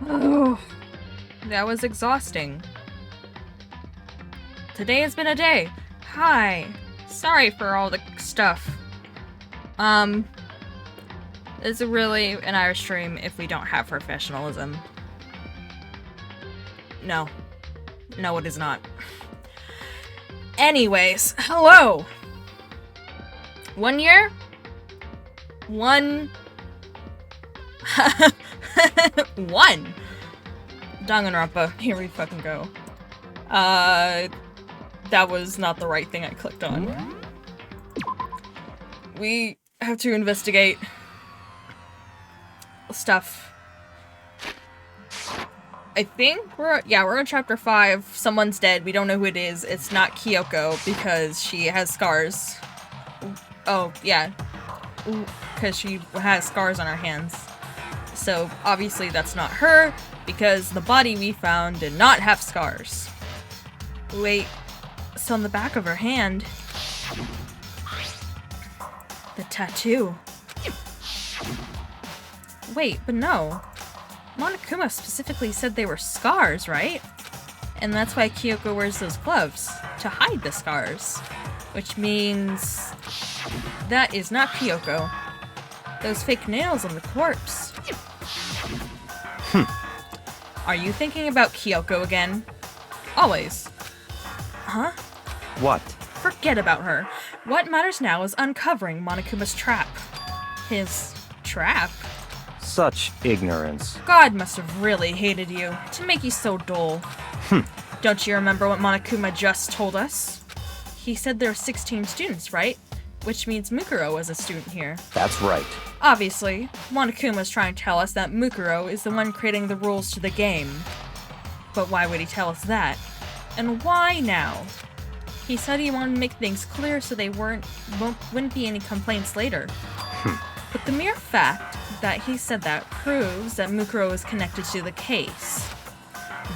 Oh, that was exhausting. Today has been a day. Hi. Sorry for all the stuff. It's really an Irish stream if we don't have professionalism. No. No, it is not. Anyways, hello! 1 year? One... One! Danganronpa. Here we fucking go. That was not the right thing I clicked on. We have to investigate stuff. I think we're on chapter 5. Someone's dead. We don't know who it is. It's not Kyoko because she has scars. Oh, yeah. Because she has scars on her hands. So, obviously that's not her, because the body we found did not have scars. Wait, it's on the back of her hand. The tattoo. Wait, but no. Monokuma specifically said they were scars, right? And that's why Kyoko wears those gloves, to hide the scars. Which means... that is not Kyoko. Those fake nails on the corpse. Are you thinking about Kyoko again? Always. Huh? What? Forget about her. What matters now is uncovering Monokuma's trap. His trap? Such ignorance. God must have really hated you, to make you so dull. Don't you remember what Monokuma just told us? He said there are 16 students, right? Which means Mukuro was a student here. That's right. Obviously, Monokuma's trying to tell us that Mukuro is the one creating the rules to the game. But why would he tell us that? And why now? He said he wanted to make things clear so they wouldn't be any complaints later. But the mere fact that he said that proves that Mukuro is connected to the case.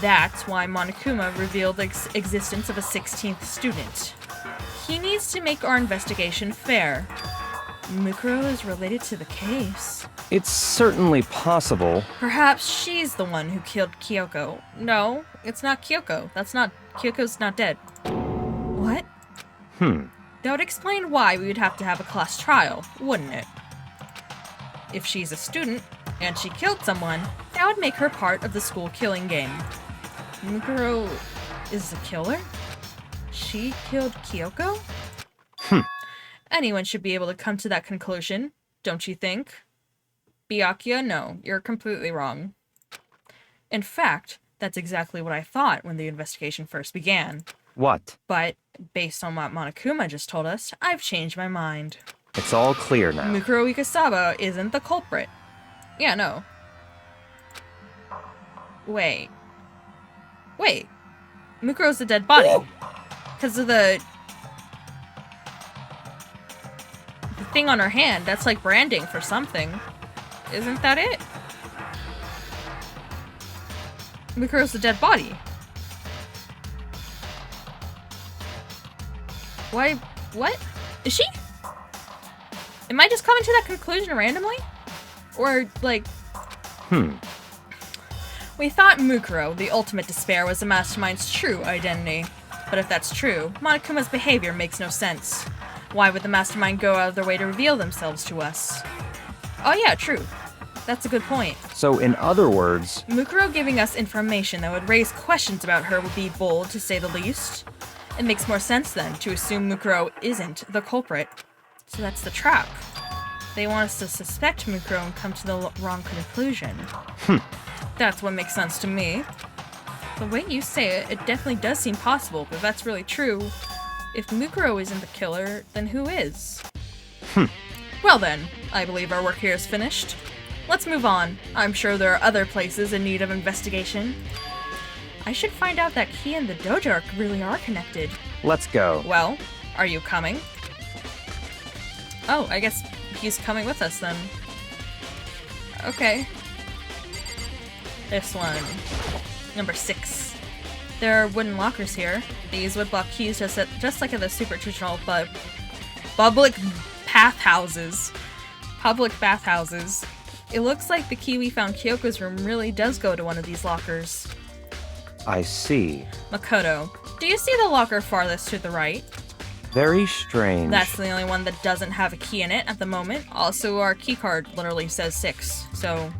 That's why Monokuma revealed the existence of a 16th student. He needs to make our investigation fair. Mukuro is related to the case. It's certainly possible. Perhaps she's the one who killed Kyoko. No, it's not Kyoko. Kyoko's not dead. What? That would explain why we would have to have a class trial, wouldn't it? If she's a student, and she killed someone, that would make her part of the school killing game. Mukuro is the killer? She killed Kyoko? Anyone should be able to come to that conclusion, don't you think? Byakuya, no, you're completely wrong. In fact, that's exactly what I thought when the investigation first began. What? But, based on what Monokuma just told us, I've changed my mind. It's all clear now. Mukuro Ikasawa isn't the culprit. Yeah, no. Wait. Mukuro's a dead body. Because of the thing on her hand, that's like branding for something. Isn't that it? Mukuro's a dead body. Why? What? Is she? Am I just coming to that conclusion randomly? Or, like... We thought Mukuro, the ultimate despair, was the mastermind's true identity. But if that's true, Monokuma's behavior makes no sense. Why would the mastermind go out of their way to reveal themselves to us? Oh yeah, true. That's a good point. So in other words... Mukuro giving us information that would raise questions about her would be bold, to say the least. It makes more sense then to assume Mukuro isn't the culprit. So that's the trap. They want us to suspect Mukuro and come to the wrong conclusion. That's what makes sense to me. The way you say it, it definitely does seem possible, but if that's really true, if Mukuro isn't the killer, then who is? Well then, I believe our work here is finished. Let's move on. I'm sure there are other places in need of investigation. I should find out that he and the dojo really are connected. Let's go. Well, are you coming? Oh, I guess he's coming with us then. Okay. This one. Number 6. There are wooden lockers here. These would block keys just like at the super traditional public bathhouses. Public bathhouses. It looks like the key we found in Kyoko's room really does go to one of these lockers. I see. Makoto, do you see the locker farthest to the right? Very strange. That's the only one that doesn't have a key in it at the moment. Also, our key card literally says 6, so...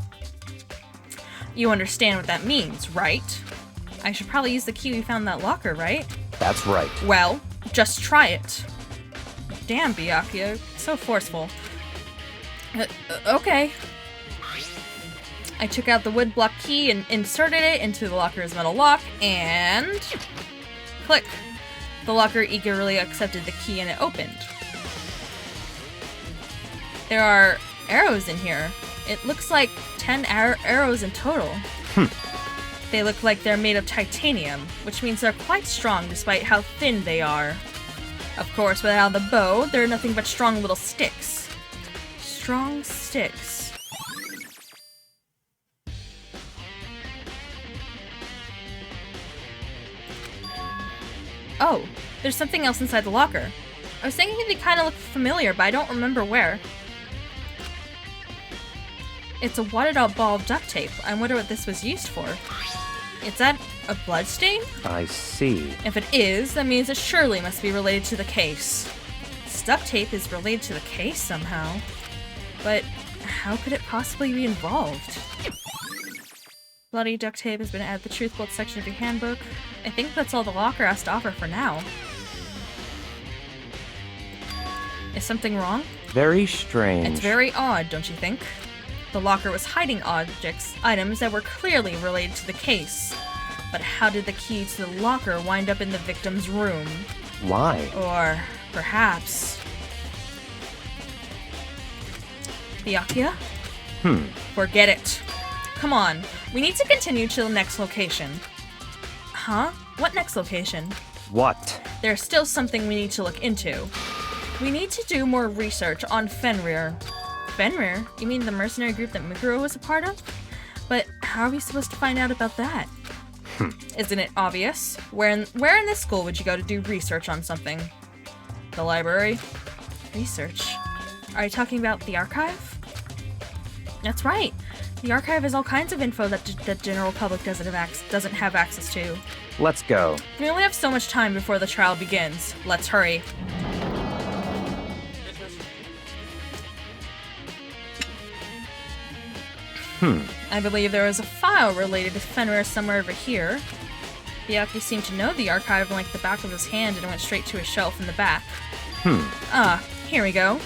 You understand what that means, right? I should probably use the key we found in that locker, right? That's right. Well, just try it. Damn, Byakuya, so forceful. Okay. I took out the wood block key and inserted it into the locker's metal lock, and... click. The locker eagerly accepted the key and it opened. There are arrows in here. It looks like 10 arrows in total. They look like they're made of titanium, which means they're quite strong despite how thin they are. Of course, without the bow, they're nothing but strong little sticks. Strong sticks. Oh, there's something else inside the locker. I was thinking they kind of look familiar, but I don't remember where. It's a wadded out ball of duct tape. I wonder what this was used for. Is that a blood stain? I see. If it is, that means it surely must be related to the case. This duct tape is related to the case somehow. But how could it possibly be involved? Bloody duct tape has been added to the truth bolt section of your handbook. I think that's all the locker has to offer for now. Is something wrong? Very strange. It's very odd, don't you think? The locker was hiding items that were clearly related to the case. But how did the key to the locker wind up in the victim's room? Why? Or perhaps... Byakuya? Forget it. Come on, we need to continue to the next location. Huh? What next location? What? There's still something we need to look into. We need to do more research on Fenrir. Fenrir? You mean the mercenary group that Mikuro was a part of? But how are we supposed to find out about that? Isn't it obvious? Where in this school would you go to do research on something? The library? Research? Are you talking about the archive? That's right. The archive has all kinds of info that the general public doesn't have access to. Let's go. We only have so much time before the trial begins. Let's hurry. I believe there is a file related to Fenrir somewhere over here. Byakuya seemed to know the archive like the back of his hand and went straight to a shelf in the back. Here we go.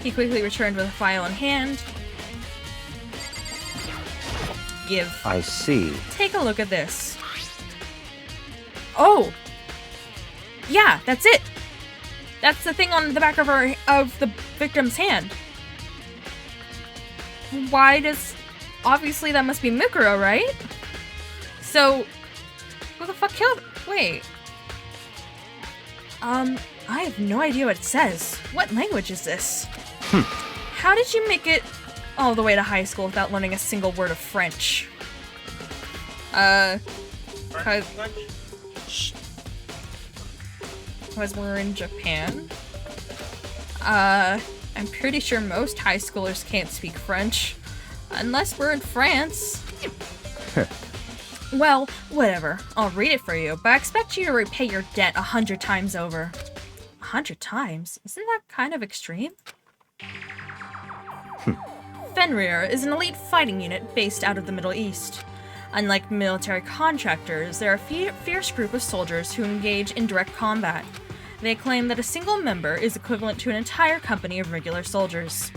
He quickly returned with a file in hand. Give. I see. Take a look at this. Oh! Yeah, that's it! That's the thing on the back of the victim's hand. Why does... Obviously that must be Mikuro, right? So... Who the fuck killed... Wait. I have no idea what it says. What language is this? How did you make it all the way to high school without learning a single word of French? Because we're in Japan? I'm pretty sure most high schoolers can't speak French. Unless we're in France. Well, whatever. I'll read it for you, but I expect you to repay your debt 100 times over. 100 times? Isn't that kind of extreme? Fenrir is an elite fighting unit based out of the Middle East. Unlike military contractors, they're a fierce group of soldiers who engage in direct combat. They claim that a single member is equivalent to an entire company of regular soldiers.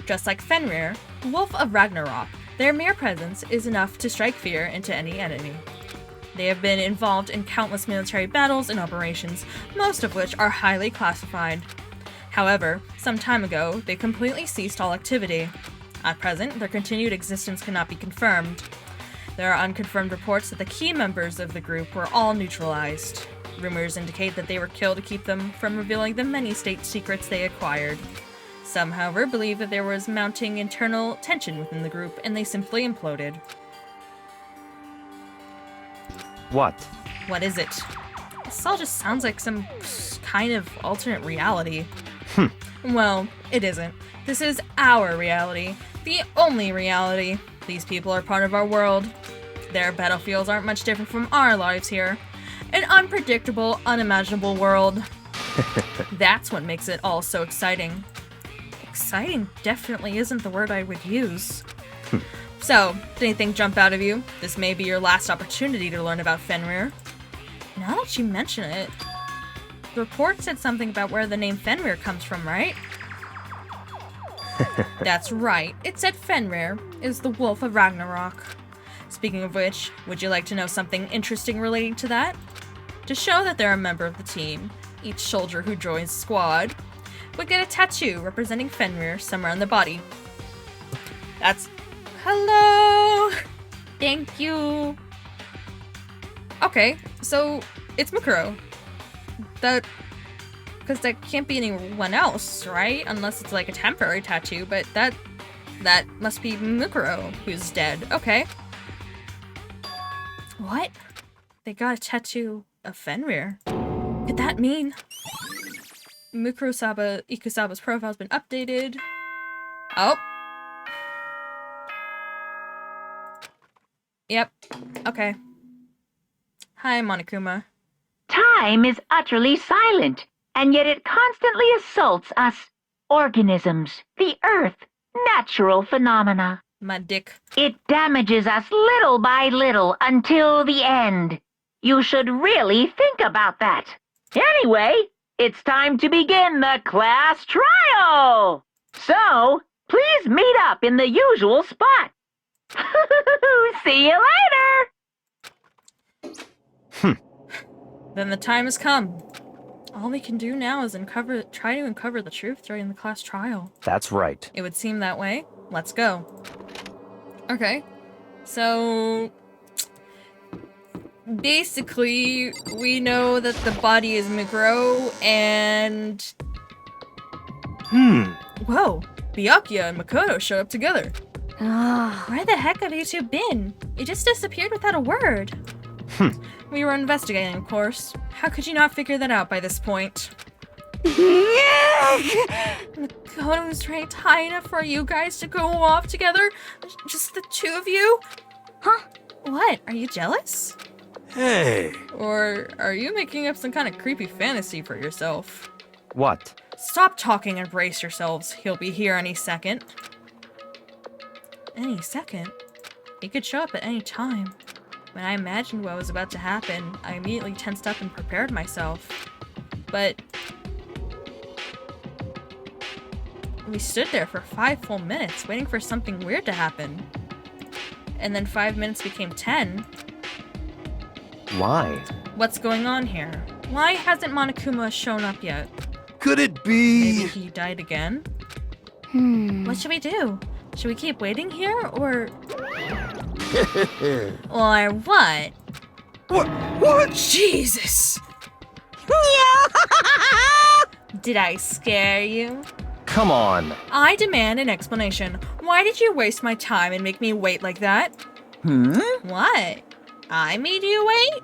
Just like Fenrir, Wolf of Ragnarok, their mere presence is enough to strike fear into any enemy. They have been involved in countless military battles and operations, most of which are highly classified. However, some time ago, they completely ceased all activity. At present, their continued existence cannot be confirmed. There are unconfirmed reports that the key members of the group were all neutralized. Rumors indicate that they were killed to keep them from revealing the many state secrets they acquired. Some, however, believe that there was mounting internal tension within the group and they simply imploded. What? What is it? This all just sounds like some kind of alternate reality. Well, it isn't. This is our reality. The only reality. These people are part of our world. Their battlefields aren't much different from our lives here. An unpredictable, unimaginable world. That's what makes it all so exciting. Exciting definitely isn't the word I would use. So, did anything jump out of you? This may be your last opportunity to learn about Fenrir. Now that you mention it, the report said something about where the name Fenrir comes from, right? That's right. It said Fenrir is the wolf of Ragnarok. Speaking of which, would you like to know something interesting relating to that? To show that they're a member of the team, each soldier who joins the squad would get a tattoo representing Fenrir somewhere on the body. That's... Hello! Thank you! Okay, so it's Mukuro. Because that can't be anyone else, right? Unless it's like a temporary tattoo, but that must be Mukuro who's dead. Okay. What? They got a tattoo of Fenrir. Could that mean Ikusaba's profile's been updated? Oh. Yep. Okay. Hi, Monokuma. Time is utterly silent, and yet it constantly assaults us. Organisms, the earth, natural phenomena. My dick. It damages us little by little until the end. You should really think about that. Anyway, it's time to begin the class trial. So, please meet up in the usual spot. See you later! Then the time has come. All we can do now is try to uncover the truth during the class trial. That's right. It would seem that way. Let's go. Okay. So... basically, we know that the body is Mukuro, and... Whoa! Byakuya and Makoto showed up together. Where the heck have you two been? You just disappeared without a word. We were investigating, of course. How could you not figure that out by this point? Makoto's ranked high enough for you guys to go off together? Just the two of you? Huh? What? Are you jealous? Hey! Or are you making up some kind of creepy fantasy for yourself? What? Stop talking and brace yourselves. He'll be here any second. Any second? He could show up at any time. When I imagined what was about to happen, I immediately tensed up and prepared myself. But... we stood there for 5 full minutes, waiting for something weird to happen. And then 5 minutes became 10. Why? What's going on here? Why hasn't Monokuma shown up yet? Could it be? Maybe he died again? What should we do? Should we keep waiting here, or... or what? What? Jesus! Did I scare you? Come on. I demand an explanation. Why did you waste my time and make me wait like that? What? I made you wait?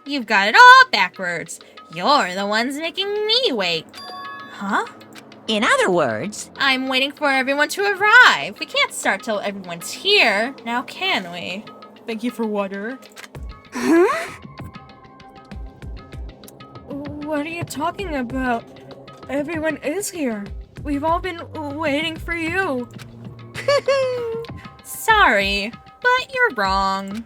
You've got it all backwards. You're the ones making me wait. Huh? In other words, I'm waiting for everyone to arrive. We can't start till everyone's here, now can we? Thank you for water. huh? What are you talking about? Everyone is here. We've all been waiting for you. Sorry, but you're wrong.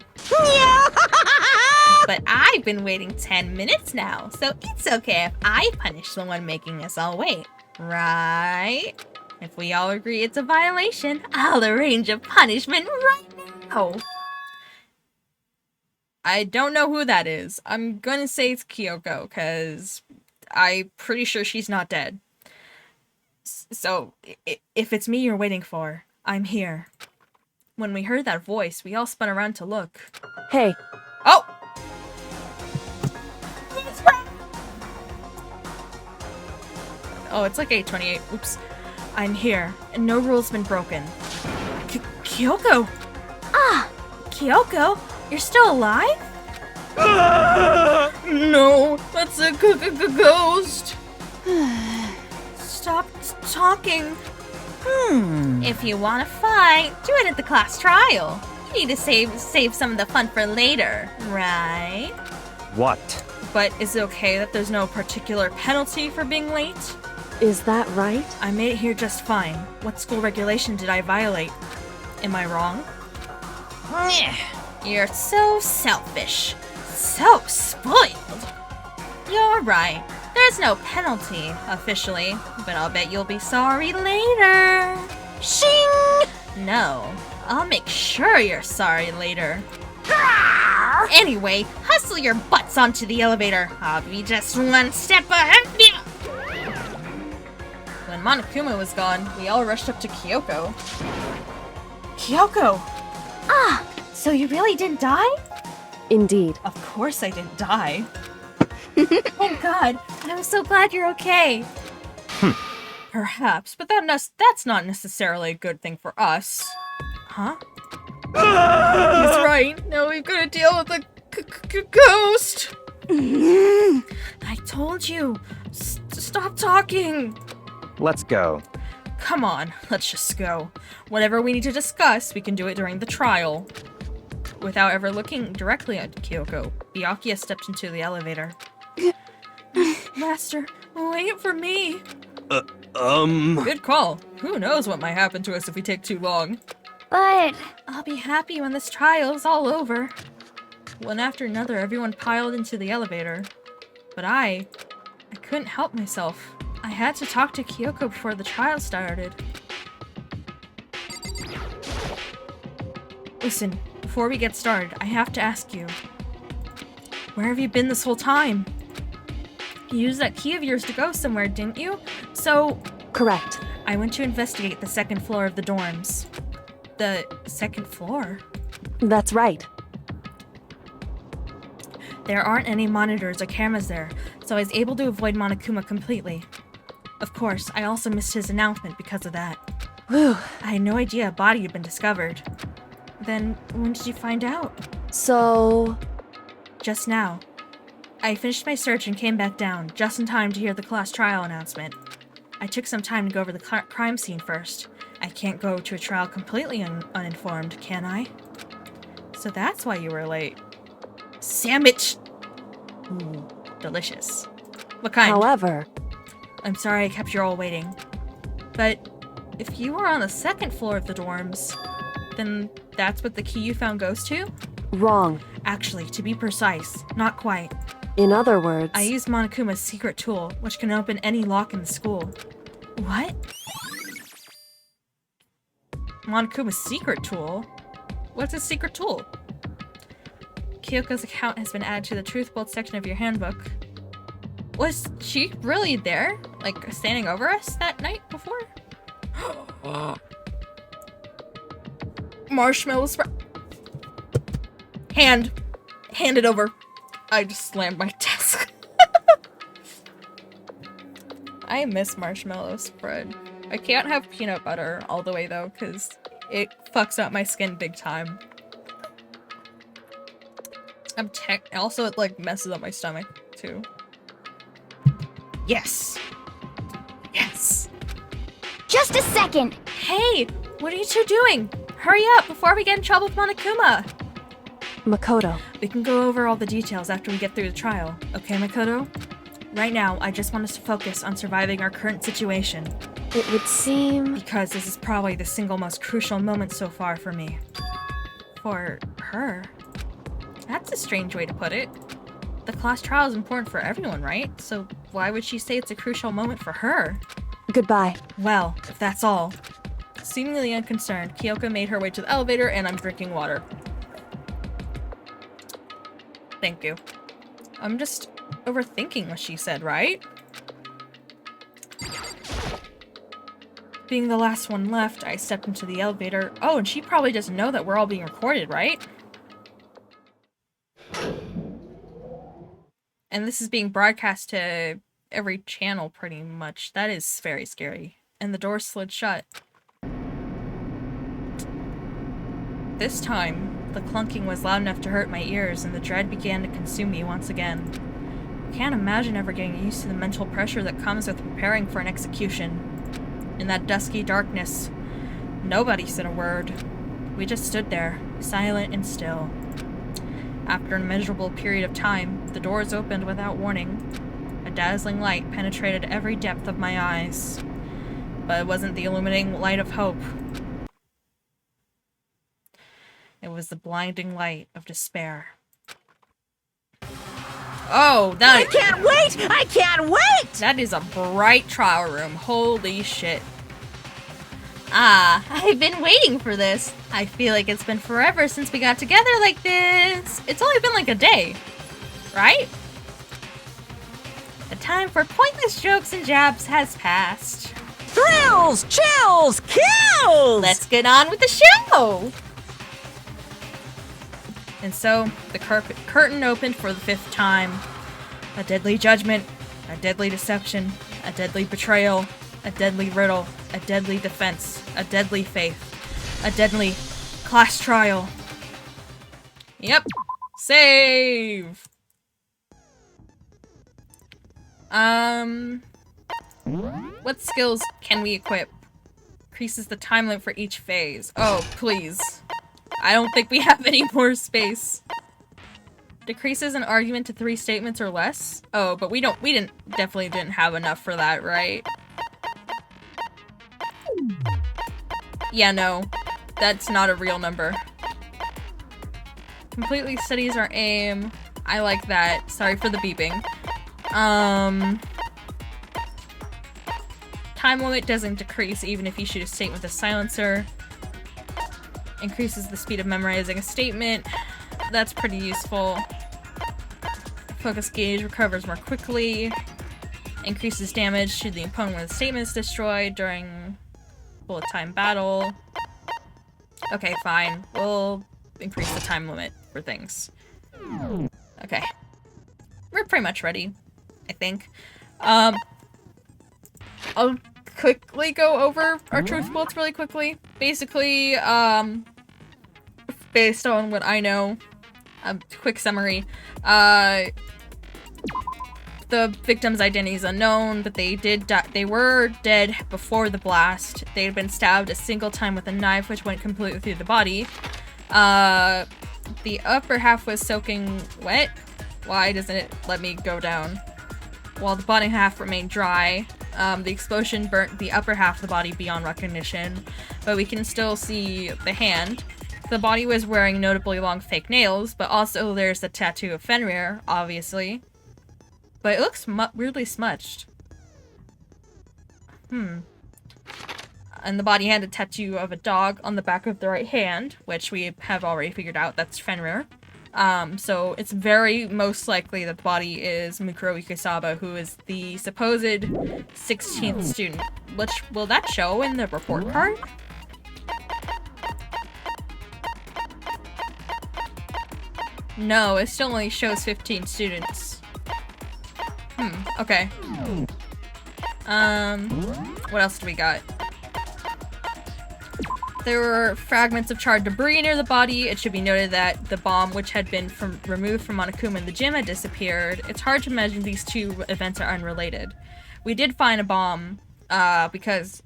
But I've been waiting 10 minutes now, so it's okay if I punish the one making us all wait. Right? If we all agree it's a violation, I'll arrange a punishment right now. I don't know who that is. I'm gonna say it's Kyoko, because I'm pretty sure she's not dead. So, if it's me you're waiting for, I'm here. When we heard that voice, we all spun around to look. Hey. Oh! Oh, it's like 8:28. Oops. I'm here, and no rule's been broken. Kyoko! Ah! Kyoko? You're still alive? No, that's a ghost. Stop talking. If you want to fight, do it at the class trial. You need to save some of the fun for later, right? What? But is it okay that there's no particular penalty for being late? Is that right? I made it here just fine. What school regulation did I violate? Am I wrong? You're so selfish. So spoiled. You're right. There's no penalty, officially, but I'll bet you'll be sorry later. Shing! No, I'll make sure you're sorry later. Anyway, hustle your butts onto the elevator. I'll be just one step ahead of you. When Monokuma was gone, we all rushed up to Kyoko. Kyoko! Ah, so you really didn't die? Indeed. Of course I didn't die. Thank God. I'm so glad you're okay. Perhaps, but that's not necessarily a good thing for us. Huh? He's right. Now we've got to deal with the ghost. I told you. Stop talking. Let's go. Come on, let's just go. Whatever we need to discuss, we can do it during the trial. Without ever looking directly at Kyoko, Byakuya stepped into the elevator. Master, wait for me. Good call. Who knows what might happen to us if we take too long. But I'll be happy when this trial is all over. One after another, everyone piled into the elevator. But I couldn't help myself. I had to talk to Kyoko before the trial started. Listen, before we get started, I have to ask you. Where have you been this whole time? You used that key of yours to go somewhere, didn't you? So... Correct. I went to investigate the second floor of the dorms. The second floor? That's right. There aren't any monitors or cameras there, so I was able to avoid Monokuma completely. Of course, I also missed his announcement because of that. Whew. I had no idea a body had been discovered. Then, when did you find out? So... Just now. I finished my search and came back down, just in time to hear the class trial announcement. I took some time to go over the crime scene first. I can't go to a trial completely uninformed, can I? So that's why you were late. Sandwich! Ooh, delicious. What kind? However... I'm sorry I kept you all waiting. But if you were on the second floor of the dorms, then that's what the key you found goes to? Wrong. Actually, to be precise, not quite. In other words... I used Monokuma's secret tool, which can open any lock in the school. What? Monokuma's secret tool? What's a secret tool? Kyoko's account has been added to the Truth Bolt section of your handbook. Was she really there? Like, standing over us that night before? Marshmallow spread. Hand it over. I just slammed my desk. I miss marshmallow spread. I can't have peanut butter all the way though, because it fucks up my skin big time. Also it like messes up my stomach too. Yes. Yes. just a second. Hey, what are you two doing? Hurry up before we get in trouble with Monokuma. Makoto. We can go over all the details after we get through the trial. Okay, Makoto? Right now, I just want us to focus on surviving our current situation. It would seem... Because this is probably the single most crucial moment so far for me. For her? That's a strange way to put it. The class trial is important for everyone, right? So why would she say it's a crucial moment for her? Goodbye. Well, if that's all. Seemingly unconcerned, Kyoko made her way to the elevator and I'm drinking water. Thank you. I'm just overthinking what she said, right? Being the last one left, I stepped into the elevator. Oh, and she probably doesn't know that we're all being recorded, right? And this is being broadcast to every channel, pretty much. That is very scary. And the door slid shut. This time, the clunking was loud enough to hurt my ears, and the dread began to consume me once again. I can't imagine ever getting used to the mental pressure that comes with preparing for an execution. In that dusky darkness, nobody said a word. We just stood there, silent and still. After an immeasurable period of time, the doors opened without warning. A dazzling light penetrated every depth of my eyes. But it wasn't the illuminating light of hope. It was the blinding light of despair. Oh, I can't wait! I can't wait! that is a bright trial room. Holy shit. Ah, I've been waiting for this. I feel like it's been forever since we got together like this. It's only been like a day, right? The time for pointless jokes and jabs has passed. Thrills, chills, kills! Let's get on with the show! And so, the curtain opened for the 5th time. A deadly judgment, a deadly deception, a deadly betrayal, a deadly riddle, a deadly defense, a deadly faith, a deadly class trial. Yep. Save! What skills can we equip? Increases the time limit for each phase. Oh, please. I don't think we have any more space. Decreases an argument to 3 statements or less. Oh, but we definitely didn't have enough for that, right? Yeah, no. That's not a real number. Completely studies our aim. I like that. Sorry for the beeping. Time limit doesn't decrease even if you shoot a statement with a silencer. Increases the speed of memorizing a statement. That's pretty useful. Focus gauge recovers more quickly. Increases damage to the opponent when the statement is destroyed during bullet time battle. Okay, fine. We'll increase the time limit for things. Okay. We're pretty much ready, I think. I'll quickly go over our truth bullets really quickly. Basically, based on what I know, a quick summary. The victim's identity is unknown, but they did die. They were dead before the blast. They had been stabbed a single time with a knife, which went completely through the body. The upper half was soaking wet. Why doesn't it let me go down? While the bottom half remained dry. The explosion burnt the upper half of the body beyond recognition, but we can still see the hand. The body was wearing notably long fake nails, but also there's the tattoo of Fenrir, obviously. But it looks weirdly smudged. And the body had a tattoo of a dog on the back of the right hand, which we have already figured out that's Fenrir. So it's very most likely that the body is Mukuro Ikesaba, who is the supposed 16th student. Which, will that show in the report card? No, it still only shows 15 students. Okay. What else do we got? There were fragments of charred debris near the body. It should be noted that the bomb, which had been removed from Monokuma in the gym, had disappeared. It's hard to imagine these two events are unrelated. We did find a bomb, because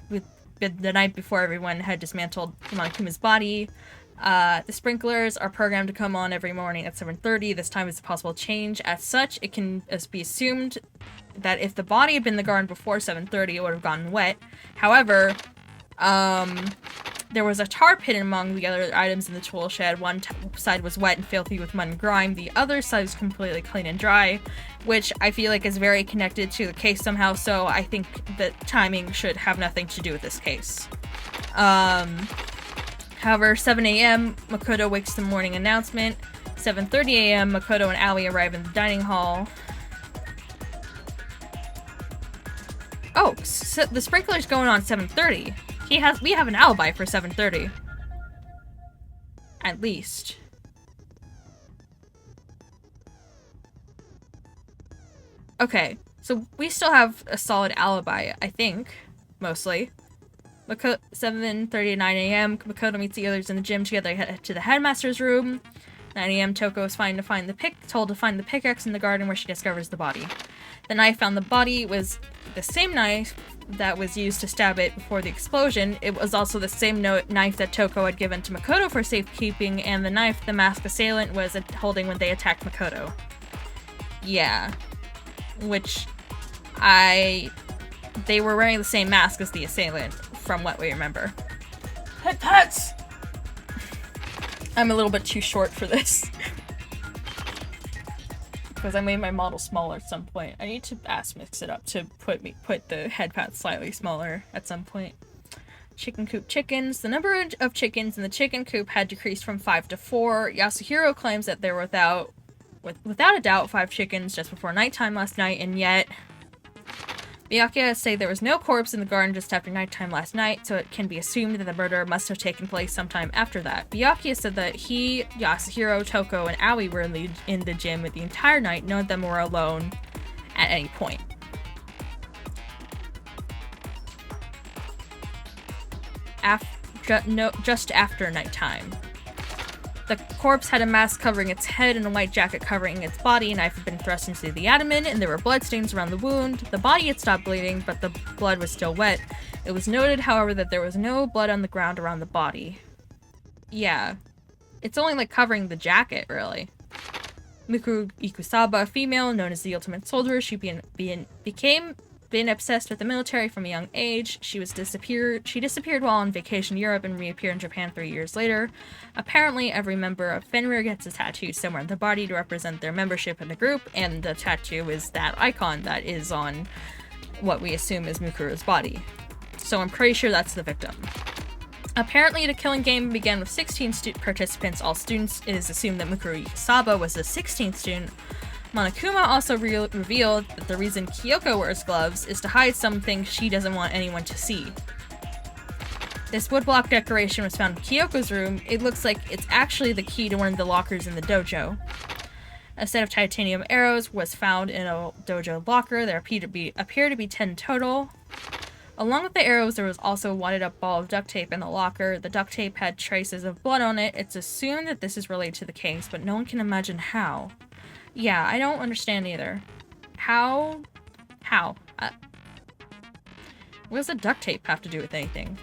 the night before everyone had dismantled Monokuma's body. The sprinklers are programmed to come on every morning at 7:30. This time is a possible change. As such, it can be assumed that if the body had been in the garden before 7:30, it would have gotten wet. However, there was a tar pit among the other items in the tool shed. One side was wet and filthy with mud and grime. The other side was completely clean and dry, which I feel like is very connected to the case somehow, so I think that timing should have nothing to do with this case. However, 7 a.m., Makoto wakes the morning announcement. 7:30 a.m., Makoto and Aoi arrive in the dining hall. Oh, so the sprinkler's going on 7:30. We have an alibi for 7:30. At least. Okay, so we still have a solid alibi, I think. Mostly. 7:30 to 9 a.m., Makoto meets the others in the gym together, head to the headmaster's room. 9 a.m., Toko is told to find the pickaxe in the garden where she discovers the body. The knife found the body was the same knife that was used to stab it before the explosion. It was also the same knife that Toko had given to Makoto for safekeeping, and the knife the masked assailant was holding when they attacked Makoto. Yeah. Which, they were wearing the same mask as the assailant, from what we remember. Pets! I'm a little bit too short for this. Because I made my model smaller at some point. I need to mix it up to put the head pads slightly smaller at some point. Chicken coop chickens. The number of chickens in the chicken coop had decreased from 5 to 4. Yasuhiro claims that there were without a doubt 5 chickens just before nighttime last night, and yet Byakuya say there was no corpse in the garden just after nighttime last night, so it can be assumed that the murder must have taken place sometime after that. Byakuya said that he, Yasuhiro, Toko, and Aoi were in the gym the entire night. None of them were alone at any point. Just after nighttime. The corpse had a mask covering its head and a white jacket covering its body. A knife had been thrust into the abdomen, and there were bloodstains around the wound. The body had stopped bleeding, but the blood was still wet. It was noted, however, that there was no blood on the ground around the body. Yeah. It's only, like, covering the jacket, really. Mikuru Ikusaba, a female known as the Ultimate Soldier, she became obsessed with the military from a young age. She disappeared while on vacation in Europe and reappeared in Japan 3 years later. Apparently, every member of Fenrir gets a tattoo somewhere on the body to represent their membership in the group, and the tattoo is that icon that is on what we assume is Mukuru's body. So I'm pretty sure that's the victim. Apparently, the killing game began with 16 participants, all students. It is assumed that Mikuru Ikusaba was the 16th student. Monokuma also revealed that the reason Kyoko wears gloves is to hide something she doesn't want anyone to see. This woodblock decoration was found in Kyoko's room. It looks like it's actually the key to one of the lockers in the dojo. A set of titanium arrows was found in a dojo locker. There appear to be 10 total. Along with the arrows, there was also a wadded up ball of duct tape in the locker. The duct tape had traces of blood on it. It's assumed that this is related to the case, but no one can imagine how. Yeah, I don't understand either. How? What does the duct tape have to do with anything?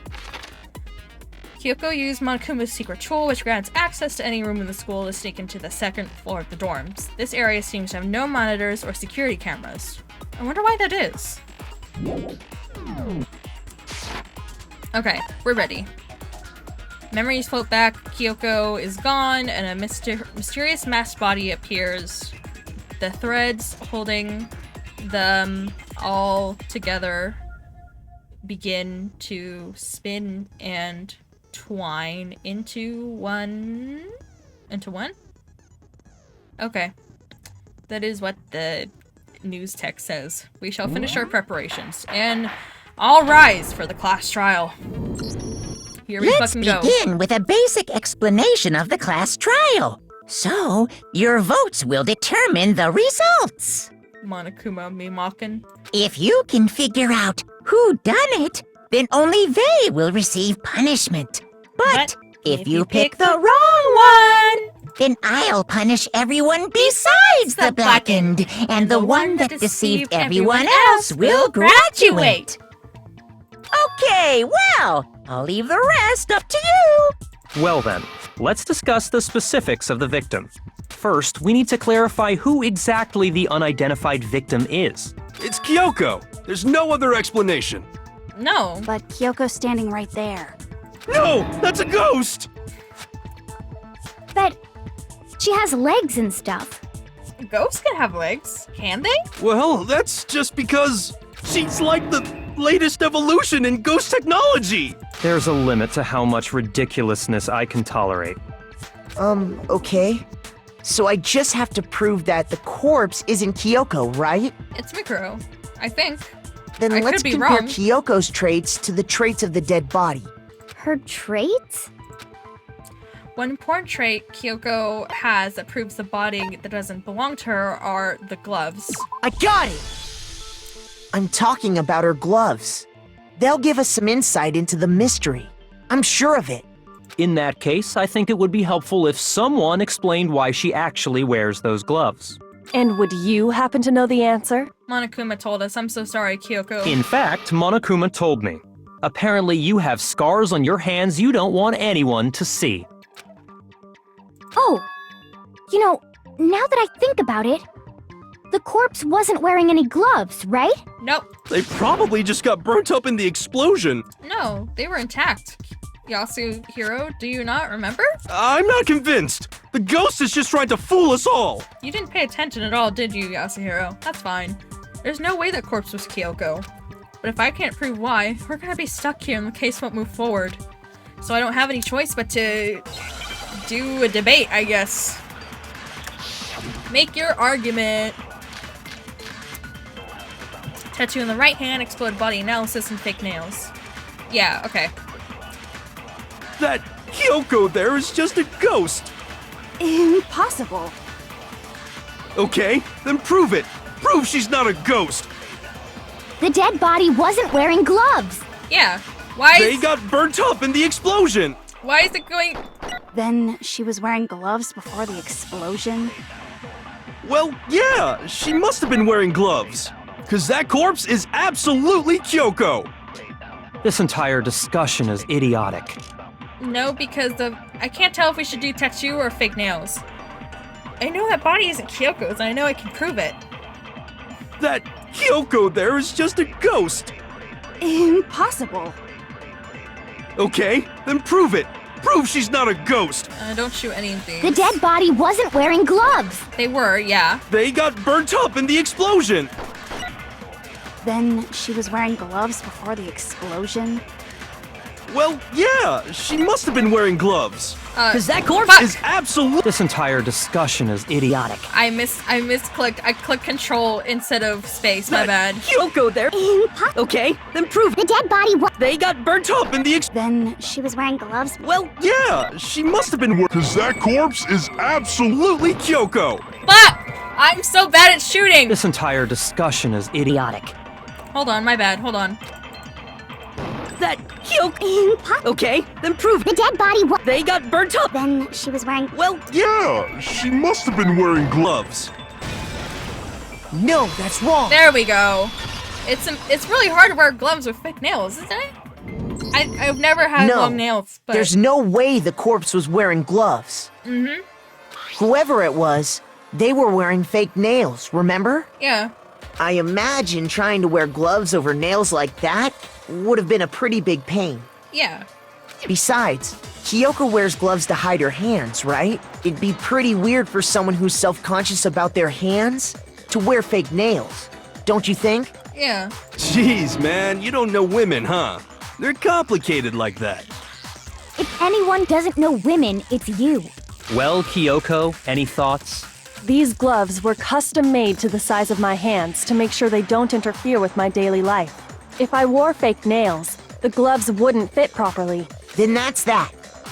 Kyoko used Monokuma's secret tool, which grants access to any room in the school to sneak into the second floor of the dorms. This area seems to have no monitors or security cameras. I wonder why that is. Okay, we're ready. Memories float back, Kyoko is gone, and a mysterious masked body appears. The threads holding them all together begin to spin and twine into one? Okay. That is what the news text says. We shall finish our preparations, and all rise for the class trial. Here we fucking go. Let's begin with a basic explanation of the class trial. So, your votes will determine the results. Monokuma me mocking. If you can figure out who done it, then only they will receive punishment. But if you pick the wrong one, then I'll punish everyone besides the blackened, and the one that deceived everyone else will graduate. Okay, well, I'll leave the rest up to you. Well then, let's discuss the specifics of the victim. First, we need to clarify who exactly the unidentified victim is. It's Kyoko. There's no other explanation. No. But Kyoko's standing right there. No, that's a ghost! But she has legs and stuff. Ghosts can have legs, can they? Well, that's just because she's like the latest evolution in ghost technology! There's a limit to how much ridiculousness I can tolerate. Okay. So I just have to prove that the corpse isn't Kyoko, right? It's Mikuru, I think. Then I let's could be compare wrong. Kyoko's traits to the traits of the dead body. Her traits? One important trait Kyoko has that proves the body that doesn't belong to her are the gloves. I got it! I'm talking about her gloves. They'll give us some insight into the mystery. I'm sure of it. In that case, I think it would be helpful if someone explained why she actually wears those gloves. And would you happen to know the answer? Monokuma told us. I'm so sorry, Kyoko. In fact, Monokuma told me. Apparently you have scars on your hands you don't want anyone to see. Oh, you know, now that I think about it, the corpse wasn't wearing any gloves, right? Nope. They probably just got burnt up in the explosion. No, they were intact. Yasuhiro, do you not remember? I'm not convinced. The ghost is just trying to fool us all. You didn't pay attention at all, did you, Yasuhiro? That's fine. There's no way that corpse was Kyoko. But if I can't prove why, we're gonna be stuck here and the case won't move forward. So I don't have any choice but to do a debate, I guess. Make your argument. Tattoo on the right hand, exploded body analysis, and fake nails. Yeah, okay. That Kyoko there is just a ghost. Impossible. Okay, then prove it. Prove she's not a ghost. The dead body wasn't wearing gloves. Yeah. Why They is, got burnt up in the explosion. why is it going... Then she was wearing gloves before the explosion? Well, yeah, she must have been wearing gloves. Cause that corpse is absolutely Kyoko. This entire discussion is idiotic. No, because I can't tell if we should do tattoo or fake nails. I know that body isn't Kyoko's, and I know I can prove it. That Kyoko there is just a ghost. Impossible. Okay, then prove it. Prove she's not a ghost. Don't shoot any of these. The dead body wasn't wearing gloves. They were, yeah. They got burnt up in the explosion. Then she was wearing gloves before the explosion? Well, yeah, she must have been wearing gloves. Cause that corpse is absolutely... This entire discussion is idiotic. I misclicked. I clicked control instead of space, my bad. Kyoko there. Impossible. Okay, then prove The dead body was. they got burnt up in the Then she was wearing gloves. Well, yeah, she must have been wearing... Cause that corpse is absolutely Kyoko. Fuck! I'm so bad at shooting! This entire discussion is idiotic. Hold on, my bad, hold on. That Kyoko. Impossible. Okay, then prove The dead body was. they got burnt up. Then she was wearing. Well, Yeah, she must have been wearing gloves. No, that's wrong. There we go. It's really hard to wear gloves with fake nails, isn't it? I've never had No, long nails, but... There's no way the corpse was wearing gloves. Mm-hmm. Whoever it was, they were wearing fake nails, remember? Yeah. I imagine trying to wear gloves over nails like that would have been a pretty big pain. Yeah. Besides, Kyoko wears gloves to hide her hands, right? It'd be pretty weird for someone who's self-conscious about their hands to wear fake nails. Don't you think? Yeah. jeez, man, you don't know women, huh? They're complicated like that. If anyone doesn't know women, it's you. Well, Kyoko, any thoughts? These gloves were custom made to the size of my hands to make sure they don't interfere with my daily life. If I wore fake nails, the gloves wouldn't fit properly. Then that's that.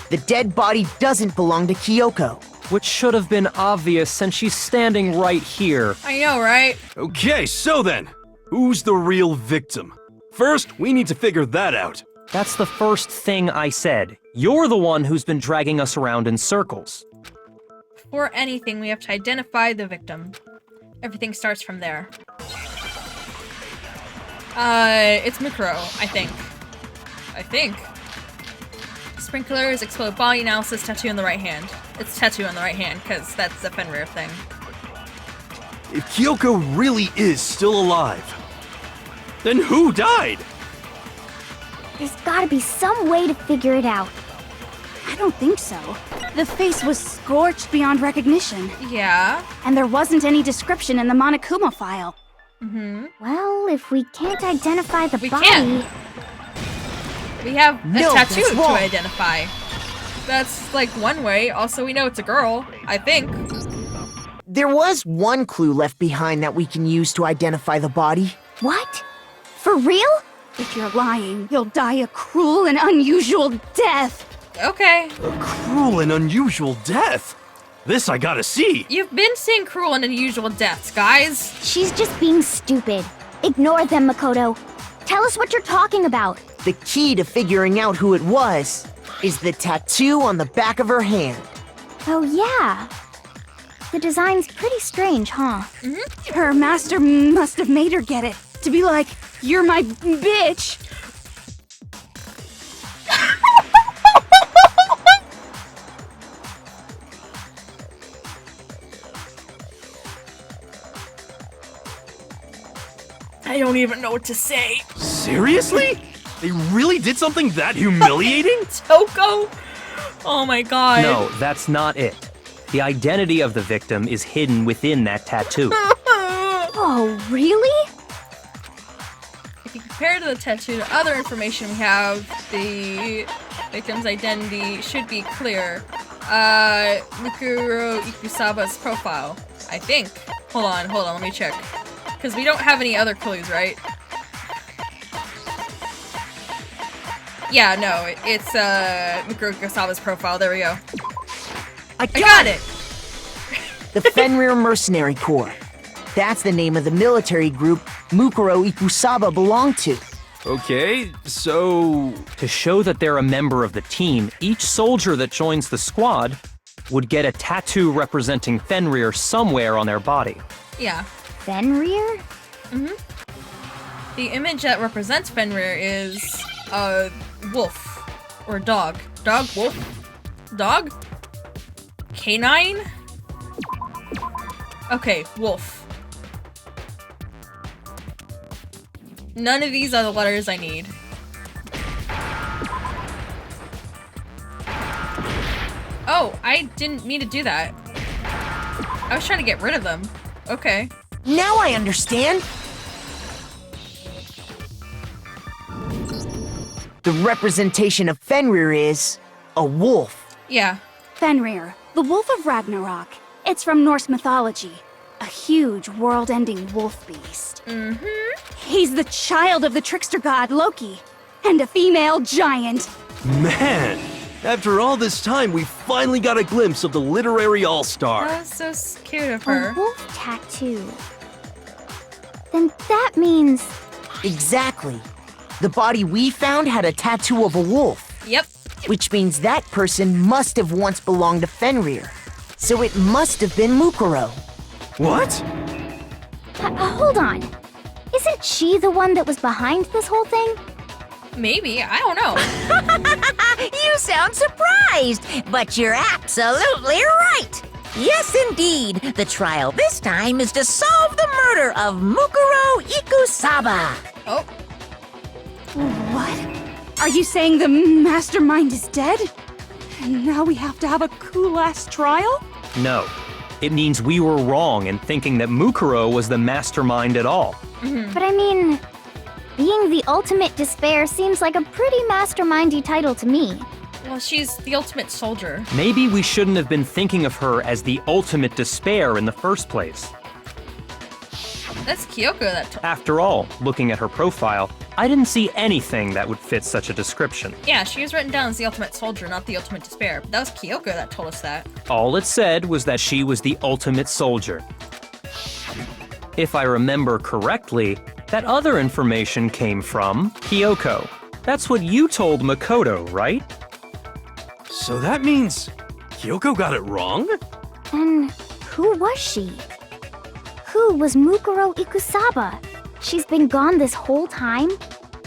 The dead body doesn't belong to Kyoko. Which should have been obvious since she's standing right here. I know, right? Okay, so then, who's the real victim? First, we need to figure that out. That's the first thing I said. You're the one who's been dragging us around in circles. Before anything, we have to identify the victim. Everything starts from there. It's Mikuro, I think. Sprinklers, explode body analysis, tattoo on the right hand. It's tattoo on the right hand, because that's the Fenrir thing. If Kyoko really is still alive, then who died? There's gotta be some way to figure it out. I don't think so. The face was scorched beyond recognition, Yeah. and there wasn't any description in the Monokuma file. Mm-hmm. Well, if we can't identify the We body... can't. We have a No, tattoo that's to wrong. identify. That's like one way. Also, we know it's a girl, I think. There was one clue left behind that we can use to identify the body. What? For real? If you're lying, you'll die a cruel and unusual death. Okay. A cruel and unusual death. This I gotta see. You've been seeing cruel and unusual deaths, guys. She's just being stupid. Ignore them, Makoto. Tell us what you're talking about. The key to figuring out who it was is the tattoo on the back of her hand. Oh, yeah. The design's pretty strange, huh? Her master must have made her get it. To be like, you're my bitch. I don't even know what to say. Seriously? They really did something that humiliating? Toko? Oh my god. No, that's not it. The identity of the victim is hidden within that tattoo. Oh, really? If you compare to the tattoo to other information we have, the victim's identity should be clear. Mukuro Ikusaba's profile, I think. Hold on, let me check. Because we don't have any other clues, right? Yeah, no, it's Mukuro Ikusaba's profile, there we go. I got it! The Fenrir Mercenary Corps. That's the name of the military group Mukuro Ikusaba belonged to. Okay, so... To show that they're a member of the team, each soldier that joins the squad would get a tattoo representing Fenrir somewhere on their body. Yeah. Fenrir? The image that represents Fenrir is a wolf. Or a dog. Dog? Wolf? Dog? Canine? Okay, wolf. None of these are the letters I need. Oh, I didn't mean to do that. I was trying to get rid of them. Okay. Now I understand. The representation of Fenrir is a wolf. Yeah. Fenrir, the Wolf of Ragnarok. It's from Norse mythology. A huge, world-ending wolf beast. He's the child of the trickster god Loki, and a female giant. Man! After all this time, we finally got a glimpse of the literary all-star. That was so cute of her. A wolf tattoo. Then that means... Exactly. The body we found had a tattoo of a wolf. Yep. Which means that person must have once belonged to Fenrir. So it must have been Mukuro. What? hold on. Isn't she the one that was behind this whole thing? Maybe, I don't know. You sound surprised, but you're absolutely right. Yes, indeed. The trial this time is to solve the murder of Mukuro Ikusaba. Oh. What? Are you saying the mastermind is dead? And now we have to have a cool-ass trial? No. It means we were wrong in thinking that Mukuro was the mastermind at all. But I mean, being the ultimate despair seems like a pretty mastermindy title to me. Well, she's the ultimate soldier. Maybe we shouldn't have been thinking of her as the ultimate despair in the first place. That's Kyoko that After all, looking at her profile, I didn't see anything that would fit such a description. Yeah, she was written down as the ultimate soldier, not the ultimate despair. But that was Kyoko that told us that. All it said was that she was the ultimate soldier. If I remember correctly, that other information came from Kyoko. That's what you told Makoto, right? So that means Kyoko got it wrong? And who was she? Who was Mukuro Ikusaba? She's been gone this whole time?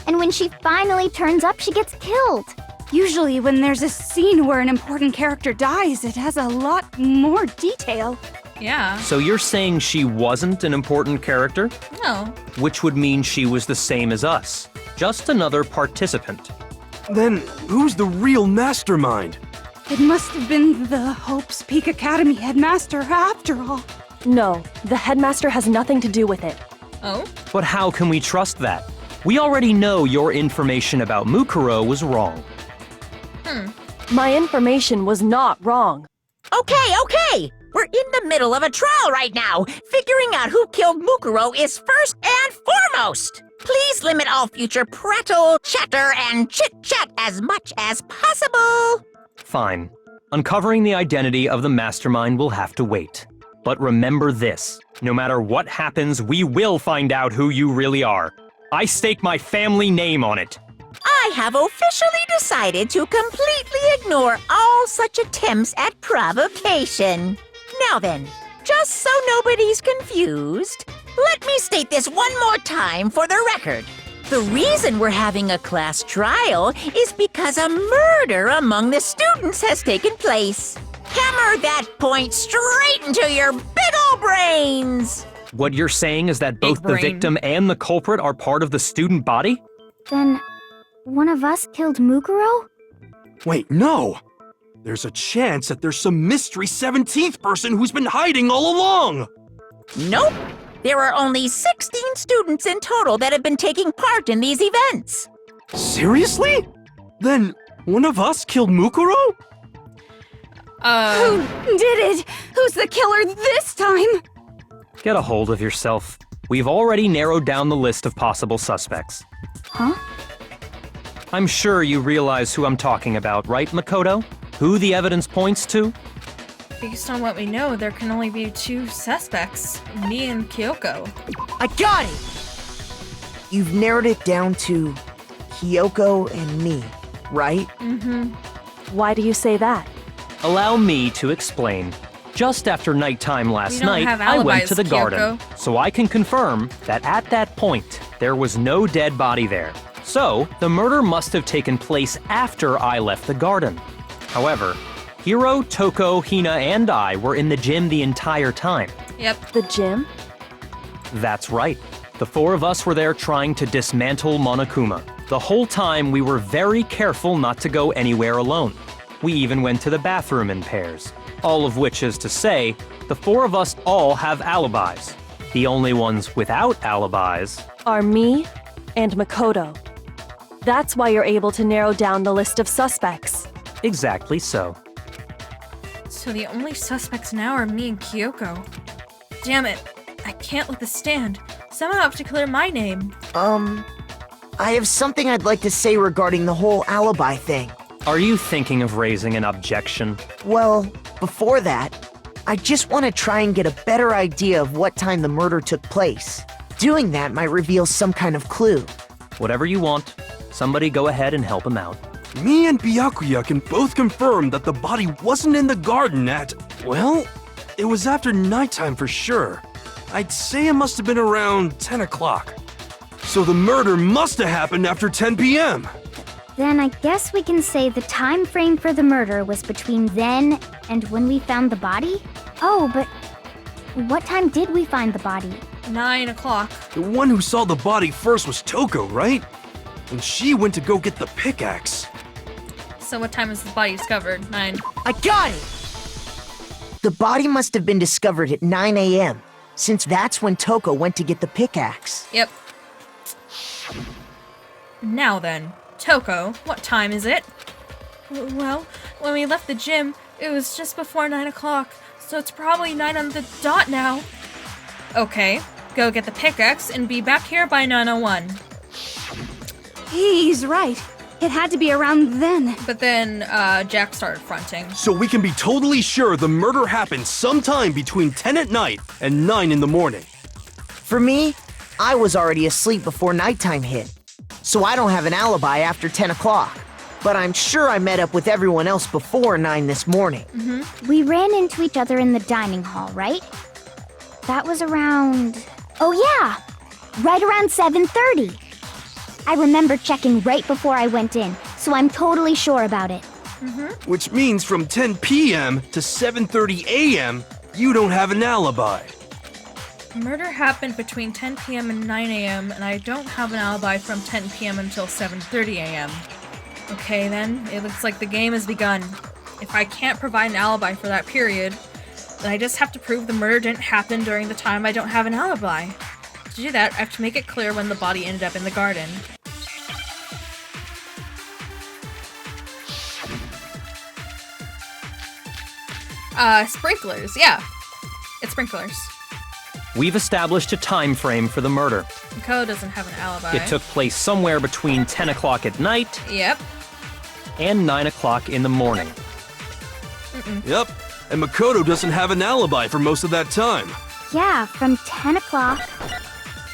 And when she finally turns up, she gets killed. Usually when there's a scene where an important character dies, it has a lot more detail. Yeah. So you're saying she wasn't an important character? No. Which would mean she was the same as us. Just another participant. Then who's the real mastermind? It must have been the Hope's Peak Academy headmaster after all. No, the headmaster has nothing to do with it. Oh? But how can we trust that? We already know your information about Mukuro was wrong. My information was not wrong. Okay. We're in the middle of a trial right now. Figuring out who killed Mukuro is first and foremost. Please limit all future prattle, chatter, and chit-chat as much as possible. Fine. Uncovering the identity of the mastermind will have to wait. But remember this, no matter what happens, we will find out who you really are. I stake my family name on it. I have officially decided to completely ignore all such attempts at provocation. Now then, Just so nobody's confused, let me state this one more time for the record. The reason we're having a class trial is because a murder among the students has taken place. Hammer that point straight into your big ol' brains! What you're saying is that both the brain. victim and the culprit are part of the student body? Then, one of us killed Mukuro? Wait, no! There's a chance that there's some mystery 17th person who's been hiding all along! Nope. There are only 16 students in total that have been taking part in these events. Seriously? Then, one of us killed Mukuro? Who did it? Who's the killer this time? Get a hold of yourself. We've already narrowed down the list of possible suspects. Huh? I'm sure you realize who I'm talking about, right, Makoto? Who the evidence points to? Based on what we know, there can only be 2 suspects, me and Kyoko. I got it! You've narrowed it down to Kyoko and me, right? Why do you say that? Allow me to explain. Just after nighttime last We don't night, have I went alibis, to the garden, Kyoko. so I can confirm that at that point, there was no dead body there. So, the murder must have taken place after I left the garden. However, Hiro, Toko, Hina, and I were in the gym the entire time. Yep. The gym? That's right. The 4 of us were there trying to dismantle Monokuma. The whole time we were very careful not to go anywhere alone. We even went to the bathroom in pairs. All of which is to say, the 4 of us all have alibis. The only ones without alibis Are me and Makoto. That's why you're able to narrow down the list of suspects. exactly so. So the only suspects now are me and Kyoko. Damn it. I can't let this stand. Somehow I have to clear my name. I have something I'd like to say regarding the whole alibi thing. Are you thinking of raising an objection? Well, before that, I just want to try and get a better idea of what time the murder took place. Doing that might reveal some kind of clue. Whatever you want. Somebody go ahead and help him out. Me and Byakuya can both confirm that the body wasn't in the garden at, well, it was after nighttime for sure. I'd say it must have been around 10 o'clock. So the murder must have happened after 10 p.m. Then I guess we can say the time frame for the murder was between then and when we found the body? Oh, but what time did we find the body? 9 o'clock. The one who saw the body first was Toko, right? And she went to go get the pickaxe. So what time was the body discovered? 9. I got it! The body must have been discovered at 9 a.m., since that's when Toko went to get the pickaxe. Yep. Now then, Toko, what time is it? Well, when we left the gym, it was just before 9 o'clock, so it's probably 9 on the dot now. Okay, go get the pickaxe and be back here by 9:01. He's right. It had to be around then. But then, Jack started fronting. So we can be totally sure the murder happened sometime between 10 at night and 9 in the morning. For me, I was already asleep before nighttime hit, so I don't have an alibi after 10 o'clock. But I'm sure I met up with everyone else before 9 this morning. We ran into each other in the dining hall, right? That was around... Oh yeah! Right around 7:30. I remember checking right before I went in, so I'm totally sure about it. Which means from 10 p.m. to 7:30 a.m., you don't have an alibi. Murder happened between 10 p.m. and 9 a.m., and I don't have an alibi from 10 p.m. until 7:30 a.m. Okay then, it looks like the game has begun. If I can't provide an alibi for that period, then I just have to prove the murder didn't happen during the time I don't have an alibi. To do that, I have to make it clear when the body ended up in the garden. Sprinklers, yeah. It's sprinklers. We've established a time frame for the murder. Ko doesn't have an alibi. It took place somewhere between 10 o'clock at night Yep. and 9 o'clock in the morning. Yep, and Makoto doesn't have an alibi for most of that time. Yeah, from 10 o'clock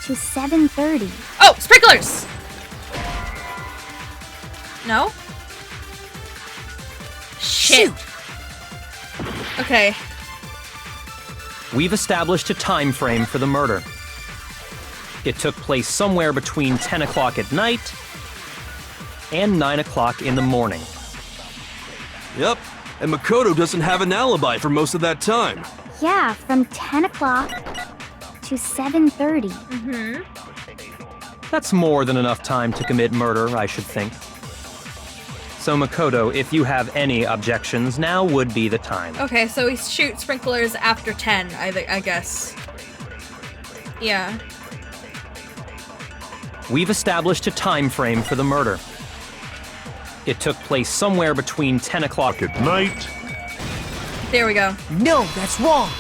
to 7:30. Oh, sprinklers! No? Shit. Okay. We've established a time frame for the murder. It took place somewhere between 10 o'clock at night and 9 o'clock in the morning. Yep, and Makoto doesn't have an alibi for most of that time. Yeah, from 10 o'clock to 7:30. That's more than enough time to commit murder, I should think. So Makoto, if you have any objections, now would be the time. Okay, so we shoot sprinklers after 10, I guess. Yeah. We've established a time frame for the murder. It took place somewhere between 10 o'clock At night. There we go. No, that's wrong.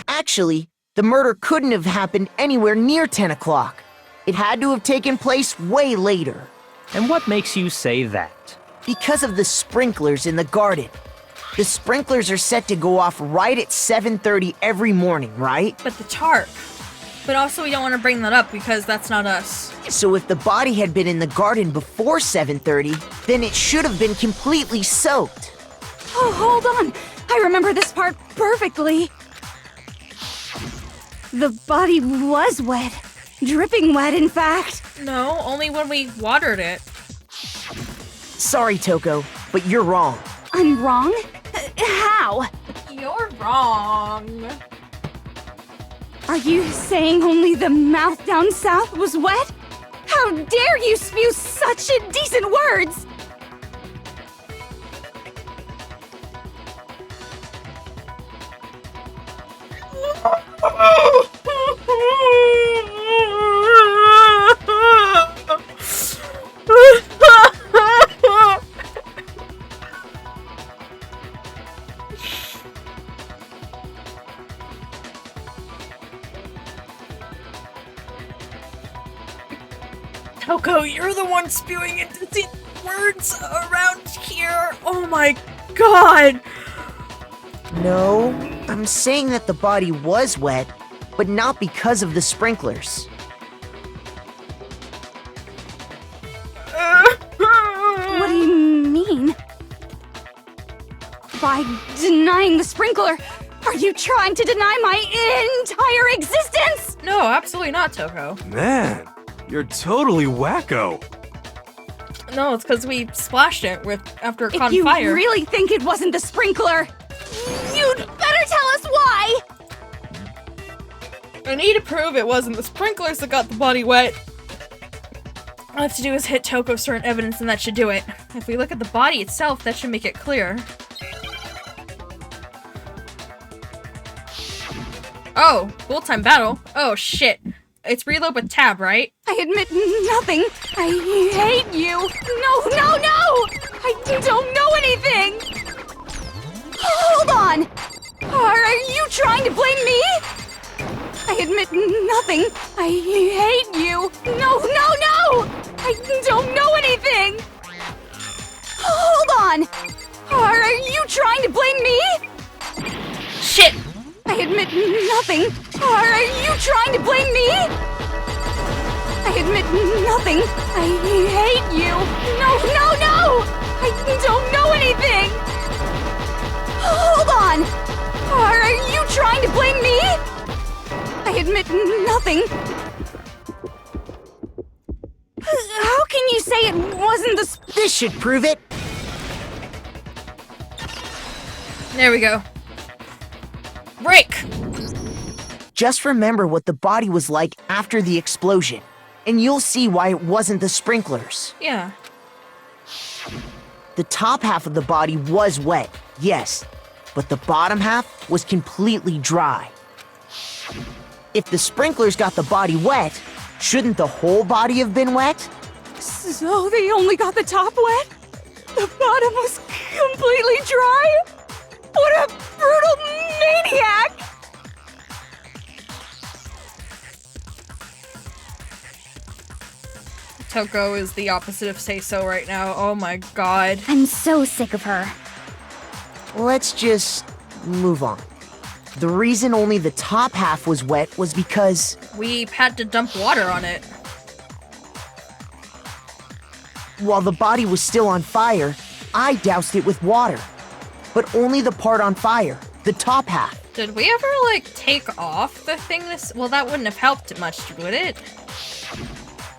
Actually, the murder couldn't have happened anywhere near 10 o'clock. It had to have taken place way later. And what makes you say that? Because of the sprinklers in the garden. The sprinklers are set to go off right at 7:30 every morning, right? But the tarp. But also we don't want to bring that up because that's not us. So if the body had been in the garden before 7:30, then it should have been completely soaked. Oh, hold on. I remember this part perfectly. The body was wet. Dripping wet, in fact. No, only when we watered it. Sorry, Toko, but you're wrong. I'm wrong? How? You're wrong. Are you saying only the mouth down south was wet? How dare you spew such indecent words! Toko, you're the one spewing indecent words around here. Oh my god. No, I'm saying that the body was wet, but not because of the sprinklers. What do you mean? By denying the sprinkler, are you trying to deny my entire existence? No, absolutely not, Toko. Man, you're totally wacko. No, it's because we splashed it after it caught If you fire. really think it wasn't the sprinkler, you'd better tell us why! I need to prove it wasn't the sprinklers that got the body wet. All I have to do is hit Toko certain evidence and that should do it. If we look at the body itself, that should make it clear. Oh, full-time battle. Oh shit. It's reload with tab, right? I admit nothing. I hate you. No, no, no! I don't know anything! Hold on! Are you trying to blame me? I admit nothing. I hate you. No, no, no! I don't know anything! Hold on! Are you trying to blame me? Shit! I admit nothing. Are you trying to blame me? I admit nothing. I hate you. No, no, no! I don't know anything! Hold on! Are you trying to blame me? I admit nothing. How can you say it wasn't the This should prove it. There we go. Break! Just remember what the body was like after the explosion, and you'll see why it wasn't the sprinklers. Yeah. The top half of the body was wet, yes, but the bottom half was completely dry. If the sprinklers got the body wet, shouldn't the whole body have been wet? So they only got the top wet? The bottom was completely dry? What a brutal maniac! Toko is the opposite of say-so right now. Oh my god. I'm so sick of her. Let's just move on. The reason only the top half was wet was because We had to dump water on it. while the body was still on fire, I doused it with water. But only the part on fire, the top half. Did we ever, like, take off the thing well, that wouldn't have helped much, would it?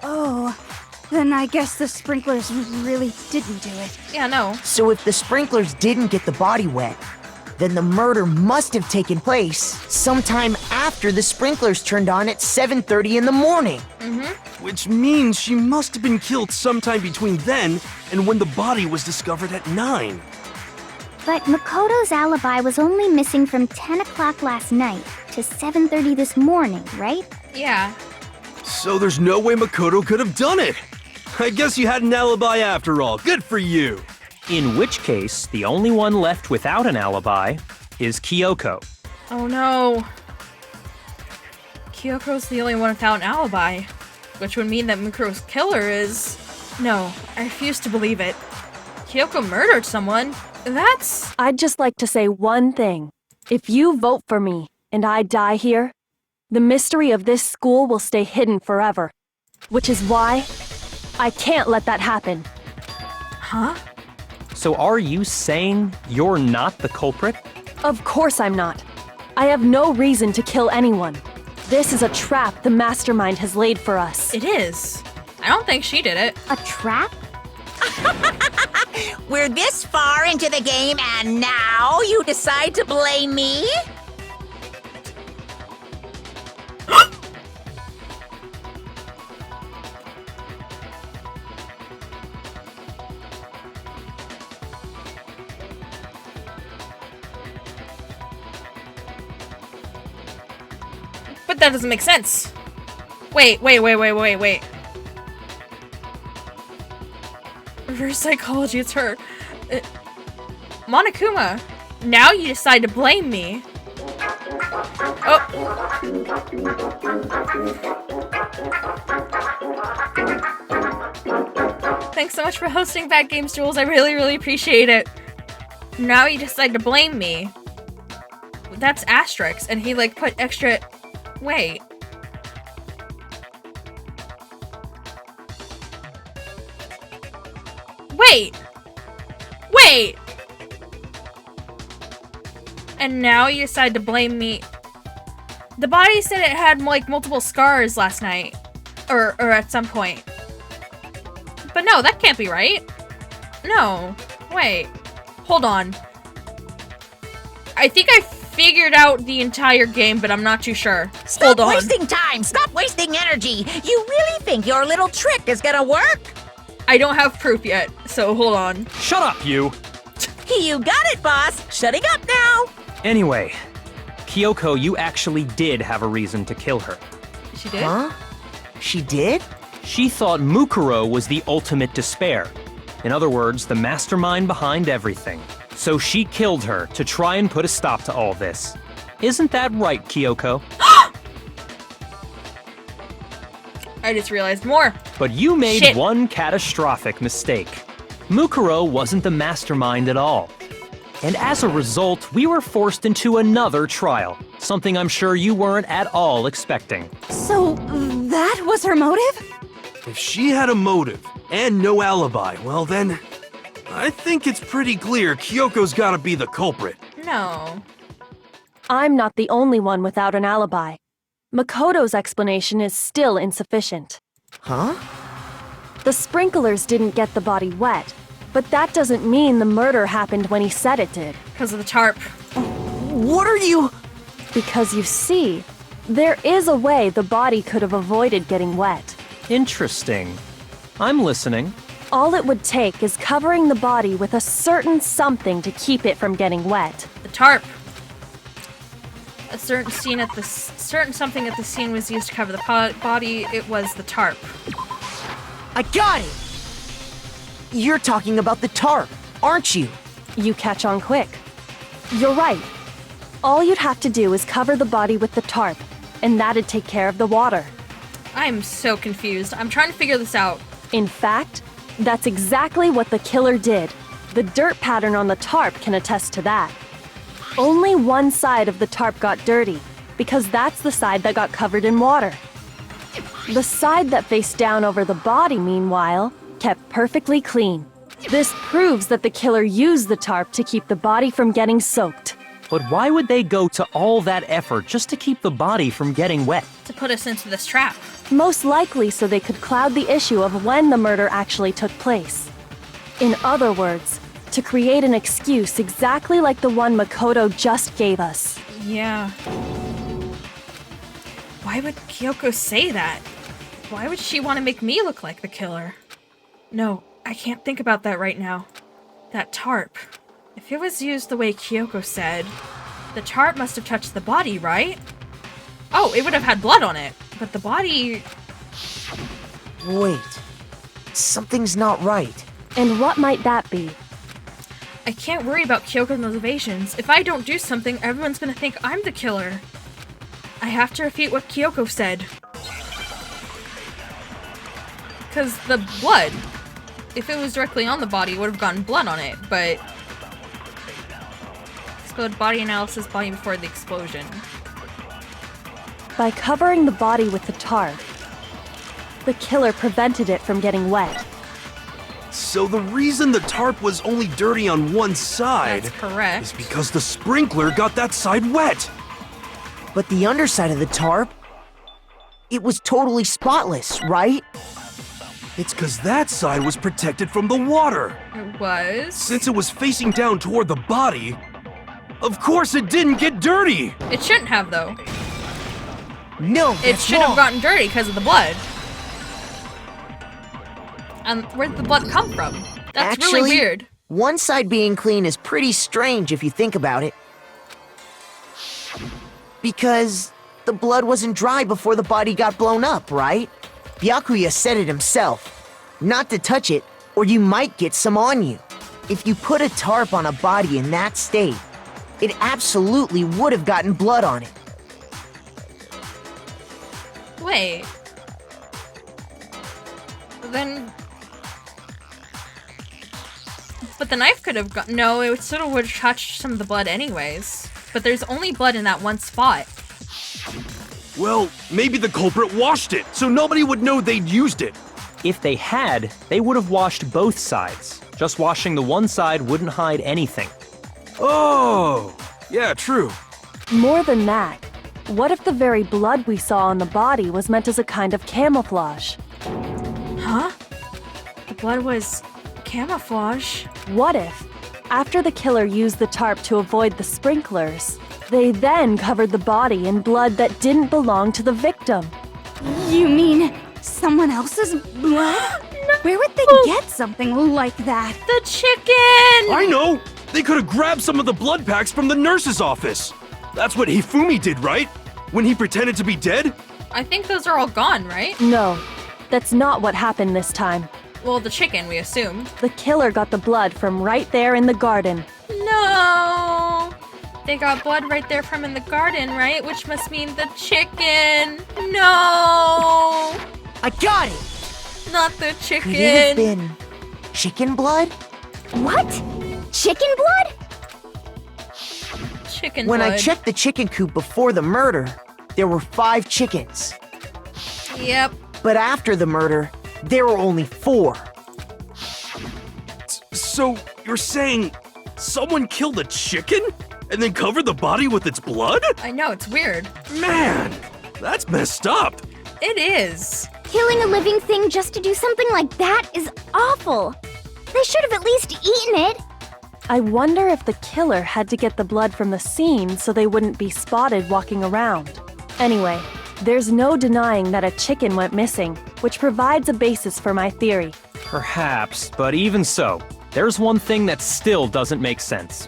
Oh, then I guess the sprinklers really didn't do it. Yeah, no. So if the sprinklers didn't get the body wet, then the murder must have taken place sometime after the sprinklers turned on at 7:30 in the morning. Which means she must have been killed sometime between then and when the body was discovered at 9. But Makoto's alibi was only missing from 10 o'clock last night to 7:30 this morning, right? Yeah. So there's no way Makoto could have done it. I guess you had an alibi after all. Good for you. In which case, the only one left without an alibi is Kyoko. Oh no. Kyoko's the only one without an alibi. Which would mean that Mukuro's killer is... No, I refuse to believe it. Kyoko murdered someone? That's... I'd just like to say one thing. If you vote for me and I die here, the mystery of this school will stay hidden forever. Which is why I can't let that happen. Huh? So are you saying you're not the culprit? Of course I'm not. I have no reason to kill anyone. This is a trap the mastermind has laid for us. It is. I don't think she did it. A trap? We're this far into the game and now you decide to blame me? But that doesn't make sense. Wait. Reverse psychology, it's her. Monokuma, now you decide to blame me. Oh. Thanks so much for hosting Bad Games Jules. I really appreciate it. Now you decide to blame me. That's asterisks, and he like put extra... Wait. Wait! And now you decide to blame me. The body said it had like multiple scars last night. Or at some point. But no, that can't be right. No. Wait. Hold on. I think I figured out the entire game, but I'm not too sure. Hold on. Stop wasting time! Stop wasting energy! You really think your little trick is gonna work? I don't have proof yet, so hold on. Shut up, you! You got it, boss! Shutting up now! Anyway, Kyoko, you actually did have a reason to kill her. She did? Huh? She did? She thought Mukuro was the ultimate despair. In other words, the mastermind behind everything. So she killed her to try and put a stop to all this. Isn't that right, Kyoko? I just realized more. But you made Shit. one catastrophic mistake. Mukuro wasn't the mastermind at all. And as a result, we were forced into another trial, something I'm sure you weren't at all expecting. So, that was her motive? If she had a motive and no alibi, well then, I think it's pretty clear Kyoko's gotta be the culprit. No. I'm not the only one without an alibi. Makoto's explanation is still insufficient. Huh? The sprinklers didn't get the body wet, but that doesn't mean the murder happened when he said it did. Because of the tarp. What are you... Because you see, there is a way the body could have avoided getting wet. Interesting. I'm listening. All it would take is covering the body with a certain something to keep it from getting wet. The tarp. A certain something at the scene was used to cover the body. It was the tarp. I got it! You're talking about the tarp, aren't you? You catch on quick. You're right. All you'd have to do is cover the body with the tarp, and that'd take care of the water. I'm so confused. I'm trying to figure this out. In fact, that's exactly what the killer did. The dirt pattern on the tarp can attest to that. Only one side of the tarp got dirty, because that's the side that got covered in water. The side that faced down over the body, meanwhile, kept perfectly clean. This proves that the killer used the tarp to keep the body from getting soaked. But why would they go to all that effort just to keep the body from getting wet? To put us into this trap. Most likely so they could cloud the issue of when the murder actually took place. In other words, to create an excuse exactly like the one Makoto just gave us. Yeah. Why would Kyoko say that? Why would she want to make me look like the killer? No, I can't think about that right now. That tarp. If it was used the way Kyoko said, the tarp must have touched the body, right? Oh, it would have had blood on it, but the body... Wait. Something's not right. And what might that be? I can't worry about Kyoko's motivations. If I don't do something, everyone's gonna think I'm the killer. I have to refute what Kyoko said. Because the blood, if it was directly on the body, it would have gotten blood on it, but... Explode body analysis, body before the explosion. By covering the body with the tarp, the killer prevented it from getting wet. So the reason the tarp was only dirty on one side That's correct. is because the sprinkler got that side wet. But the underside of the tarp, it was totally spotless, right? It's because that side was protected from the water. It was? Since it was facing down toward the body, of course it didn't get dirty. It shouldn't have, though. No, It that's should have wrong. gotten dirty because of the blood. And where did the blood come from? That's Actually, really weird. One side being clean is pretty strange if you think about it. Because the blood wasn't dry before the body got blown up, right? Byakuya said it himself. Not to touch it, or you might get some on you. If you put a tarp on a body in that state, it absolutely would have gotten blood on it. Wait. Then... But the knife could have got... No, it sort of would have touched some of the blood anyways. But there's only blood in that one spot. Well, maybe the culprit washed it, so nobody would know they'd used it. If they had, they would have washed both sides. Just washing the one side wouldn't hide anything. Oh, yeah, true. More than that, what if the very blood we saw on the body was meant as a kind of camouflage? Huh? The blood was... camouflage? What if, after the killer used the tarp to avoid the sprinklers, they then covered the body in blood that didn't belong to the victim? You mean someone else's blood? Where would they get something like that? The chicken! I know! They could have grabbed some of the blood packs from the nurse's office. That's what Hifumi did, right? When he pretended to be dead? I think those are all gone, right? No, that's not what happened this time. Well, the chicken, we assume. The killer got the blood from right there in the garden. No! They got blood right there from in the garden, right? Which must mean the chicken. No! I got it! Not the chicken. Could it have been chicken blood? What? Chicken blood? Chicken When blood. I checked the chicken coop before the murder, there were 5 chickens. Yep. But after the murder, there were only 4. So, you're saying someone killed a chicken and then covered the body with its blood? I know, it's weird. Man, that's messed up. It is. Killing a living thing just to do something like that is awful. They should have at least eaten it. I wonder if the killer had to get the blood from the scene so they wouldn't be spotted walking around. Anyway, there's no denying that a chicken went missing, which provides a basis for my theory. Perhaps, but even so, there's one thing that still doesn't make sense.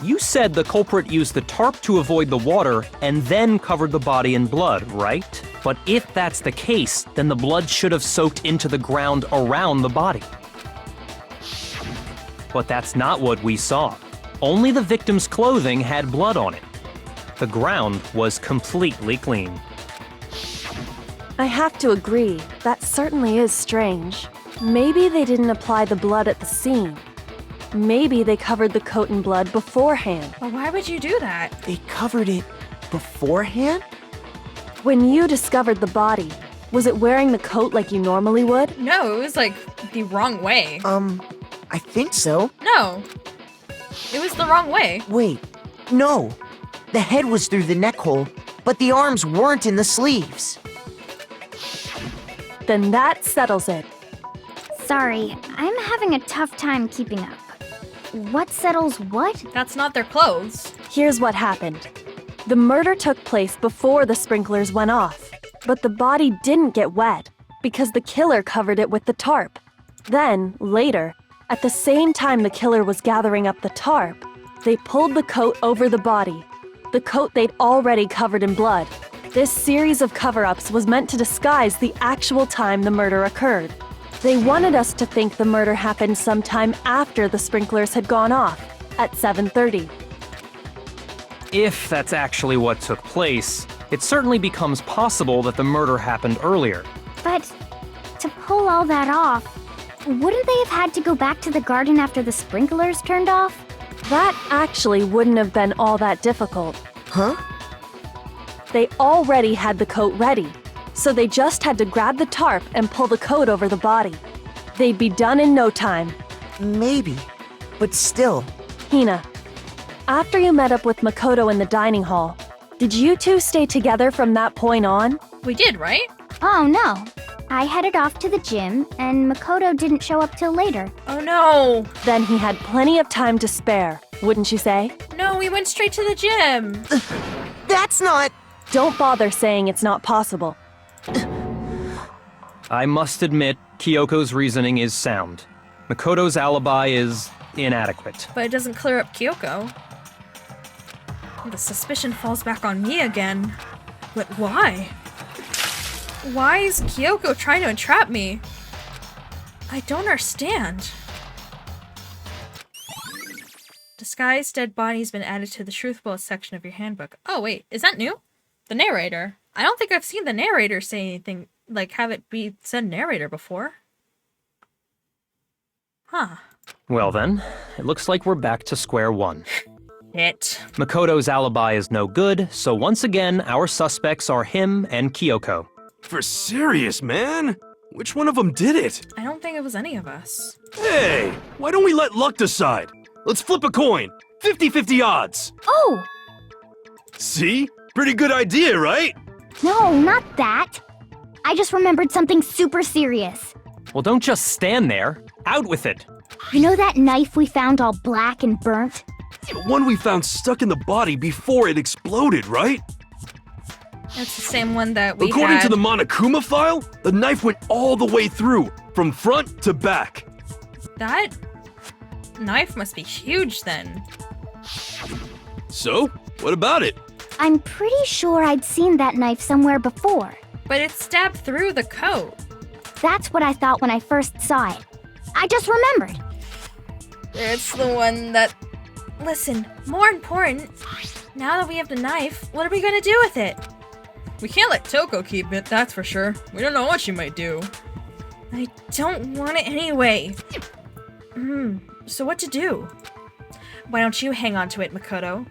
You said the culprit used the tarp to avoid the water and then covered the body in blood, right? But if that's the case, then the blood should have soaked into the ground around the body. But that's not what we saw. Only the victim's clothing had blood on it. The ground was completely clean. I have to agree, that certainly is strange. Maybe they didn't apply the blood at the scene. Maybe they covered the coat in blood beforehand. But why would you do that? They covered it beforehand? When you discovered the body, was it wearing the coat like you normally would? No, it was like the wrong way. I think so. No. It was the wrong way. Wait, no. The head was through the neck hole, but the arms weren't in the sleeves. Then that settles it. Sorry, I'm having a tough time keeping up. What settles what? That's not their clothes. Here's what happened. The murder took place before the sprinklers went off, but the body didn't get wet because the killer covered it with the tarp. Then, later, at the same time the killer was gathering up the tarp, they pulled the coat over the body, the coat they'd already covered in blood. This series of cover-ups was meant to disguise the actual time the murder occurred. They wanted us to think the murder happened sometime after the sprinklers had gone off, at 7:30. If that's actually what took place, it certainly becomes possible that the murder happened earlier. But to pull all that off, wouldn't they have had to go back to the garden after the sprinklers turned off? That actually wouldn't have been all that difficult. Huh? They already had the coat ready, so they just had to grab the tarp and pull the coat over the body. They'd be done in no time. Maybe, but still. Hina, after you met up with Makoto in the dining hall, did you two stay together from that point on? We did, right? Oh no. I headed off to the gym, and Makoto didn't show up till later. Oh no. Then he had plenty of time to spare, wouldn't you say? No, we went straight to the gym. That's not... Don't bother saying it's not possible. I must admit, Kyoko's reasoning is sound. Makoto's alibi is inadequate. But it doesn't clear up Kyoko. The suspicion falls back on me again. But why? Why is Kyoko trying to entrap me? I don't understand. Disguised dead body's been added to the truth bullet section of your handbook. Oh wait, is that new? The narrator. I don't think I've seen the narrator say anything, like have it be said narrator before. Huh. Well then, it looks like we're back to square one. It. Makoto's alibi is no good, so once again, our suspects are him and Kyoko. For serious, man? Which one of them did it? I don't think it was any of us. Hey, why don't we let luck decide? Let's flip a coin. 50-50 odds. Oh! See? Pretty good idea, right? No, not that. I just remembered something super serious. Well, don't just stand there. Out with it. You know that knife we found all black and burnt? The one we found stuck in the body before it exploded, right? It's the same one that we According had. to the Monokuma file, the knife went all the way through, from front to back. That knife must be huge then. So, what about it? I'm pretty sure I'd seen that knife somewhere before. But it stabbed through the coat. That's what I thought when I first saw it. I just remembered. It's the one that... Listen, more important, now that we have the knife, what are we gonna do with it? We can't let Toko keep it, that's for sure. We don't know what she might do. I don't want it anyway. So what to do? Why don't you hang on to it, Makoto?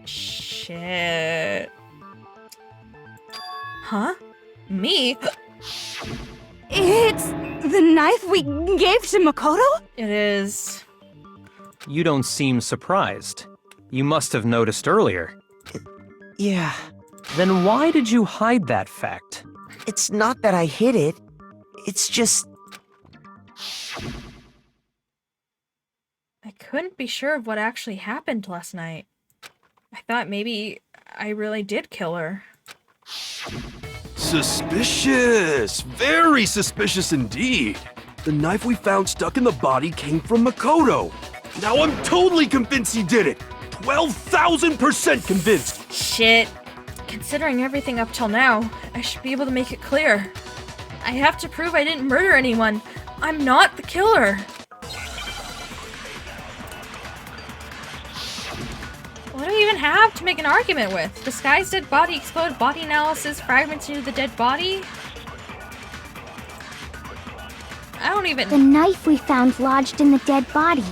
Shit. Huh? Me? It's the knife we gave to Makoto? It is. You don't seem surprised. You must have noticed earlier. Yeah, Then why did you hide that fact? it's not that I hid it. It's just... I couldn't be sure of what actually happened last night. I thought maybe I really did kill her. Suspicious! Very suspicious indeed. The knife we found stuck in the body came from Makoto. Now I'm totally convinced he did it. 12,000% convinced. Shit. Considering everything up till now, I should be able to make it clear. I have to prove I didn't murder anyone. I'm not the killer. What do we even have to make an argument with? Disguised dead body, exploded body analysis, fragments into the dead body? I don't even... The knife we found lodged in the dead body.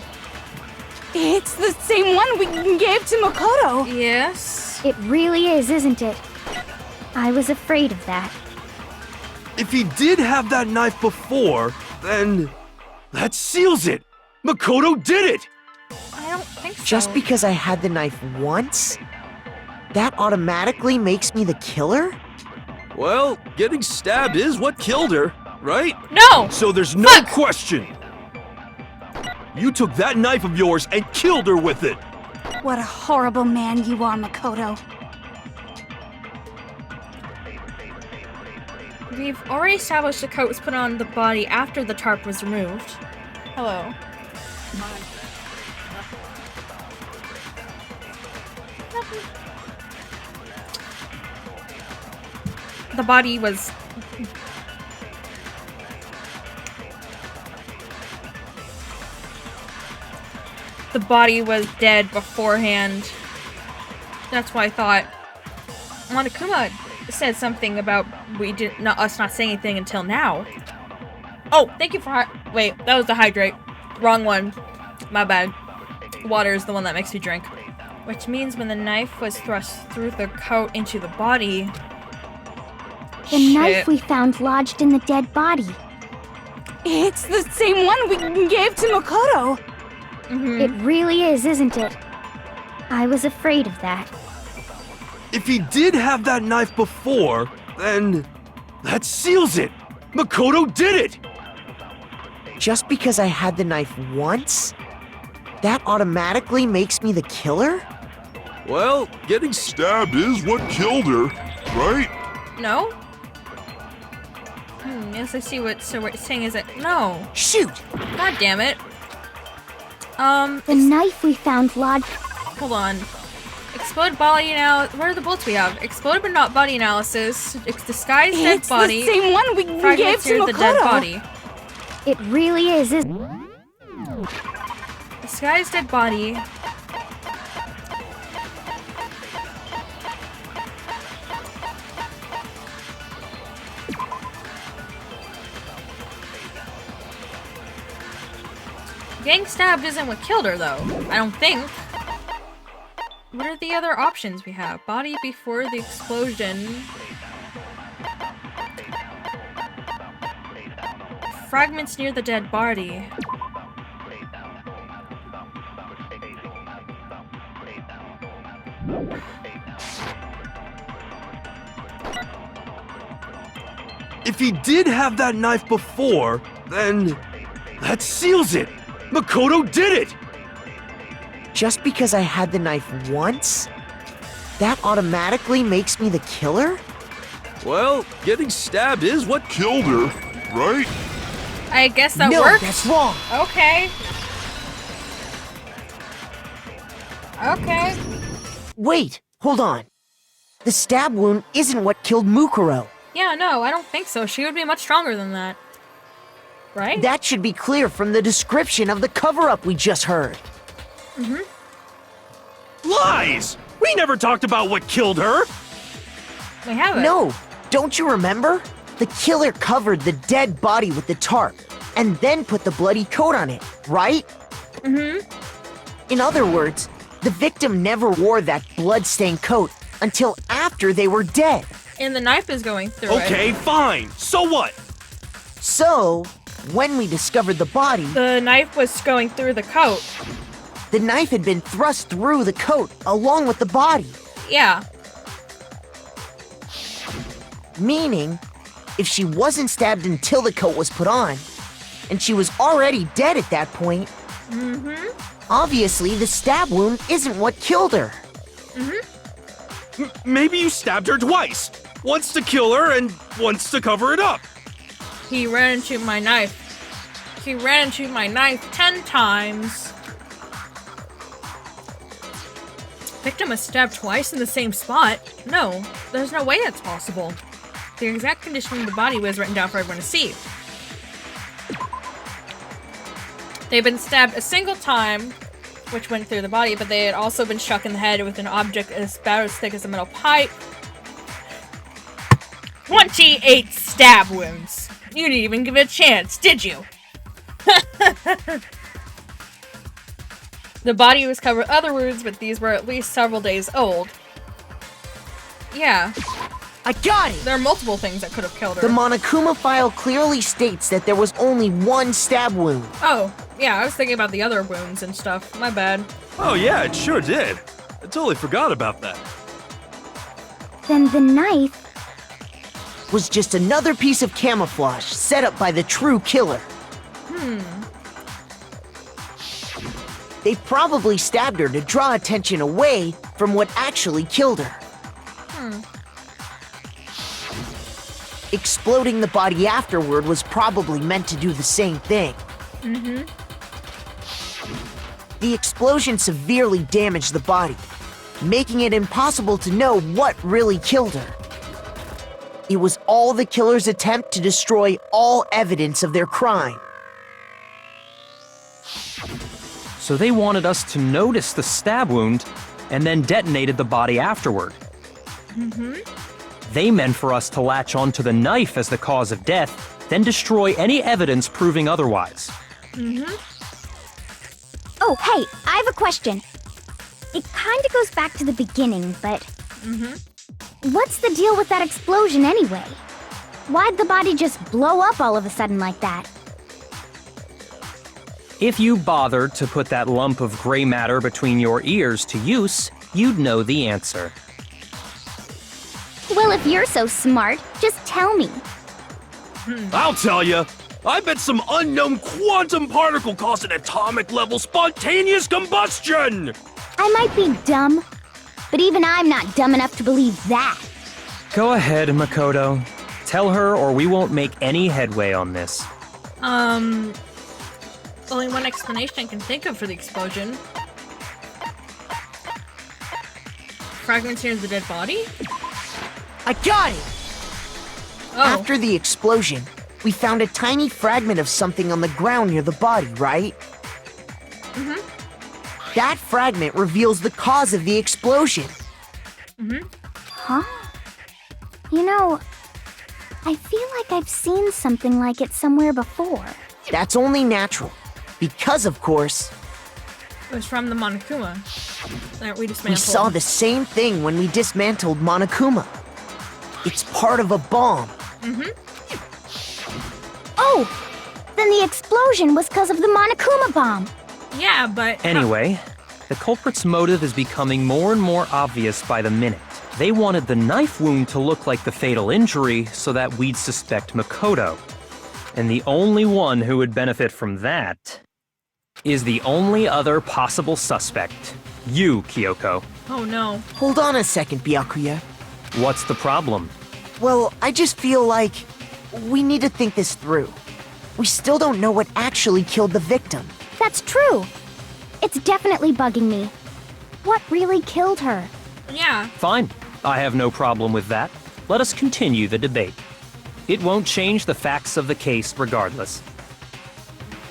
It's the same one we gave to Makoto. Yes? It really is, isn't it? I was afraid of that. If he did have that knife before, then that seals it! Makoto did it! I don't think so. Just because I had the knife once? That automatically makes me the killer? Well, getting stabbed is what killed her, right? No! So there's no question! You took that knife of yours and killed her with it! What a horrible man you are, Makoto. We've already established the coat was put on the body after the tarp was removed. Hello. The body was... The body was dead beforehand. That's why I thought... Monokuma said something about us not saying anything until now. Oh, thank you for... Wait, that was the hydrate. Wrong one. My bad. Water is the one that makes me drink. Which means when the knife was thrust through the coat into the body... The knife we found lodged in the dead body. It's the same one we gave to Makoto. It really is, isn't it? I was afraid of that. If he did have that knife before, then that seals it! Makoto did it! Just because I had the knife once? That automatically makes me the killer? Well, getting stabbed is what killed her, right? No? Yes, I see what it's saying is that no. Shoot! God damn it. The knife we found lodged... Hold on. Exploded body analysis. What are the bullets we have? Exploded but not body analysis. Disguised dead body. It's the same one we gave to Makoto. The dead body. It really is, Disguised dead body. Getting stabbed isn't what killed her, though. I don't think. What are the other options we have? Body before the explosion. Fragments near the dead body. If he did have that knife before, then that seals it! Makoto did it! Just because I had the knife once? That automatically makes me the killer? Well, getting stabbed is what Killed her, right? I guess that no, works. that's wrong. Okay. Okay. Wait, hold on. The stab wound isn't what killed Mukuro. Yeah, no, I don't think so. She would be much stronger than that. Right? That should be clear from the description of the cover-up we just heard. Lies! We never talked about what killed her! We haven't. No, don't you remember? The killer covered the dead body with the tarp, and then put the bloody coat on it, right? In other words, the victim never wore that blood-stained coat until after they were dead. And the knife is going through it. Okay, fine. So what? So, when we discovered the body, The knife was going through the coat. the knife had been thrust through the coat along with the body. Yeah. Meaning, if she wasn't stabbed until the coat was put on, and she was already dead at that point, obviously the stab wound isn't what killed her. Maybe you stabbed her twice. Once to kill her and once to cover it up. He ran into my knife. He ran into my knife 10 times. Victim was stabbed twice in the same spot? No, there's no way that's possible. The exact condition of the body was written down for everyone to see. They'd been stabbed a single time, which went through the body, but they had also been struck in the head with an object about as thick as a metal pipe. 28 stab wounds! You didn't even give it a chance, did you? The body was covered with other wounds, but these were at least several days old. Yeah. I got it! There are multiple things that could have killed her. The Monokuma file clearly states that there was only one stab wound. Oh, yeah, I was thinking about the other wounds and stuff. My bad. Oh yeah, it sure did. I totally forgot about that. Then the knife. Was just another piece of camouflage set up by the true killer. They probably stabbed her to draw attention away from what actually killed her. Exploding the body afterward was probably meant to do the same thing. The explosion severely damaged the body, making it impossible to know what really killed her. It was all the killer's attempt to destroy all evidence of their crime. So they wanted us to notice the stab wound and then detonated the body afterward. They meant for us to latch onto the knife as the cause of death, then destroy any evidence proving otherwise. Oh, hey, I have a question. It kind of goes back to the beginning, but... What's the deal with that explosion anyway? Why'd the body just blow up all of a sudden like that? If you bothered to put that lump of gray matter between your ears to use, you'd know the answer. Well, if you're so smart, just tell me. I'll tell you. I bet some unknown quantum particle caused an atomic-level spontaneous combustion! I might be dumb, but even I'm not dumb enough to believe that. Go ahead, Makoto. Tell her or we won't make any headway on this. Only one explanation I can think of for the explosion. Fragments near the dead body? I got it! Oh. After the explosion, we found a tiny fragment of something on the ground near the body, right? That fragment reveals the cause of the explosion. Huh? You know, I feel like I've seen something like it somewhere before. That's only natural. Because, of course, It was from the Monokuma that we dismantled. we saw the same thing when we dismantled Monokuma. It's part of a bomb. Oh! Then the explosion was because of the Monokuma bomb. Yeah, but... Anyway, the culprit's motive is becoming more and more obvious by the minute. They wanted the knife wound to look like the fatal injury so that we'd suspect Makoto. And the only one who would benefit from that is the only other possible suspect. You, Kyoko. Oh no. Hold on a second, Byakuya. What's the problem? Well, I just feel like we need to think this through. We still don't know what actually killed the victim. That's true. It's definitely bugging me. What really killed her? Yeah. Fine. I have no problem with that. Let us continue the debate. It won't change the facts of the case regardless.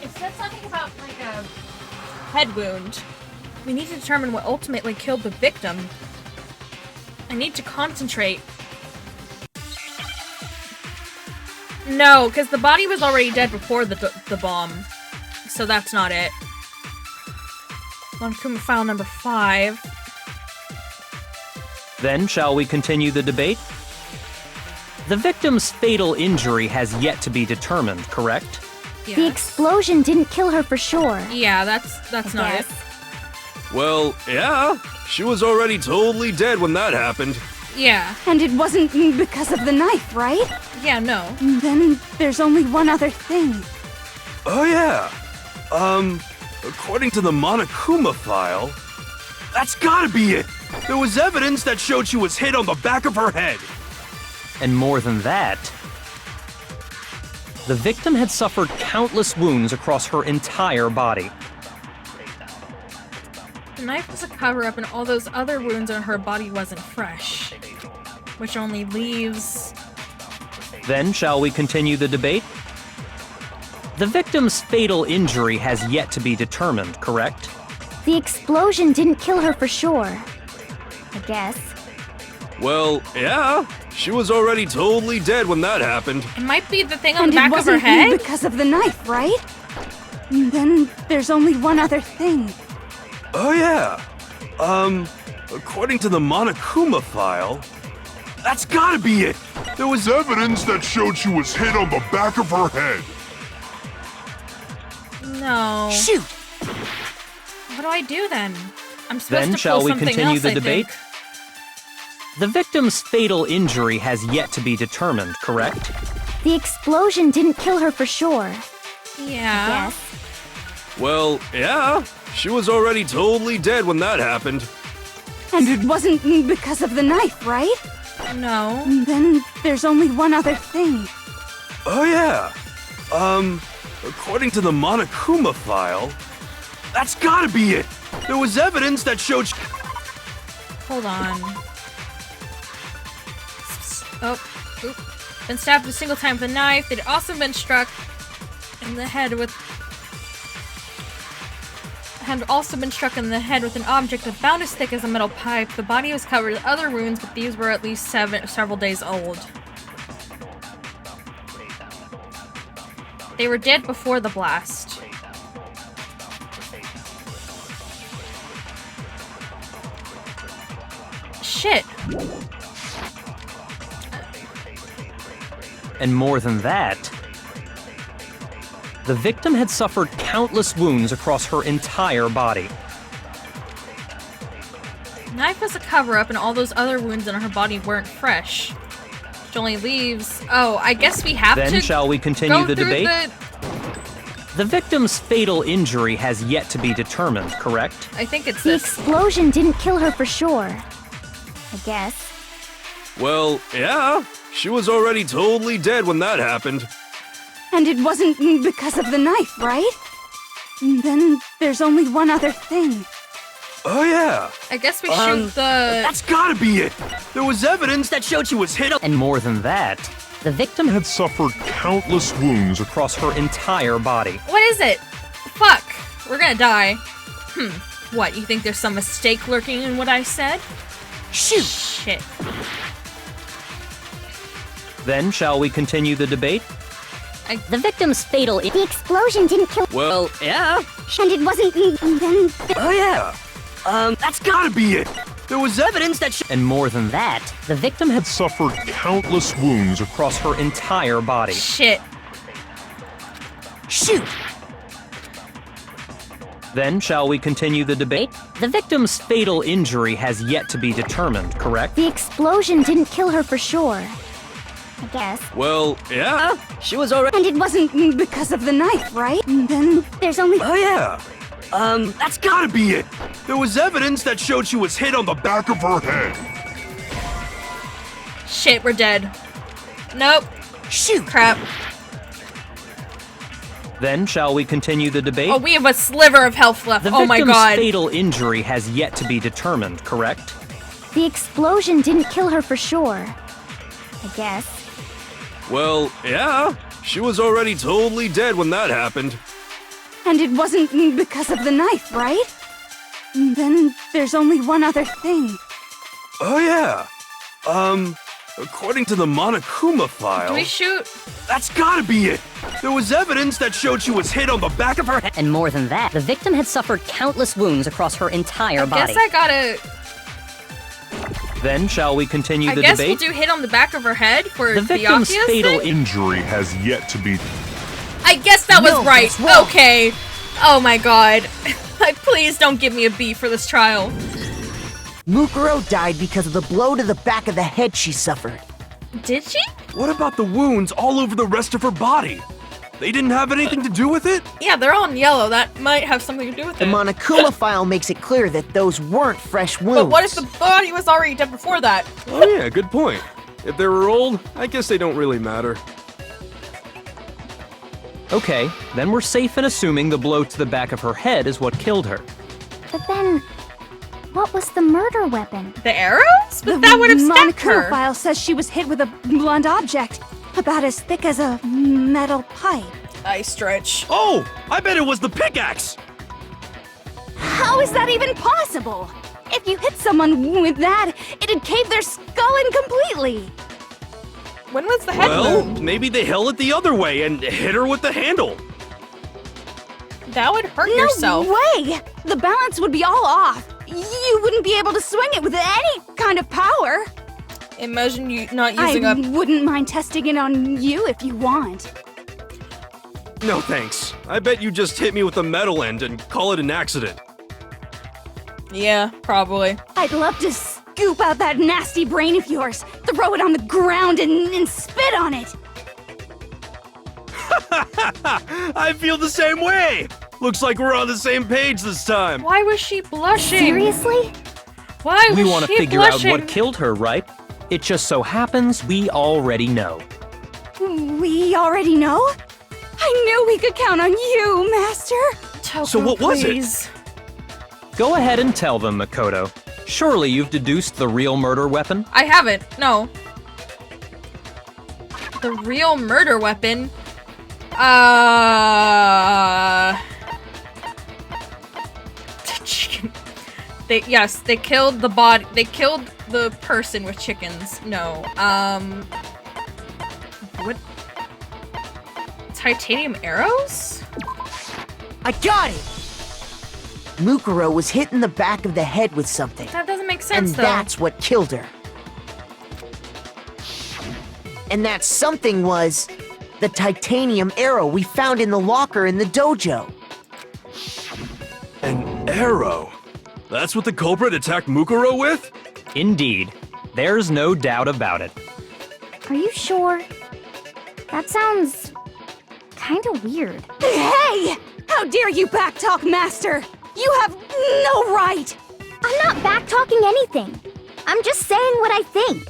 It said something about, like, a head wound. We need to determine what ultimately killed the victim. I need to concentrate. No, because the body was already dead before the bomb. So that's not it. Monokuma file number 5. Then, shall we continue the debate? The victim's fatal injury has yet to be determined, correct? Yes. The explosion didn't kill her for sure. Yeah, that's not it. Well, yeah. She was already totally dead when that happened. Yeah. And it wasn't because of the knife, right? Yeah, no. Then there's only one other thing. Oh yeah. According to the Monokuma file, that's gotta be it. There was evidence that showed she was hit on the back of her head. And more than that, the victim had suffered countless wounds across her entire body. The knife was a cover-up and all those other wounds on her body wasn't fresh. Which only leaves... Then, shall we continue the debate? The victim's fatal injury has yet to be determined, correct? The explosion didn't kill her for sure. I guess. Well, yeah. She was already totally dead when that happened. It might be the thing on And the back it of her wasn't head? because of the knife, right? Then there's only one other thing. Oh yeah. According to the Monokuma file, That's gotta be it! There was Evidence that showed she was hit on the back of her head. No. Shoot! What do I do then? I'm supposed Then to shall pull we something continue else, the I debate? think. The victim's fatal injury has yet to be determined, correct? The explosion didn't kill her for sure. Yeah. Yes. Well, yeah. She was already totally dead when that happened. And it wasn't because of the knife, right? No. Then there's only one other thing. Oh yeah. According to the Monokuma file, that's gotta be it. There was evidence that showed Hold on. Oh. Oop. Been stabbed a single time with a knife. They'd also been struck in the head with... Had also been struck in the head with an object about as thick as a metal pipe. The body was covered with other wounds, but these were at least several days old. They were dead before the blast. Shit. And more than that, the victim had suffered countless wounds across her entire body. Knife was a cover-up, and all those other wounds in her body weren't fresh. Which only leaves... Oh, I guess we have to... Then shall we continue go the through debate? the- The victim's fatal injury has yet to be determined, correct? I think it's The this. explosion didn't kill her for sure. I guess. Well, yeah. She was already totally dead when that happened. And it wasn't because of the knife, right? Then there's only one other thing. Oh yeah. I guess we shoot the... That's gotta be it. There was evidence that showed she was hit. And more than that, the victim had Suffered countless wounds across her entire body. What is it? Fuck. We're gonna die. What, you think there's some mistake lurking in what I said? Shoot! Shit. Then shall we continue the debate? The victim's fatal The explosion didn't kill. Well, yeah. And it wasn't. Then. Oh yeah. That's gotta be it. There was evidence that And more than that, the victim had suffered countless wounds across her entire body. Shit. Shoot! Then shall we continue the debate? The victim's fatal injury has yet to be determined, correct? The explosion didn't kill her for sure. I guess. Well, yeah. She was already. And it wasn't because of the knife, right? Then there's only... Oh yeah. That's gotta be it. There was evidence that showed she was hit on the back of her head. Shit, we're dead. Nope. Shoot! Crap. Then shall we continue the debate? Oh, we have a sliver of health left. The Oh my victim's god. fatal injury has yet to be determined, correct? The explosion didn't kill her for sure. I guess. Well, yeah. She was already totally dead when that happened. And it wasn't because of the knife, right? Then there's only one other thing. Oh yeah. According to the Monokuma file, Do we shoot? that's gotta be it. There was evidence that showed she was hit on the back of her head. And more than that, the victim had suffered countless wounds across her entire body. Guess I gotta... Then shall we continue I the guess debate? we'll do hit on the back of her head for The the victim's obvious fatal thing? Injury has yet to be. I guess that was No, right. that's wrong. Okay. Oh my god. Please don't give me a B for this trial. Mukuro died because of the blow to the back of the head she suffered. Did she? What about the wounds all over the rest of her body? They didn't have anything to do with it? Yeah, they're all in yellow. That might have something to do with The it. Monokuma file makes it clear that those weren't fresh wounds. But what if the body was already dead before that? Oh yeah, good point. If they were old, I guess they don't really matter. Okay, then we're safe in assuming the blow to the back of her head is what killed her. But then, what was the murder weapon? The arrows? But that would have stabbed Monokuma her. file says she was hit with a blunt object, about as thick as a metal pipe. I stretch. Oh, I bet it was the pickaxe! How is that even possible? If you hit someone with that, it'd cave their skull in completely. When was the head Well, wound? maybe they held it the other way and hit her with the handle. That would hurt No yourself. way! The balance would be all off. You wouldn't be able to swing it with any kind of power. Imagine you not I using up. wouldn't mind testing it on you if you want. No thanks. I bet you just hit me with the metal end and call it an accident. Yeah, probably. I'd love to scoop out that nasty brain of yours, throw it on the ground, and spit on it. I feel the same way. Looks like we're on the same page this time. Why was she blushing? Seriously? Why was We want to she figure blushing? out what killed her, right? It just so happens we already know. We already know? I knew we could count on you, Master. Toko, So what was it? please. Go ahead and tell them, Makoto. Surely you've deduced the real murder weapon? I haven't. No. The real murder weapon. Chicken. They killed the body. They killed the person with chickens. No. What? Titanium arrows? I got it! Mukuro was hit in the back of the head with something. That doesn't make And sense, though. that's what killed her. And that something was the titanium arrow we found in the locker in the dojo. An arrow? That's what the culprit attacked Mukuro with? Indeed. There's no doubt about it. Are you sure? That sounds kinda weird. Hey! How dare you backtalk, Master! You have no right! I'm not backtalking anything. I'm just saying what I think.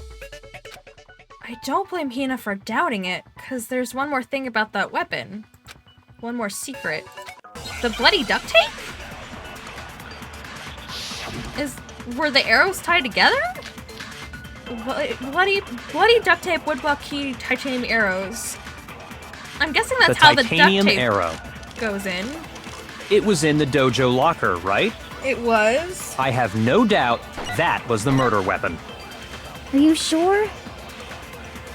I don't blame Hina for doubting it, because there's one more thing about that weapon. One more secret. The bloody duct tape? Were the arrows tied together? Bloody duct tape, woodblock key, titanium arrows. I'm guessing that's how the duct titanium tape arrow. goes in. It was in the dojo locker, right? It was. I have no doubt that was the murder weapon. Are you sure?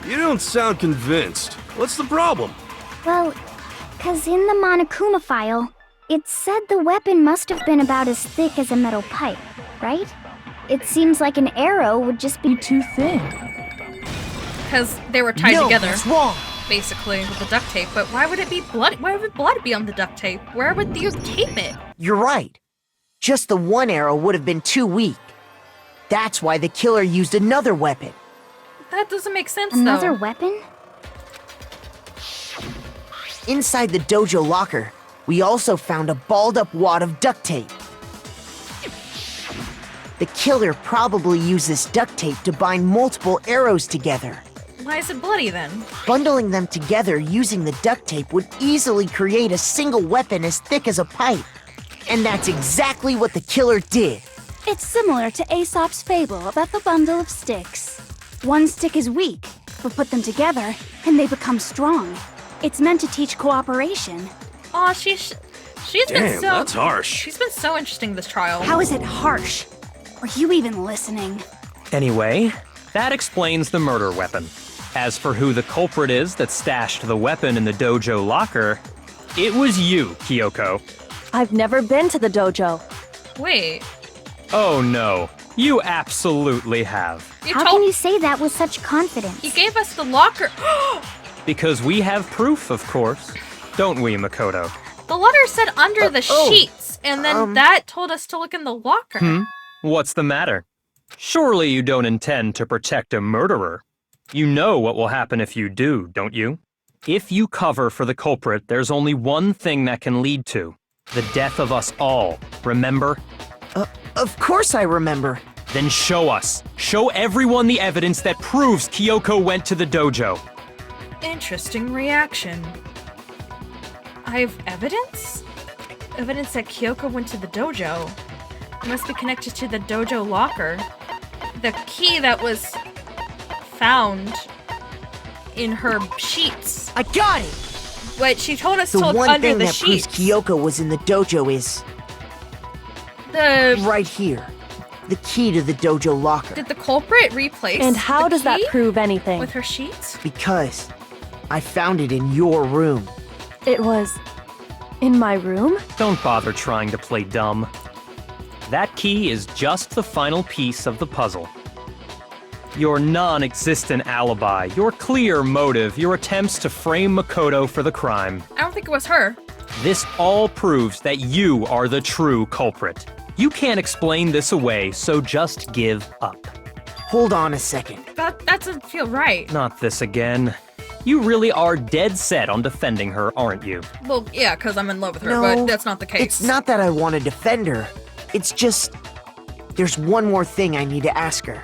You don't sound convinced. What's the problem? Well, 'cause in the Monokuma file, it said the weapon must have been about as thick as a metal pipe, right? It seems like an arrow would just be too thin. Because they were tied no, together, that's wrong. basically, with the duct tape. But why would it be blood? Why would blood be on the duct tape? Where would you tape it? You're right. Just the one arrow would have been too weak. That's why the killer used another weapon. That doesn't make sense, Another though. weapon? Inside the dojo locker, we also found a balled-up wad of duct tape. The killer probably used this duct tape to bind multiple arrows together. Why is it bloody then? Bundling them together using the duct tape would easily create a single weapon as thick as a pipe. And that's exactly what the killer did. It's similar to Aesop's fable about the bundle of sticks. One stick is weak, but put them together, and they become strong. It's meant to teach cooperation. Aw, she's been Damn, so... that's harsh. She's been so interesting this trial. How is it harsh? Are you even listening? Anyway, that explains the murder weapon. As for who the culprit is that stashed the weapon in the dojo locker, it was you, Kyoko. I've never been to the dojo. Wait. Oh no, you absolutely have. How can you say that with such confidence? He gave us the locker. Because we have proof, of course. Don't we, Makoto? The letter said under the oh, sheets, and then that told us to look in the locker. What's the matter? Surely you don't intend to protect a murderer. You know what will happen if you do, don't you? If you cover for the culprit, there's only one thing that can lead to. The death of us all, remember? Of course I remember. Then show us. Show everyone the evidence that proves Kyoko went to the dojo. Interesting reaction. I have evidence? Evidence that Kyoko went to the dojo. It must be connected to the dojo locker. The key that was found in her sheets. I got it! What she told us The to look one under thing the that sheets. proves Kyoko was in the dojo is The right here. The key to the dojo locker. did the culprit replace? And how the does that key prove anything? with her sheets? Because I found it in your room. It was in my room? Don't bother trying to play dumb. That key is just the final piece of the puzzle. Your non-existent alibi, your clear motive, your attempts to frame Makoto for the crime. I don't think it was her. This all proves that you are the true culprit. You can't explain this away, so just give up. Hold on a second. That doesn't feel right. Not this again. You really are dead set on defending her, aren't you? Well, yeah, because I'm in love with her, No, but that's not the case. It's not that I want to defend her. It's just... there's one more thing I need to ask her.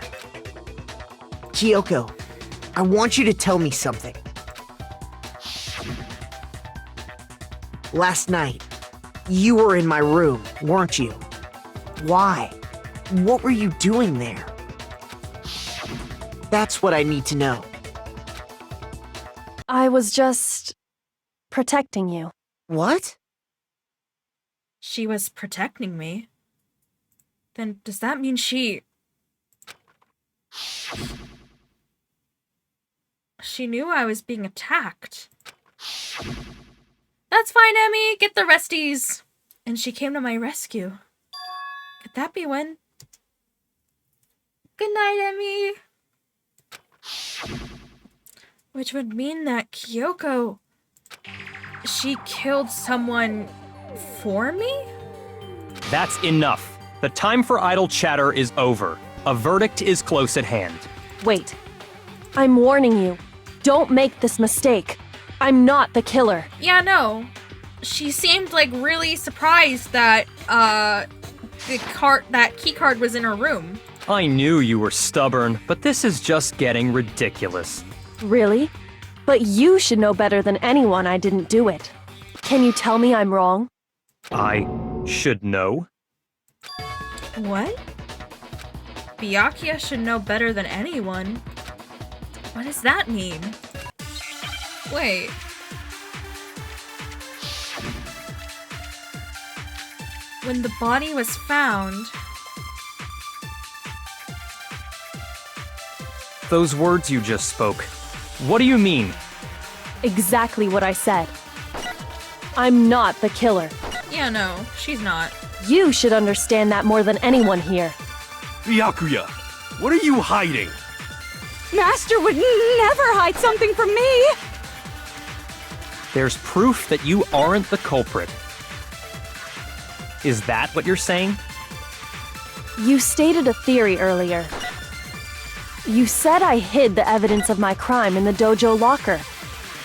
Kyoko, I want you to tell me something. Last night, you were in my room, weren't you? Why? What were you doing there? That's what I need to know. I was just protecting you. What? She was protecting me. Then does that mean she knew I was being attacked? That's fine, Emmy. Get the resties. And she came to my rescue. Could that be when? Good night, Emmy. Which would mean that Kyoko... she killed someone for me? That's enough. The time for idle chatter is over. A verdict is close at hand. Wait. I'm warning you. Don't make this mistake. I'm not the killer. Yeah, no. She seemed like really surprised that, that key card was in her room. I knew you were stubborn, but this is just getting ridiculous. Really? But you should know better than anyone I didn't do it. Can you tell me I'm wrong? I should know? What? Byakuya should know better than anyone? What does that mean? Wait. When the body was found... Those words you just spoke. What do you mean? Exactly what I said. I'm not the killer. Yeah, no, she's not. You should understand that more than anyone here. Byakuya, what are you hiding? Master would never hide something from me! There's proof that you aren't the culprit. Is that what you're saying? You stated a theory earlier. You said I hid the evidence of my crime in the dojo locker,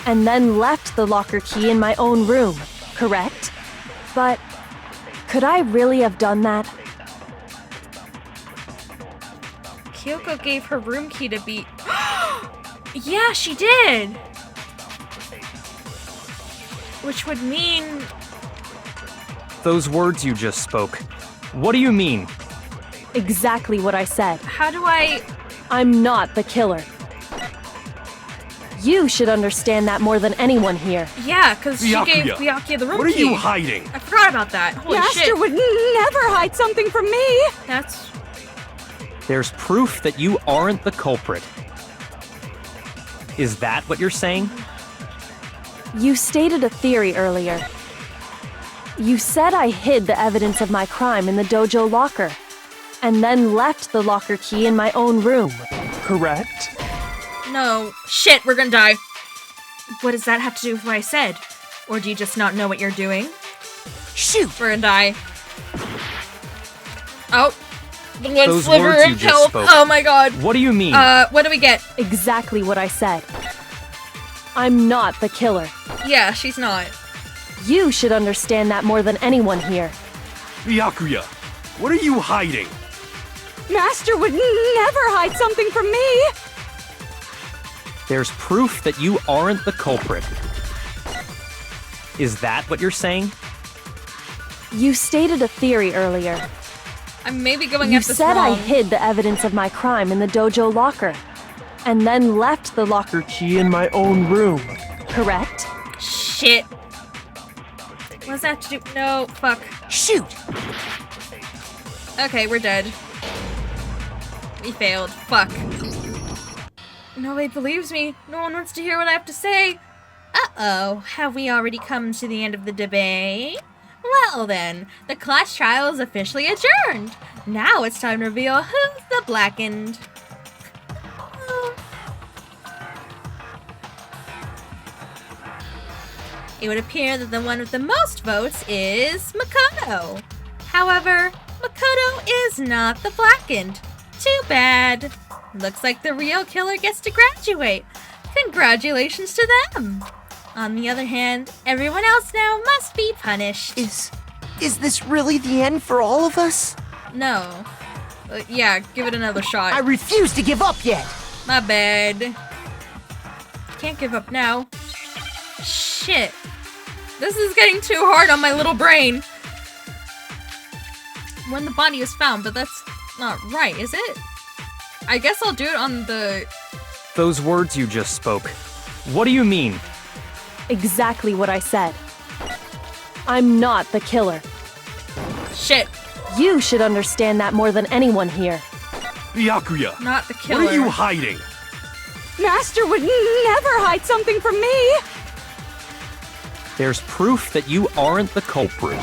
and then left the locker key in my own room, correct? But could I really have done that? Kyoko gave her room key to be... Yeah, she did! Which would mean... Those words you just spoke. What do you mean? Exactly what I said. How do I... I'm not the killer. You should understand that more than anyone here. Yeah, because she Byakuya, gave Byakuya the room key. What are you hiding? I forgot about that. Holy Master shit. would never hide something from me! That's... There's proof that you aren't the culprit. Is that what you're saying? You stated a theory earlier. You said I hid the evidence of my crime in the dojo locker, and then left the locker key in my own room, correct? No. Shit, we're gonna die. What does that have to do with what I said? Or do you just not know what you're doing? Shoot! We're gonna die. Oh. The one Those sliver words you of just health. spoke. Oh my god. What do you mean? What do we get? Exactly what I said. I'm not the killer. Yeah, she's not. You should understand that more than anyone here. Byakuya, what are you hiding? Master would never hide something from me! There's proof that you aren't the culprit. Is that what you're saying? You stated a theory earlier. I may be going You at this said wrong. I hid the evidence of my crime in the dojo locker, and then left the locker key in my own room, correct? Shit. What does that have to do? No, fuck. Shoot! Okay, we're dead. We failed. Fuck. Nobody believes me. No one wants to hear what I have to say. Uh-oh. Have we already come to the end of the debate? Well then, the class trial is officially adjourned. Now it's time to reveal who's the blackened. It would appear that the one with the most votes is Makoto. However, Makoto is not the blackened. Too bad. Looks like the real killer gets to graduate. Congratulations to them. On the other hand, everyone else now must be punished. Is this really the end for all of us? No. Yeah, give it another shot. I refuse to give up yet! My bad. Can't give up now. Shit. This is getting too hard on my little brain. When the body is found, but that's not right, is it? I guess I'll do it on the... Those words you just spoke. What do you mean? Exactly what I said. I'm not the killer. Shit. You should understand that more than anyone here. Byakuya, Not the killer. what are you hiding? Master would never hide something from me! There's proof that you aren't the culprit.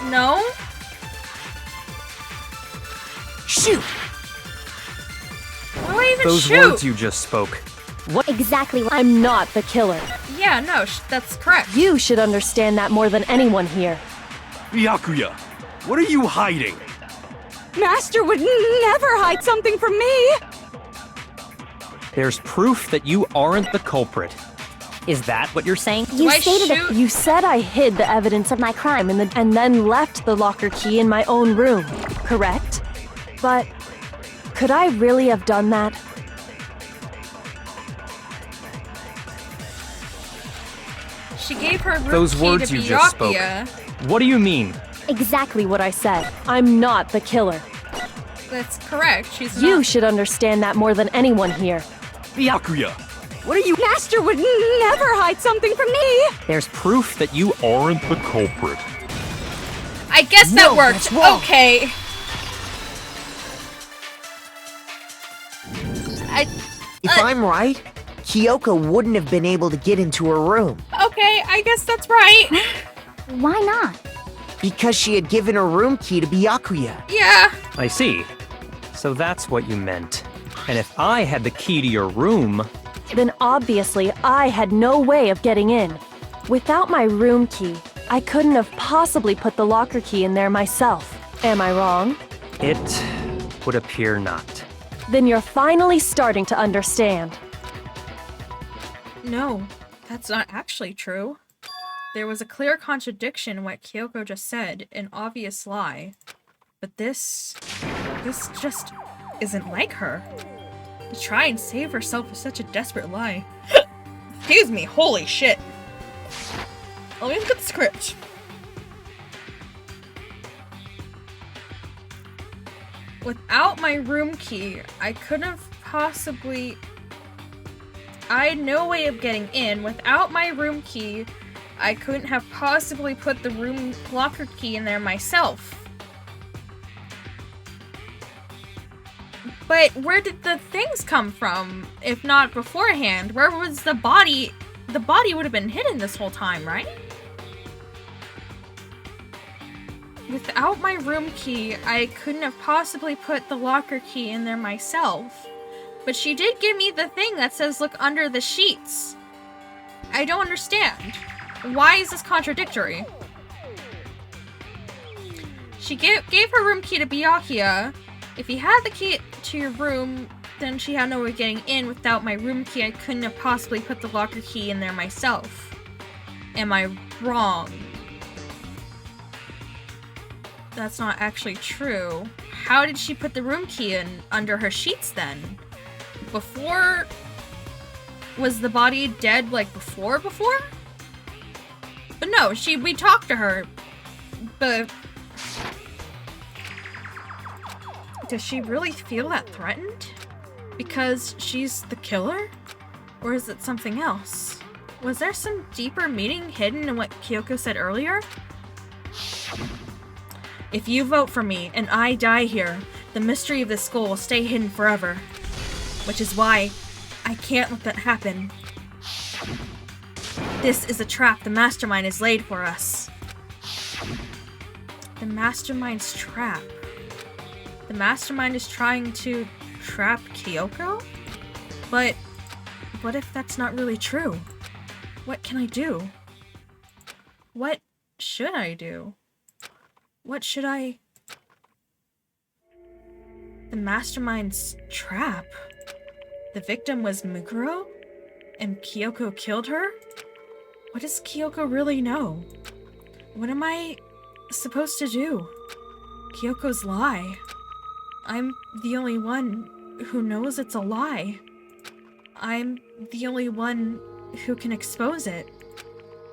No? Shoot! Why do I even Those shoot? words you just spoke. What exactly? I'm not the killer. Yeah, no, that's correct. You should understand that more than anyone here. Byakuya, what are you hiding? Master would never hide something from me! There's proof that you aren't the culprit. Is that what you're saying? Do I shoot? You said I hid the evidence of my crime and then left the locker key in my own room, correct? But could I really have done that? She gave her room Those key words to you just spoke. Byakuya. What do you mean? Exactly what I said. I'm not the killer. That's correct. She's You not. should understand that more than anyone here. Byakuya, What are you? Master would never hide something from me! There's proof that you aren't the culprit. I guess that No, worked. that's wrong. Okay. If I'm right, Kyoko wouldn't have been able to get into her room Okay, I guess that's right. Why not? because she had given her room key to Byakuya. Yeah. I see. So that's what you meant. And if I had the key to your room, Then obviously I had no way of getting in. Without my room key, I couldn't have possibly put the locker key in there myself. Am I wrong? it would appear not. Then you're finally starting to understand. No, that's not actually true. There was a clear contradiction in what Kyoko just said, an obvious lie. But this just isn't like her. To try and save herself with such a desperate lie. Excuse me, holy shit. Let me look at the script. Without my room key, I couldn't have possibly... I had no way of getting in. Without my room key, I couldn't have possibly put the room locker key in there myself. But where did the things come from, if not beforehand? Where was the body? The body would have been hidden this whole time, right? Without my room key, I couldn't have possibly put the locker key in there myself. But she did give me the thing that says look under the sheets. I don't understand. Why is this contradictory? She gave her room key to Byakuya. If he had the key to your room, then she had no way of getting in. Without my room key, I couldn't have possibly put the locker key in there myself. Am I wrong? That's not actually true. How did she put the room key in under her sheets then? Before... Was the body dead like before? But no, we talked to her. But... Does she really feel that threatened? Because she's the killer? Or is it something else? Was there some deeper meaning hidden in what Kyoko said earlier? If you vote for me and I die here, the mystery of this skull will stay hidden forever. Which is why I can't let that happen. This is a trap the mastermind has laid for us. The mastermind's trap. The mastermind is trying to trap Kyoko? But what if that's not really true? What can I do? What should I do? What should I... The mastermind's trap. The victim was Mukuro? And Kyoko killed her? What does Kyoko really know? What am I supposed to do? Kyoko's lie. I'm the only one who knows it's a lie. I'm the only one who can expose it.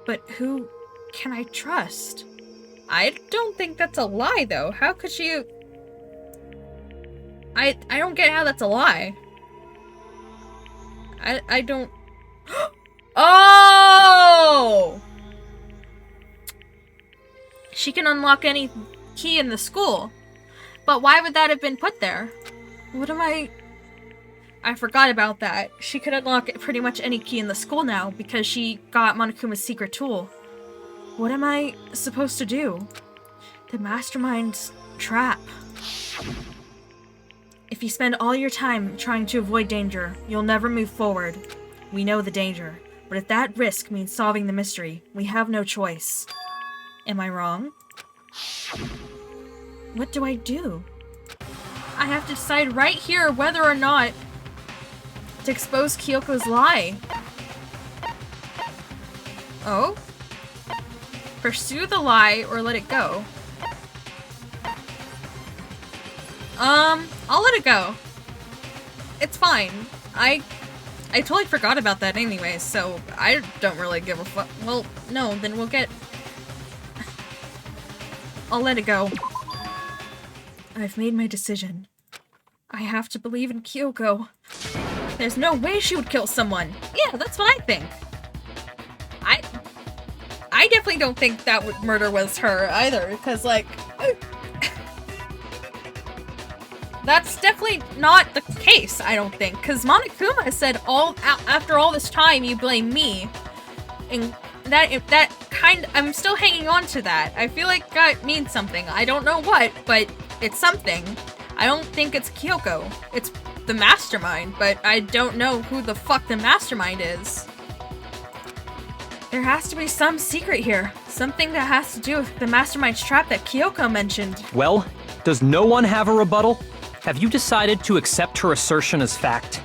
But who can I trust? I don't think that's a lie, though. How could you... I don't get how that's a lie. I don't... Oh! She can unlock any key in the school. But why would that have been put there? What am I forgot about that. She could unlock pretty much any key in the school now because she got Monokuma's secret tool. What am I supposed to do? The mastermind's trap. If you spend all your time trying to avoid danger, you'll never move forward. We know the danger, but if that risk means solving the mystery, we have no choice. Am I wrong? What do I do? I have to decide right here whether or not to expose Kyoko's lie. Oh? Pursue the lie or let it go? I'll let it go. It's fine. I totally forgot about that anyway, so I don't really give a fuck. Well, no, then we'll get... I'll let it go. I've made my decision. I have to believe in Kyoko. There's no way she would kill someone. Yeah, that's what I think. I definitely don't think that murder was her either, because, like... That's definitely not the case, I don't think, because Monokuma said after all this time you blame me, and I'm still hanging on to that. I feel like that means something. I don't know what, but it's something. I don't think it's Kyoko. It's the mastermind, but I don't know who the fuck the mastermind is. There has to be some secret here. Something that has to do with the mastermind's trap that Kyoko mentioned. Well, does no one have a rebuttal? Have you decided to accept her assertion as fact?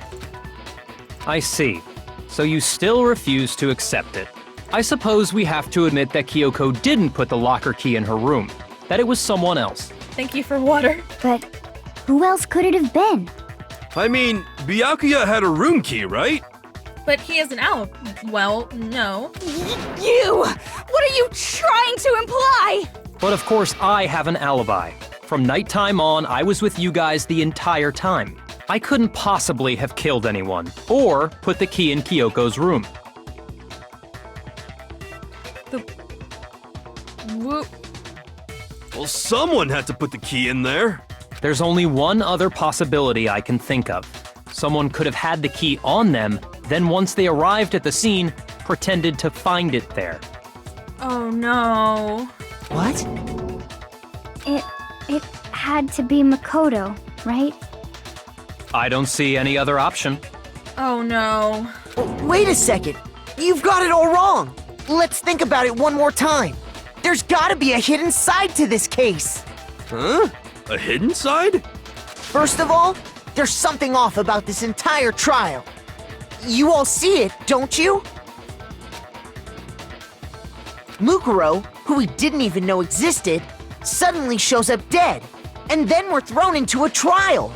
I see. So you still refuse to accept it. I suppose we have to admit that Kyoko didn't put the locker key in her room, that it was someone else. Thank you for water. But who else could it have been? I mean, Byakuya had a room key, right? But he has an alibi. Well, no. You! What are you trying to imply? But of course I have an alibi. From nighttime on, I was with you guys the entire time. I couldn't possibly have killed anyone, or put the key in Kyoko's room. Well, someone had to put the key in there. There's only one other possibility I can think of. Someone could have had the key on them, then once they arrived at the scene, pretended to find it there. Oh no. What? It had to be Makoto, right? I don't see any other option. Oh no. Wait a second. You've got it all wrong. Let's think about it one more time. There's gotta be a hidden side to this case. Huh? A hidden side? First of all, there's something off about this entire trial. You all see it, don't you? Mukuro, who we didn't even know existed, suddenly shows up dead, and then we're thrown into a trial.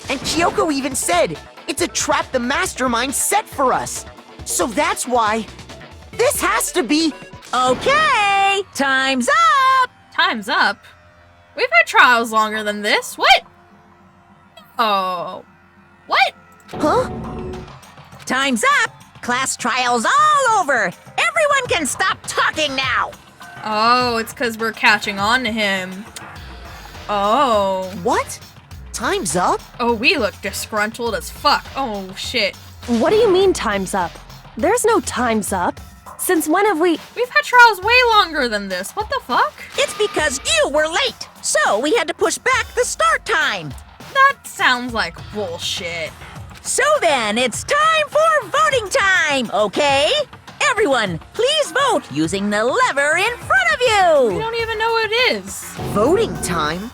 And Kyoko even said, it's a trap the mastermind set for us. So that's why this has to be... Okay, time's up! Time's up? We've had trials longer than this. What? Oh. What? Huh? Time's up! Class trials all over! Everyone can stop talking now! Oh, it's because we're catching on to him. Oh. What? Time's up? Oh, we look disgruntled as fuck. Oh, shit. What do you mean time's up? There's no time's up. Since when have we... We've had trials way longer than this. What the fuck? It's because you were late, so we had to push back the start time. That sounds like bullshit. So then, it's time for voting time, okay? Everyone, please vote using the lever in front of We you! don't even know what it is. Voting time?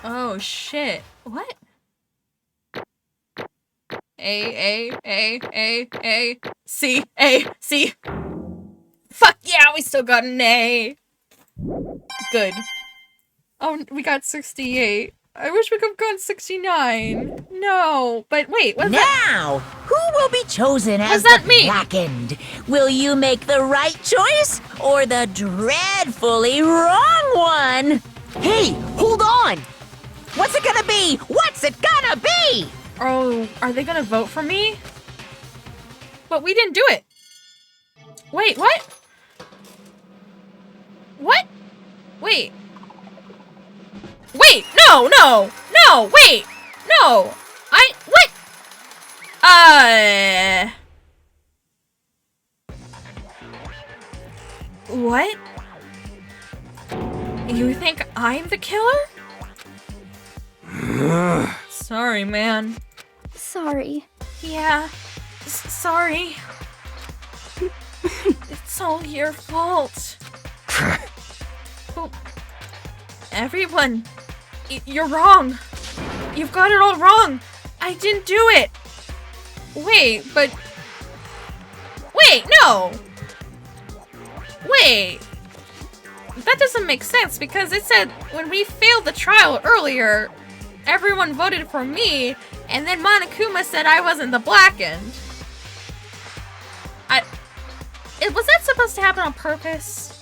Oh shit. What? A, C, A, C. Fuck yeah, we still got an A. Good. Oh, we got 68. I wish we could have gotten 69. No, but wait, what's that? Now, who will be chosen as What does that the mean? blackened? Will you make the right choice or the dreadfully wrong one? Hey, hold on! What's it gonna be? What's it gonna be? Oh, are they gonna vote for me? But we didn't do it. Wait, what? What? Wait. Wait, no, wait, no. What? What? You think I'm the killer? Sorry, man. Sorry. Yeah, sorry. It's all your fault. Oh, everyone, you're wrong. You've got it all wrong. I didn't do it. Wait, but... Wait, no! Wait. That doesn't make sense because it said when we failed the trial earlier, everyone voted for me, and then Monokuma said I wasn't the blackened. Was that supposed to happen on purpose?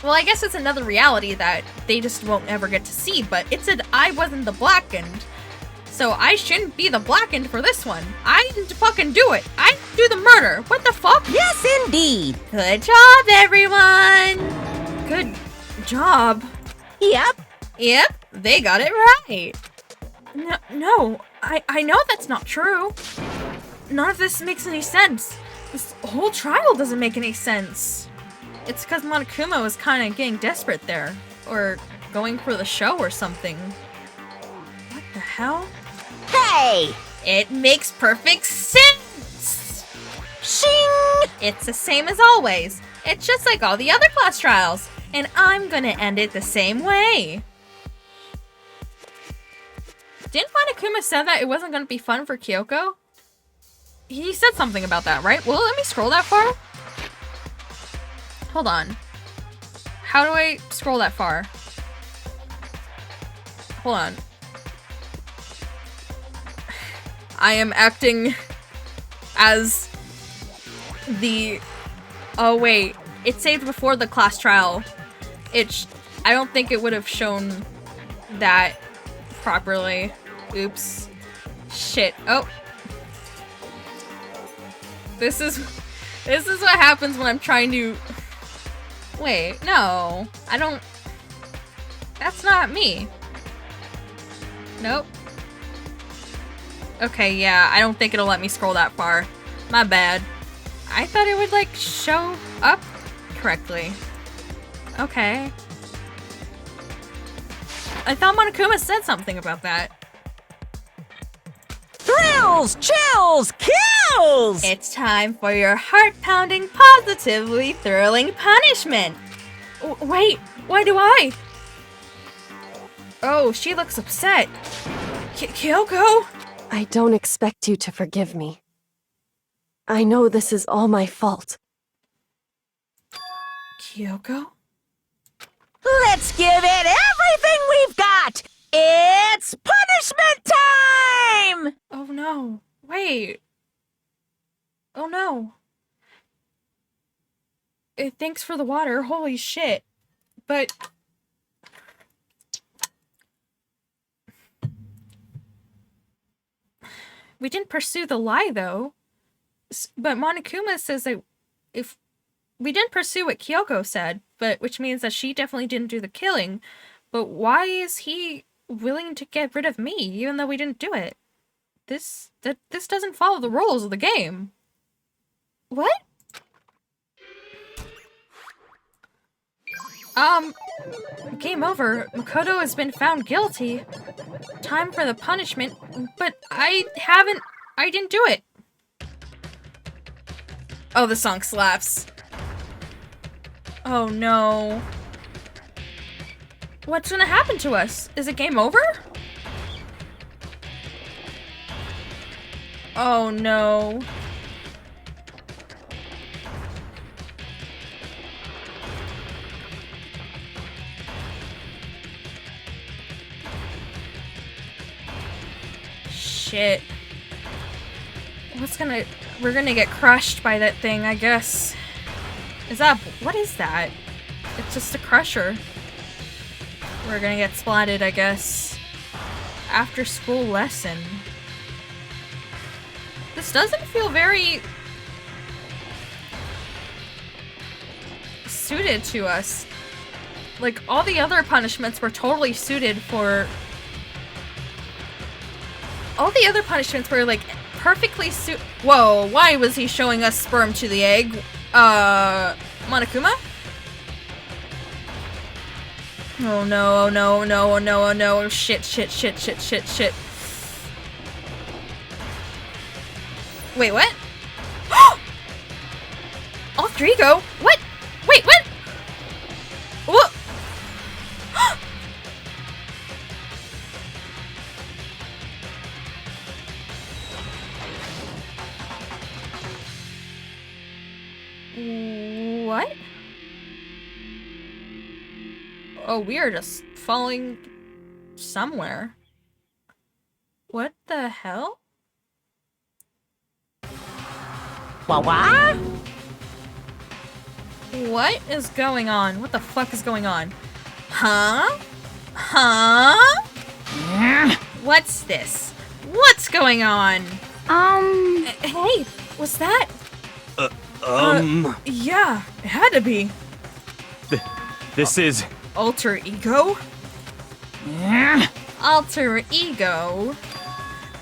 Well, I guess it's another reality that they just won't ever get to see, but it said I wasn't the blackened, so I shouldn't be the blackened for this one. I didn't fucking do it. I didn't do the murder. What the fuck? Yes, indeed. Good job, everyone. Good job. Yep. Yep, they got it right. No, I know that's not true. None of this makes any sense. This whole trial doesn't make any sense. It's because Monokuma was kind of getting desperate there. Or going for the show or something. What the hell? Hey! It makes perfect sense! Shing! It's the same as always. It's just like all the other class trials. And I'm gonna end it the same way. Didn't Monokuma say that it wasn't gonna be fun for Kyoko? He said something about that, right? Will it let me scroll that far? Hold on. How do I scroll that far? Hold on. I am acting as the... Oh wait, it saved before the class trial. I don't think it would have shown that properly. Oops. Shit. Oh. This is what happens when I'm trying to... Wait, no. I don't... That's not me. Nope. Okay, yeah, I don't think it'll let me scroll that far. My bad. I thought it would, like, show up correctly. Okay. I thought Monokuma said something about that. Thrills, chills, kills! It's time for your heart-pounding, positively thrilling punishment! Wait, why do I? Oh, she looks upset. Kyoko? I don't expect you to forgive me. I know this is all my fault. Kyoko? Let's give it everything we've got! It's punishment time! Oh no. Wait. Oh no. Thanks for the water. Holy shit. But... We didn't pursue the lie, though. But Monokuma says that if... We didn't pursue what Kyoko said, but which means that she definitely didn't do the killing. But why is he willing to get rid of me, even though we didn't do it? This doesn't follow the rules of the game. What? Game over. Makoto has been found guilty. Time for the punishment, but I didn't do it. Oh, the song slaps. Oh no. What's gonna happen to us? Is it game over? Oh no. Shit. We're gonna get crushed by that thing, I guess. What is that? It's just a crusher. We're gonna get splatted, I guess. After school lesson. This doesn't feel very suited to us. Like, all the other punishments were totally suited for... All the other punishments were, like, perfectly Whoa, why was he showing us sperm to the egg? Monokuma? Oh no, oh no, oh no, oh no, oh no, shit, shit, shit, shit, shit, shit. Wait, what? All three go? What? Wait, what? What? What? Oh, we are just falling somewhere. What the hell? What? What is going on? What the fuck is going on? Huh? Huh? What's this? What's going on? Hey, was that? Yeah, it had to be. This is... Alter ego? Alter ego?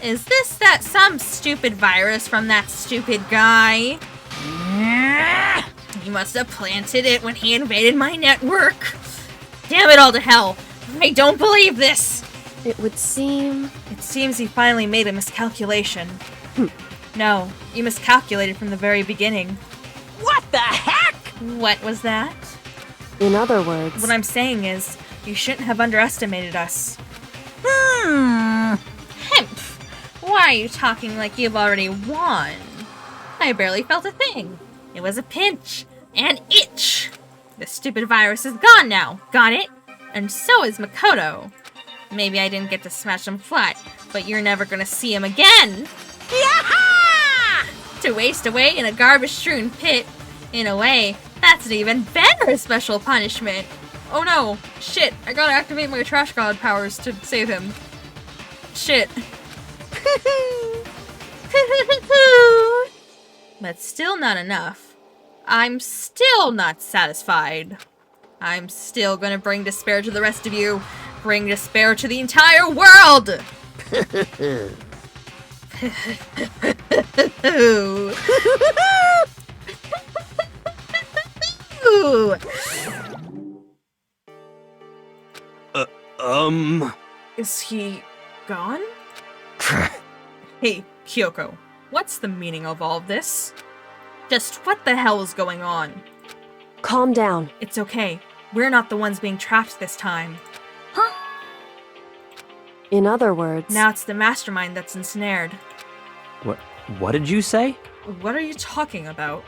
Is this some stupid virus from that stupid guy? He must have planted it when he invaded my network. Damn it all to hell. I don't believe this. It would seem... It seems he finally made a miscalculation. No, you miscalculated from the very beginning. What the heck? What was that? In other words... What I'm saying is, you shouldn't have underestimated us. Hemp! Why are you talking like you've already won? I barely felt a thing. It was a pinch. An itch. The stupid virus is gone now. Got it? And so is Makoto. Maybe I didn't get to smash him flat, but you're never gonna see him again. Yaha! To waste away in a garbage-strewn pit. In a way, that's an even better special punishment. Oh no. Shit, I gotta activate my trash god powers to save him. Shit. But still not enough. I'm still not satisfied. I'm still gonna bring despair to the rest of you. Bring despair to the entire world! Is he gone? Hey, Kyoko, what's the meaning of all of this? Just what the hell is going on? Calm down. It's okay. We're not the ones being trapped this time. Huh? In other words... Now it's the mastermind that's ensnared. What did you say? What are you talking about?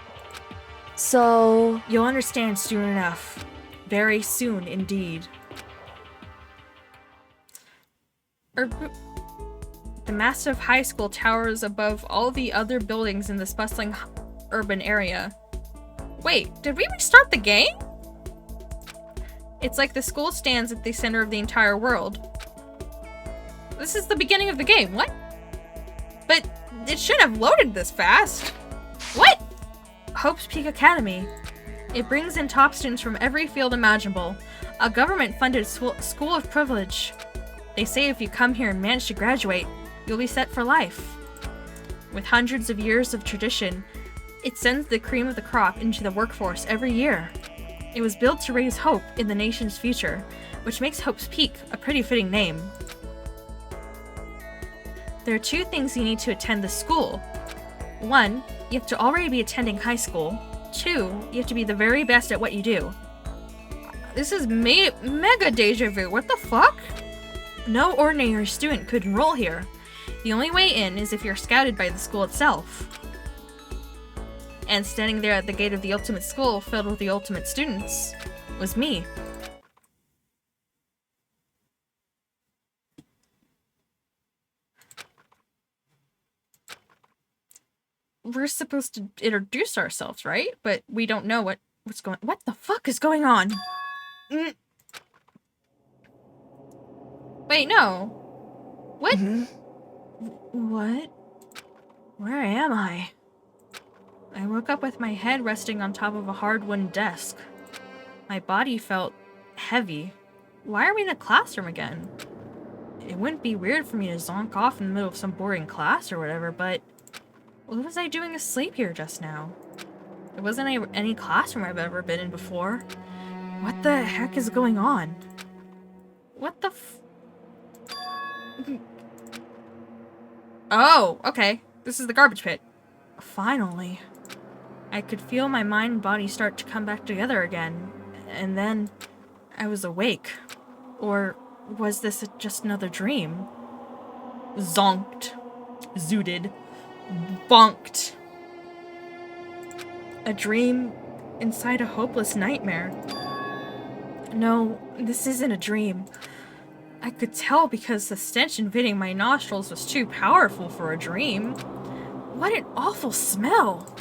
So... You'll understand soon enough. Very soon indeed. The massive high school towers above all the other buildings in this bustling urban area. Wait, did we restart the game? It's like the school stands at the center of the entire world. This is the beginning of the game, what? But it shouldn't have loaded this fast. What? Hope's Peak Academy. It brings in top students from every field imaginable. A government-funded school of privilege. They say if you come here and manage to graduate, you'll be set for life. With hundreds of years of tradition, it sends the cream of the crop into the workforce every year. It was built to raise hope in the nation's future, which makes Hope's Peak a pretty fitting name. There are two things you need to attend the school. 1, you have to already be attending high school. 2, you have to be the very best at what you do. This is mega deja vu. What the fuck? No ordinary student could enroll here. The only way in is if you're scouted by the school itself. And standing there at the gate of the ultimate school filled with the ultimate students was me. We're supposed to introduce ourselves, right? But we don't know what's going. What the fuck is going on? Wait, no. What? What? Where am I? I woke up with my head resting on top of a hard wooden desk. My body felt heavy. Why are we in a classroom again? It wouldn't be weird for me to zonk off in the middle of some boring class or whatever, but what was I doing asleep here just now? It wasn't any classroom I've ever been in before. What the heck is going on? What the Oh, okay. This is the garbage pit. Finally. I could feel my mind and body start to come back together again. And then I was awake. Or was this just another dream? Zonked. Zooted. Bonked. A dream inside a hopeless nightmare. No, this isn't a dream. I could tell because the stench invading my nostrils was too powerful for a dream. What an awful smell!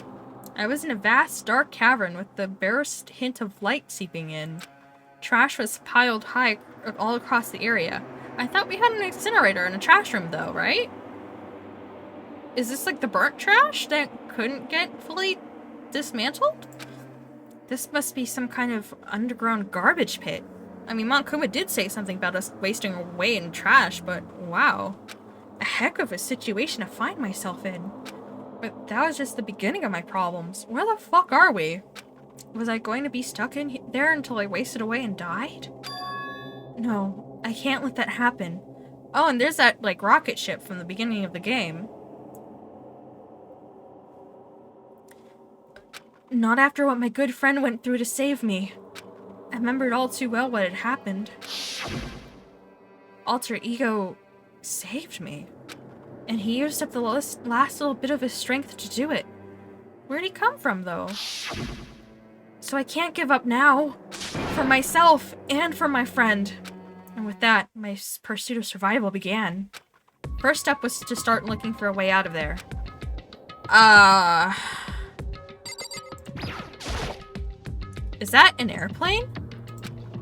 I was in a vast, dark cavern with the barest hint of light seeping in. Trash was piled high all across the area. I thought we had an incinerator and a trash room though, right? Is this like the burnt trash that couldn't get fully dismantled? This must be some kind of underground garbage pit. I mean, Monkuma did say something about us wasting away in trash, but wow. A heck of a situation to find myself in. But that was just the beginning of my problems. Where the fuck are we? Was I going to be stuck in there until I wasted away and died? No, I can't let that happen. Oh, and there's that, like, rocket ship from the beginning of the game. Not after what my good friend went through to save me. I remembered all too well what had happened. Alter Ego saved me. And he used up the last little bit of his strength to do it. Where'd he come from, though? So I can't give up now. For myself and for my friend. And with that, my pursuit of survival began. First step was to start looking for a way out of there. Is that an airplane?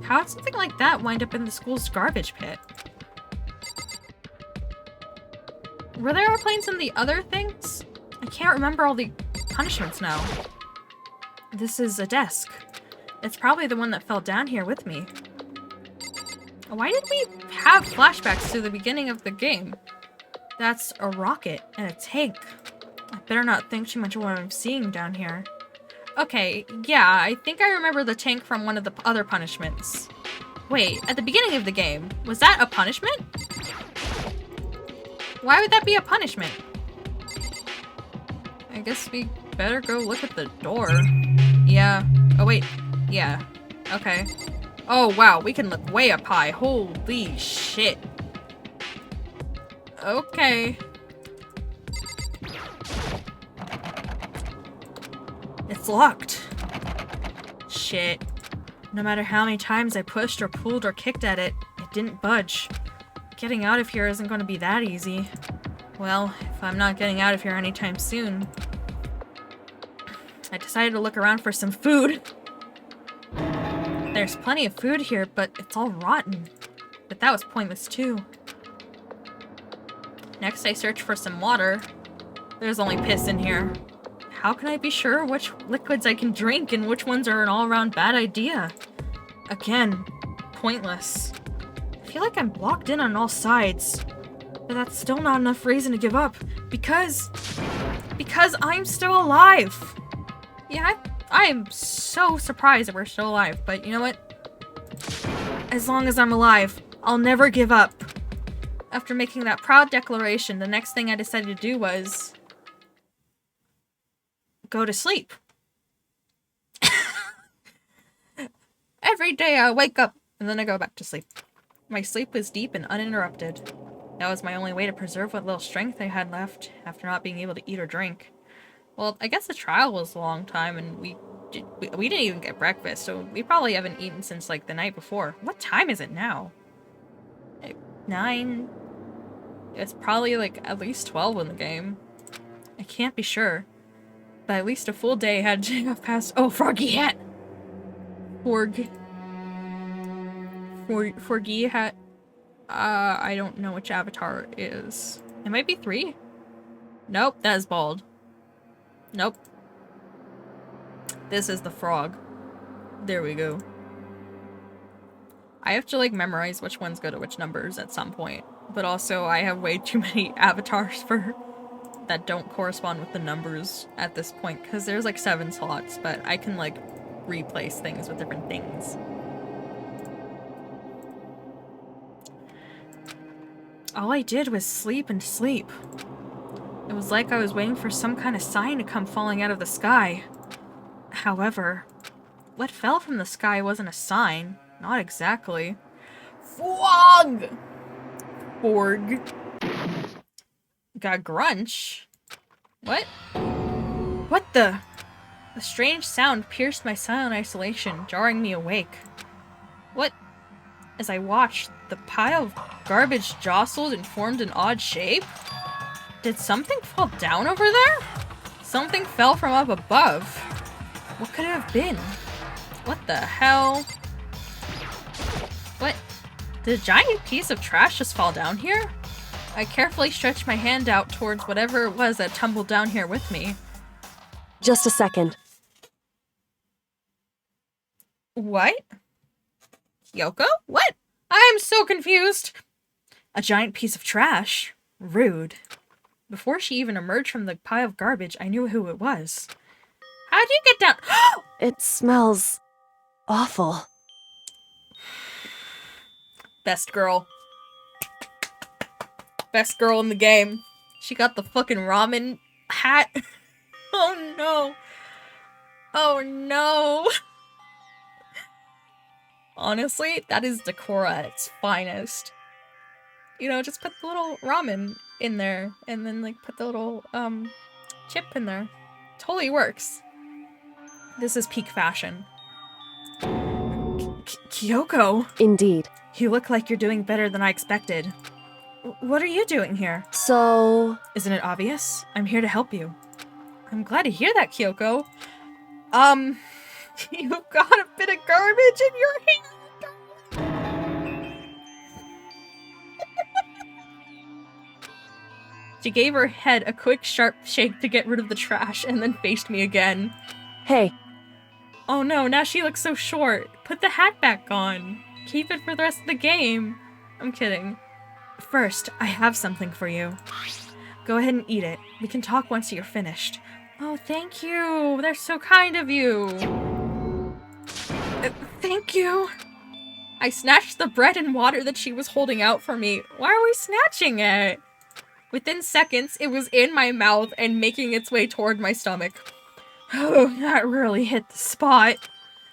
How did something like that wind up in the school's garbage pit? Were there airplanes in the other things? I can't remember all the punishments now. This is a desk. It's probably the one that fell down here with me. Why did we have flashbacks to the beginning of the game? That's a rocket and a tank. I better not think too much of what I'm seeing down here. Okay, yeah, I think I remember the tank from one of the other punishments. Wait, at the beginning of the game, was that a punishment? Why would that be a punishment? I guess we better go look at the door. Yeah. Oh, wait. Yeah. Okay. Oh, wow, we can look way up high. Holy shit. Okay. It's locked. Shit. No matter how many times I pushed or pulled or kicked at it, it didn't budge. Getting out of here isn't going to be that easy. Well, if I'm not getting out of here anytime soon. I decided to look around for some food. There's plenty of food here, but it's all rotten. But that was pointless too. Next, I searched for some water. There's only piss in here. How can I be sure which liquids I can drink and which ones are an all-around bad idea? Again, pointless. I feel like I'm blocked in on all sides. But that's still not enough reason to give up. Because I'm still alive. Yeah, I am so surprised that we're still alive. But you know what? As long as I'm alive, I'll never give up. After making that proud declaration, the next thing I decided to do was go to sleep. Every day I wake up and then I go back to sleep. My sleep was deep and uninterrupted. That was my only way to preserve what little strength I had left after not being able to eat or drink. Well, I guess the trial was a long time and we didn't even get breakfast, so we probably haven't eaten since like the night before. What time is it now? 9? It's probably like at least 12 in the game. I can't be sure. But at least a full day had to have passed. Oh, Froggy Hat! Forgy Hat. I don't know which avatar it is. It might be 3? Nope, that is bald. Nope. This is the frog. There we go. I have to like memorize which ones go to which numbers at some point. But also I have way too many avatars for that don't correspond with the numbers at this point. Because there's like 7 slots, but I can like replace things with different things. All I did was sleep and sleep. It was like I was waiting for some kind of sign to come falling out of the sky. However, what fell from the sky wasn't a sign. Not exactly. Frog! Borg. Got grunch. What? What the? A strange sound pierced my silent isolation, jarring me awake. What? As I watched, the pile of garbage jostled and formed an odd shape. Did something fall down over there? Something fell from up above. What could it have been? What the hell? What? Did a giant piece of trash just fall down here? I carefully stretched my hand out towards whatever it was that tumbled down here with me. Just a second. What? Kyoko? What? I'm so confused. A giant piece of trash? Rude. Before she even emerged from the pile of garbage, I knew who it was. How'd you get down? It smells awful. Best girl. Best girl in the game. She got the fucking ramen hat. Oh no. Oh no. Honestly, that is Decora at its finest. You know, just put the little ramen in there and then like put the little chip in there. Totally works. This is peak fashion. Kyoko! Indeed. You look like you're doing better than I expected. What are you doing here? So... Isn't it obvious? I'm here to help you. I'm glad to hear that, Kyoko. You've got a bit of garbage in your hand. She gave her head a quick, sharp shake to get rid of the trash and then faced me again. Hey. Oh no, now she looks so short. Put the hat back on. Keep it for the rest of the game. I'm kidding. First, I have something for you. Go ahead and eat it. We can talk once you're finished. Oh, thank you. They're so kind of you. Thank you. I snatched the bread and water that she was holding out for me. Why are we snatching it? Within seconds, it was in my mouth and making its way toward my stomach. Oh, that really hit the spot.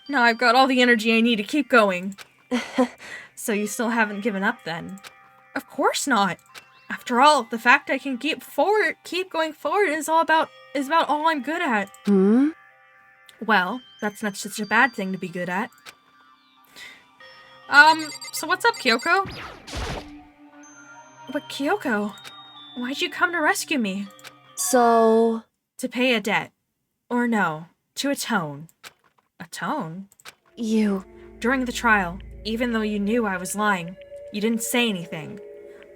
Now I've got all the energy I need to keep going. So you still haven't given up then? Of course not. After all, the fact I can keep going forward is about all I'm good at. Hmm? Well, that's not such a bad thing to be good at. So what's up, Kyoko? But Kyoko, why'd you come to rescue me? So... To pay a debt. Or no, to atone. Atone? You... During the trial, even though you knew I was lying, you didn't say anything.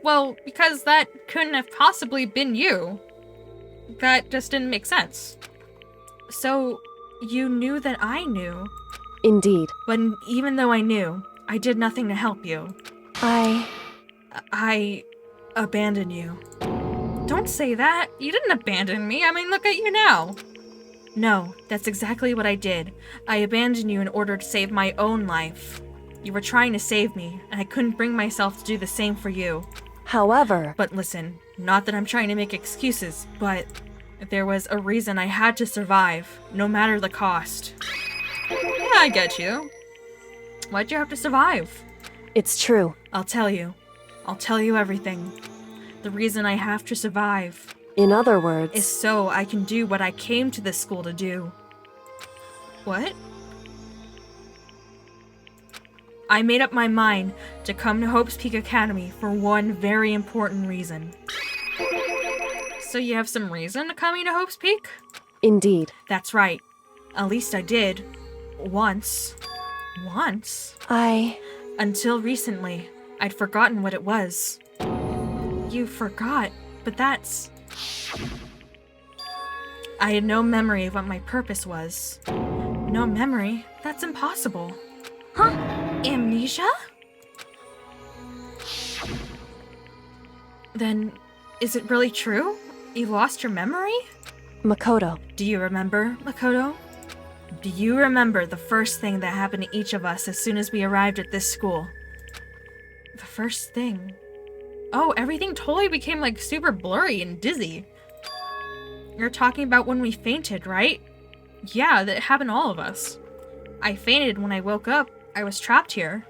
Well, because that couldn't have possibly been you. That just didn't make sense. So, you knew that I knew. Indeed. But even though I knew, I did nothing to help you. I abandoned you. Don't say that. You didn't abandon me. I mean, look at you now. No, that's exactly what I did. I abandoned you in order to save my own life. You were trying to save me, and I couldn't bring myself to do the same for you. However... But listen, not that I'm trying to make excuses, but There was a reason I had to survive, no matter the cost. Yeah, I get you. Why'd you have to survive? It's true. I'll tell you. I'll tell you everything. The reason I have to survive In other words, is so I can do what I came to this school to do. What? I made up my mind to come to Hope's Peak Academy for one very important reason. So you have some reason to coming to Hope's Peak? indeed. That's right. At least I did. Once. Once? Until recently, I'd forgotten what it was. You forgot, but that's... I had no memory of what my purpose was. No memory? That's impossible. Huh? Amnesia? Then, is it really true? You lost your memory? Makoto. Do you remember, Makoto? Do you remember the first thing that happened to each of us as soon as we arrived at this school? The first thing? Oh, everything totally became like super blurry and dizzy. You're talking about when we fainted, right? Yeah, that happened to all of us. I fainted when I woke up. I was trapped here.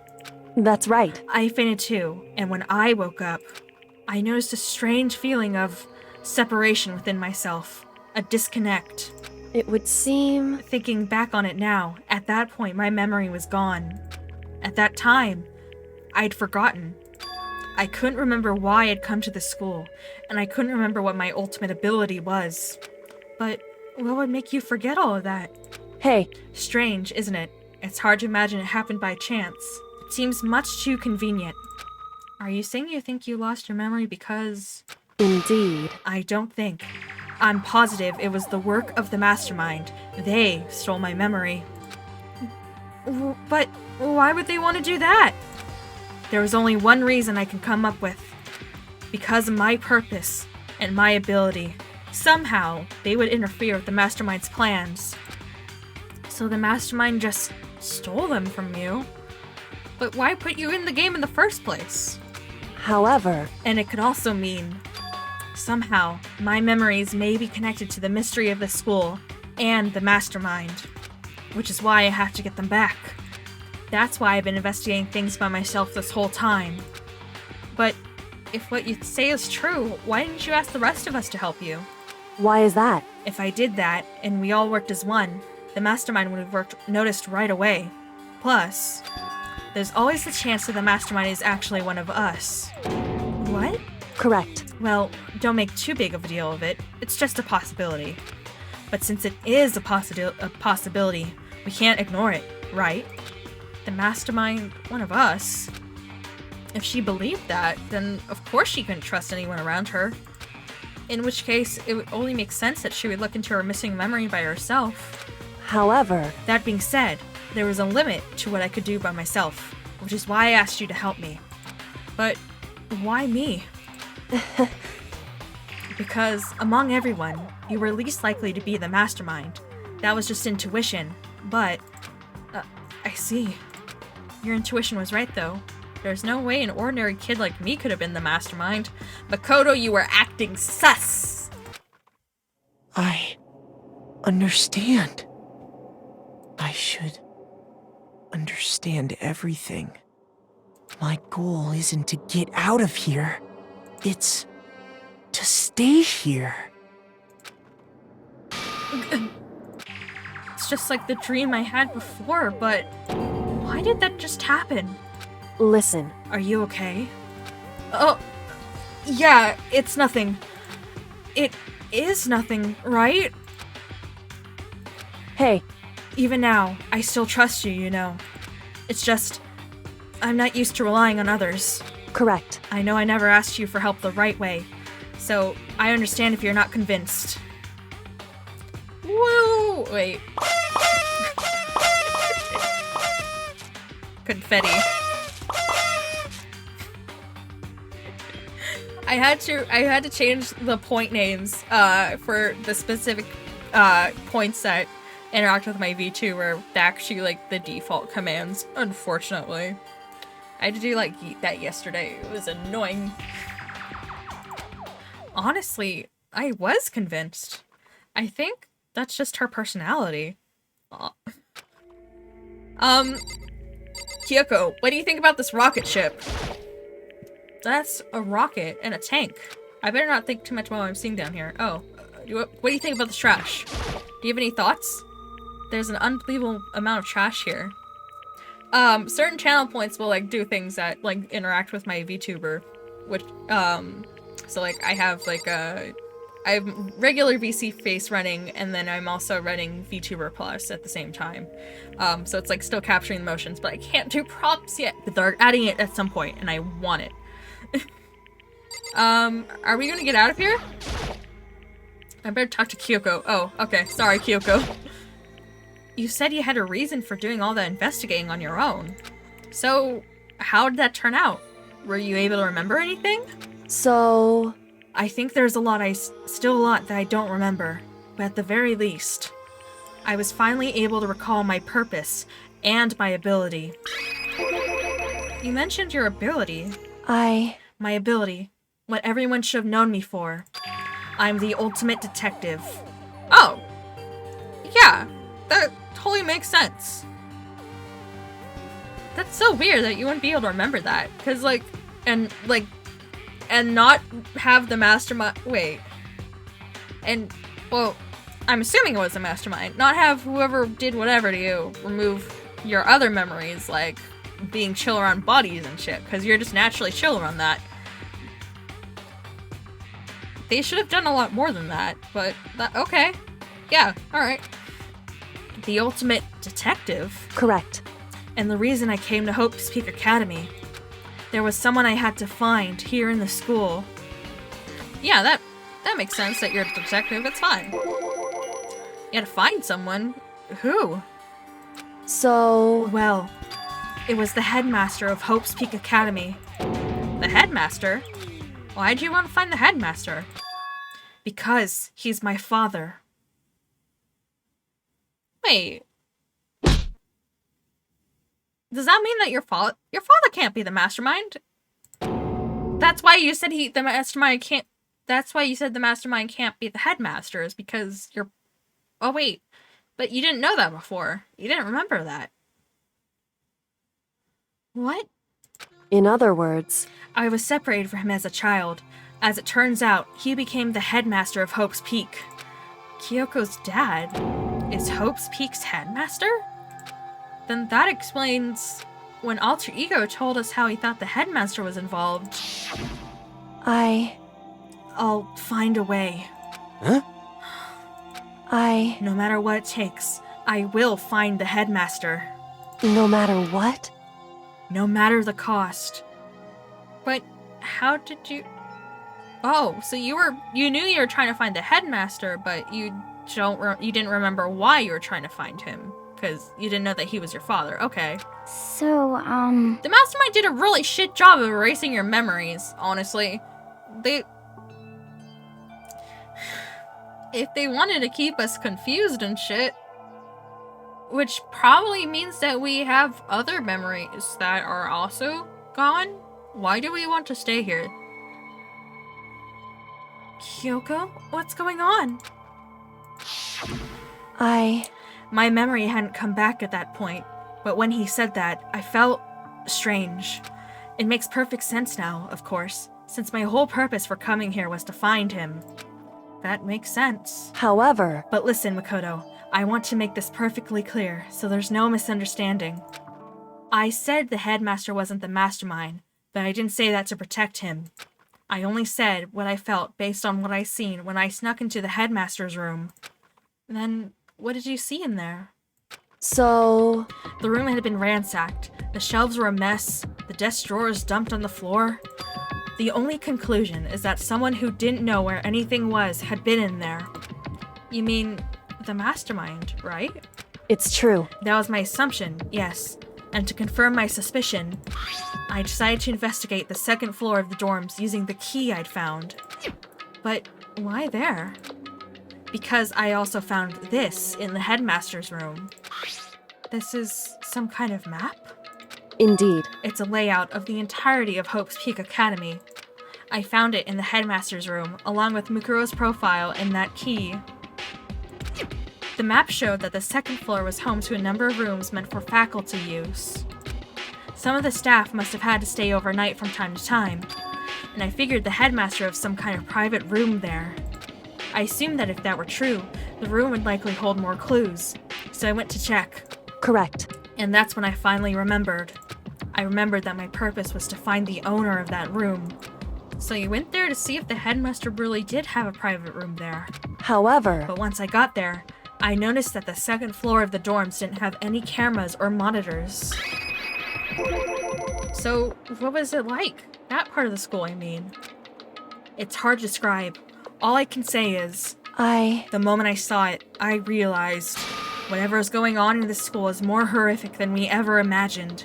That's right. I fainted too, and when I woke up, I noticed a strange feeling of separation within myself. A disconnect. It would seem... Thinking back on it now, at that point my memory was gone. At that time, I'd forgotten. I couldn't remember why I'd come to the school, and I couldn't remember what my ultimate ability was. But what would make you forget all of that? Hey. Strange, isn't it? It's hard to imagine it happened by chance. It seems much too convenient. Are you saying you think you lost your memory because... Indeed. I don't think. I'm positive it was the work of the mastermind. They stole my memory. But why would they want to do that? There was only one reason I can come up with. Because of my purpose and my ability. Somehow, they would interfere with the mastermind's plans. So the mastermind just stole them from you. But why put you in the game in the first place? However... And it could also mean... Somehow, my memories may be connected to the mystery of the school and the mastermind. Which is why I have to get them back. That's why I've been investigating things by myself this whole time. But if what you say is true, why didn't you ask the rest of us to help you? Why is that? If I did that, and we all worked as one, the mastermind would have noticed right away. Plus, there's always the chance that the mastermind is actually one of us. What? Correct. Well, don't make too big of a deal of it. It's just a possibility. But since it is a possibility, we can't ignore it, right? The mastermind, one of us. If she believed that, then of course she couldn't trust anyone around her. In which case, it would only make sense that she would look into her missing memory by herself. However... That being said, there was a limit to what I could do by myself, which is why I asked you to help me. But why me? Because, among everyone, you were least likely to be the mastermind. That was just intuition, but... I see. Your intuition was right, though. There's no way an ordinary kid like me could have been the mastermind. Makoto, you were acting sus! I understand. I should understand everything. My goal isn't to get out of here. It's to stay here. It's just like the dream I had before, but why did that just happen? Listen. Are you okay? Oh, yeah, it's nothing. It is nothing, right? Hey. Even now, I still trust you, you know. It's just, I'm not used to relying on others. Correct. I know I never asked you for help the right way, so I understand if you're not convinced. Woo! Wait. Confetti. I had to change the point names for the specific points that interact with my V2 were actually like the default commands, unfortunately. I had to do like that yesterday. It was annoying. Honestly, I was convinced. I think that's just her personality. Kyoko, what do you think about this rocket ship? That's a rocket and a tank. I better not think too much while I'm seeing down here. Oh, what do you think about this trash? Do you have any thoughts? There's an unbelievable amount of trash here. Certain channel points will, like, do things that, like, interact with my VTuber. Which, so, like, I have, like, I have regular VC face running, and then I'm also running VTuber Plus at the same time. So it's, like, still capturing the motions, but I can't do props yet. But they're adding it at some point, and I want it. Are we gonna get out of here? I better talk to Kyoko. Oh, okay. Sorry, Kyoko. You said you had a reason for doing all that investigating on your own. So, how did that turn out? Were you able to remember anything? So... I think there's still a lot that I don't remember, but at the very least, I was finally able to recall my purpose and my ability. You mentioned your ability. My ability. What everyone should have known me for. I'm the ultimate detective. Oh! Yeah, that totally makes sense. That's so weird that you wouldn't be able to remember that. Cause and not have the mastermind- wait. And, well, I'm assuming it was the mastermind. Not have whoever did whatever to you remove your other memories, like being chill around bodies and shit, because you're just naturally chill around that. They should have done a lot more than that, but okay. Yeah, alright. The ultimate detective? Correct. And the reason I came to Hope's Peak Academy. There was someone I had to find here in the school. Yeah, that makes sense that you're a detective. It's fine. You had to find someone. Who? So... Well, it was the headmaster of Hope's Peak Academy. The headmaster? Why'd you want to find the headmaster? Because he's my father. Wait. Does that mean that your father can't be the mastermind? That's why you said the mastermind can't be the headmaster, is because you're... Oh wait, but you didn't know that before. You didn't remember that. What? In other words... I was separated from him as a child. As it turns out, he became the headmaster of Hope's Peak. Kyoko's dad is Hope's Peak's headmaster? Then that explains when Alter Ego told us how he thought the headmaster was involved. I'll find a way. Huh? No matter what it takes, I will find the headmaster. No matter what? No matter the cost. But how did you... Oh, so you knew you were trying to find the headmaster, but you didn't remember why you were trying to find him. Because you didn't know that he was your father. Okay. So, The mastermind did a really shit job of erasing your memories, honestly. If they wanted to keep us confused and shit, which probably means that we have other memories that are also gone, why do we want to stay here? Kyoko, what's going on? My memory hadn't come back at that point, but when he said that, I felt strange. It makes perfect sense now, of course, since my whole purpose for coming here was to find him. That makes sense. However... But listen, Makoto, I want to make this perfectly clear, so there's no misunderstanding. I said the headmaster wasn't the mastermind, but I didn't say that to protect him. I only said what I felt based on what I seen when I snuck into the headmaster's room. Then... what did you see in there? So... The room had been ransacked. The shelves were a mess. The desk drawers dumped on the floor. The only conclusion is that someone who didn't know where anything was had been in there. You mean the mastermind, right? It's true. That was my assumption, yes. And to confirm my suspicion, I decided to investigate the second floor of the dorms using the key I'd found. But why there? Because I also found this in the headmaster's room. This is some kind of map? Indeed. It's a layout of the entirety of Hope's Peak Academy. I found it in the headmaster's room, along with Mukuro's profile and that key. The map showed that the second floor was home to a number of rooms meant for faculty use. Some of the staff must have had to stay overnight from time to time, and I figured the headmaster of some kind of private room there. I assumed that if that were true, the room would likely hold more clues, so I went to check. Correct. And that's when I finally remembered. I remembered that my purpose was to find the owner of that room. So you went there to see if the headmaster really did have a private room there. However, But once I got there, I noticed that the second floor of the dorms didn't have any cameras or monitors. So, what was it like? That part of the school, I mean. It's hard to describe. All I can say is, the moment I saw it, I realized whatever is going on in this school is more horrific than we ever imagined.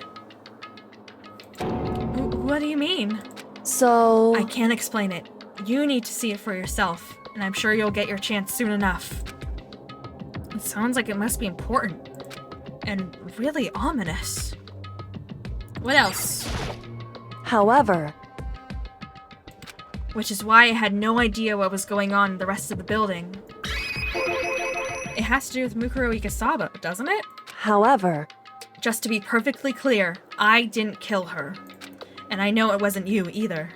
What do you mean? So... I can't explain it. You need to see it for yourself, and I'm sure you'll get your chance soon enough. It sounds like it must be important. And really ominous. What else? However... Which is why I had no idea what was going on in the rest of the building. It has to do with Mukuro Ikasaba, doesn't it? However... Just to be perfectly clear, I didn't kill her. And I know it wasn't you either.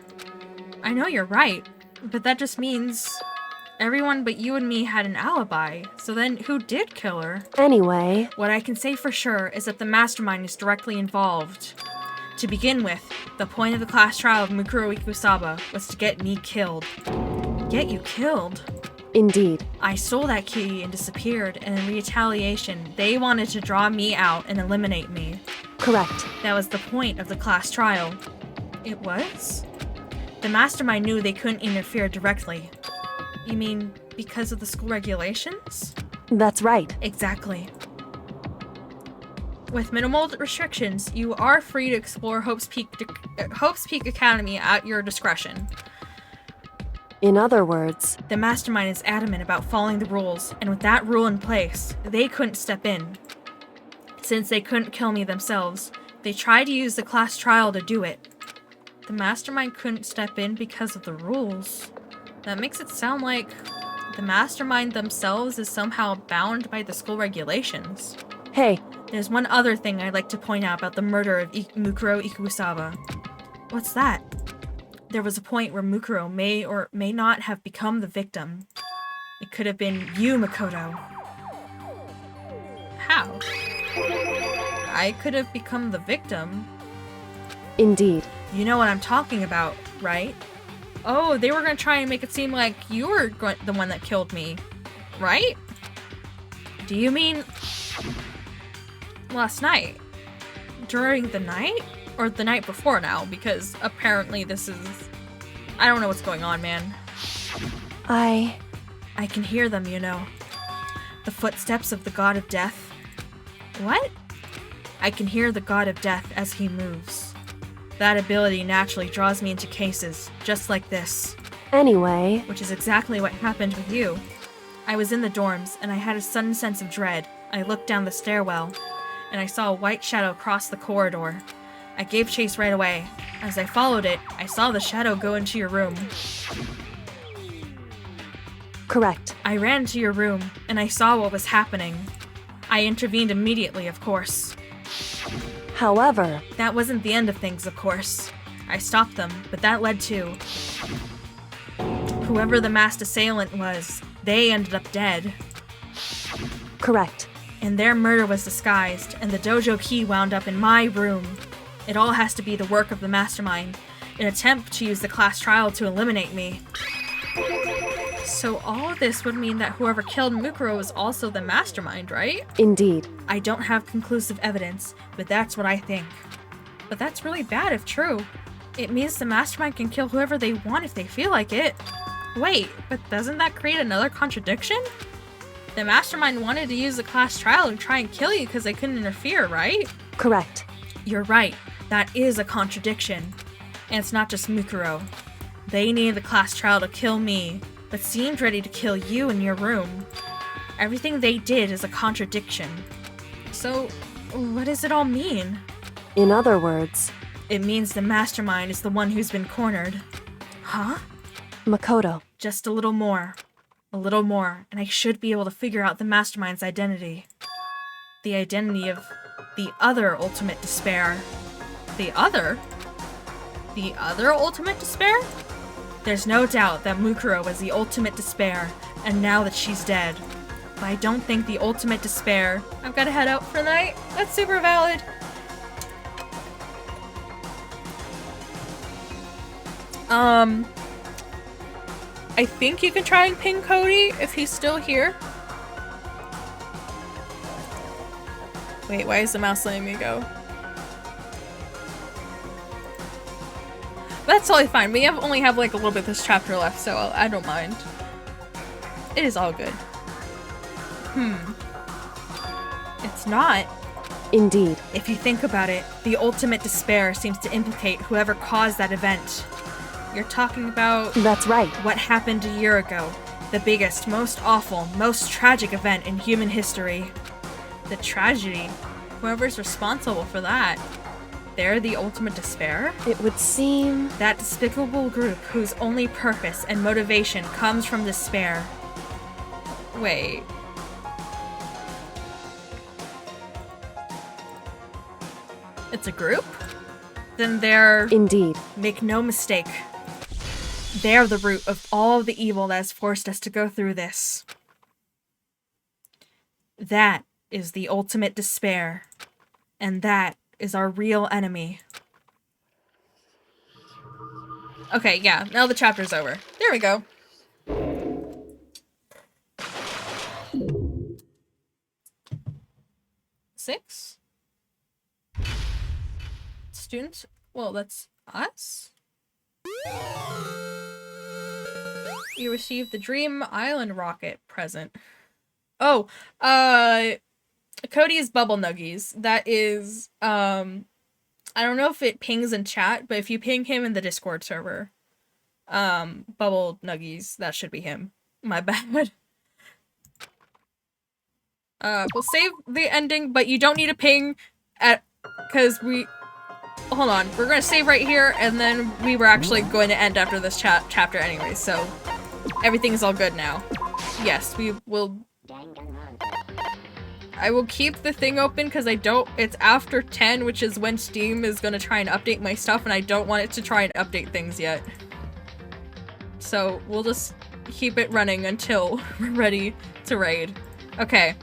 I know you're right, but that just means everyone but you and me had an alibi, so then who did kill her? Anyway... What I can say for sure is that the mastermind is directly involved. To begin with, the point of the class trial of Mukuro Ikusaba was to get me killed. Get you killed? Indeed. I stole that key and disappeared, and in retaliation, they wanted to draw me out and eliminate me. Correct. That was the point of the class trial. It was? The mastermind knew they couldn't interfere directly. You mean because of the school regulations? That's right. Exactly. With minimal restrictions, you are free to explore Hope's Peak Academy at your discretion. In other words, the mastermind is adamant about following the rules, and with that rule in place, they couldn't step in. Since they couldn't kill me themselves, they tried to use the class trial to do it. The mastermind couldn't step in because of the rules. That makes it sound like the mastermind themselves is somehow bound by the school regulations. Hey. There's one other thing I'd like to point out about the murder of Mukuro Ikusaba. What's that? There was a point where Mukuro may or may not have become the victim. It could have been you, Makoto. How? I could have become the victim. Indeed. You know what I'm talking about, right? Oh, they were gonna try and make it seem like you were the one that killed me, right? Do you mean last night? During the night? Or the night before now, because apparently this is... I don't know what's going on, man. I can hear them, you know. The footsteps of the god of death. What? I can hear the god of death as he moves. That ability naturally draws me into cases, just like this. Anyway... Which is exactly what happened with you. I was in the dorms, and I had a sudden sense of dread. I looked down the stairwell, and I saw a white shadow cross the corridor. I gave chase right away. As I followed it, I saw the shadow go into your room. Correct. I ran to your room, and I saw what was happening. I intervened immediately, of course. However... That wasn't the end of things, of course. I stopped them, but that led to... Whoever the masked assailant was, they ended up dead. Correct. And their murder was disguised, and the dojo key wound up in my room. It all has to be the work of the mastermind, an attempt to use the class trial to eliminate me. So all of this would mean that whoever killed Mukuro was also the mastermind, right? Indeed. I don't have conclusive evidence, but that's what I think. But that's really bad if true. It means the mastermind can kill whoever they want if they feel like it. Wait, but doesn't that create another contradiction? The mastermind wanted to use the class trial and try and kill you because they couldn't interfere, right? Correct. You're right. That is a contradiction. And it's not just Mukuro. They needed the class trial to kill me, but seemed ready to kill you in your room. Everything they did is a contradiction. So, what does it all mean? In other words... It means the mastermind is the one who's been cornered. Huh? Makoto. Just a little more. A little more, and I should be able to figure out the mastermind's identity. The identity of the other ultimate despair. The other? The other ultimate despair? There's no doubt that Mukuro was the ultimate despair, and now that she's dead. But I don't think the ultimate despair... I've got to head out for the night? That's super valid. I think you can try and ping Cody if he's still here. Wait, why is the mouse letting me go? That's totally fine. We only have like a little bit of this chapter left, so I don't mind. It is all good. It's not. Indeed. If you think about it, the ultimate despair seems to implicate whoever caused that event. You're talking about... That's right. What happened a year ago. The biggest, most awful, most tragic event in human history. The tragedy. Whoever's responsible for that. They're the ultimate despair? It would seem... That despicable group whose only purpose and motivation comes from despair. Wait. It's a group? Then they're... Indeed. Make no mistake. They're the root of all of the evil that has forced us to go through this. That is the ultimate despair. And that is our real enemy. Okay, yeah, now the chapter's over. There we go. Six? Students? Well, that's us? You received the Dream Island rocket present. Oh, Cody's Bubble Nuggies. That is, I don't know if it pings in chat, but if you ping him in the Discord server, Bubble Nuggies, that should be him. My bad. We'll save the ending, but you don't need a ping cause hold on, we're gonna save right here, and then we were actually going to end after this chapter anyway, so everything's all good now. Yes, we will... I will keep the thing open because it's after 10, which is when Steam is gonna try and update my stuff, and I don't want it to try and update things yet. So we'll just keep it running until we're ready to raid. Okay.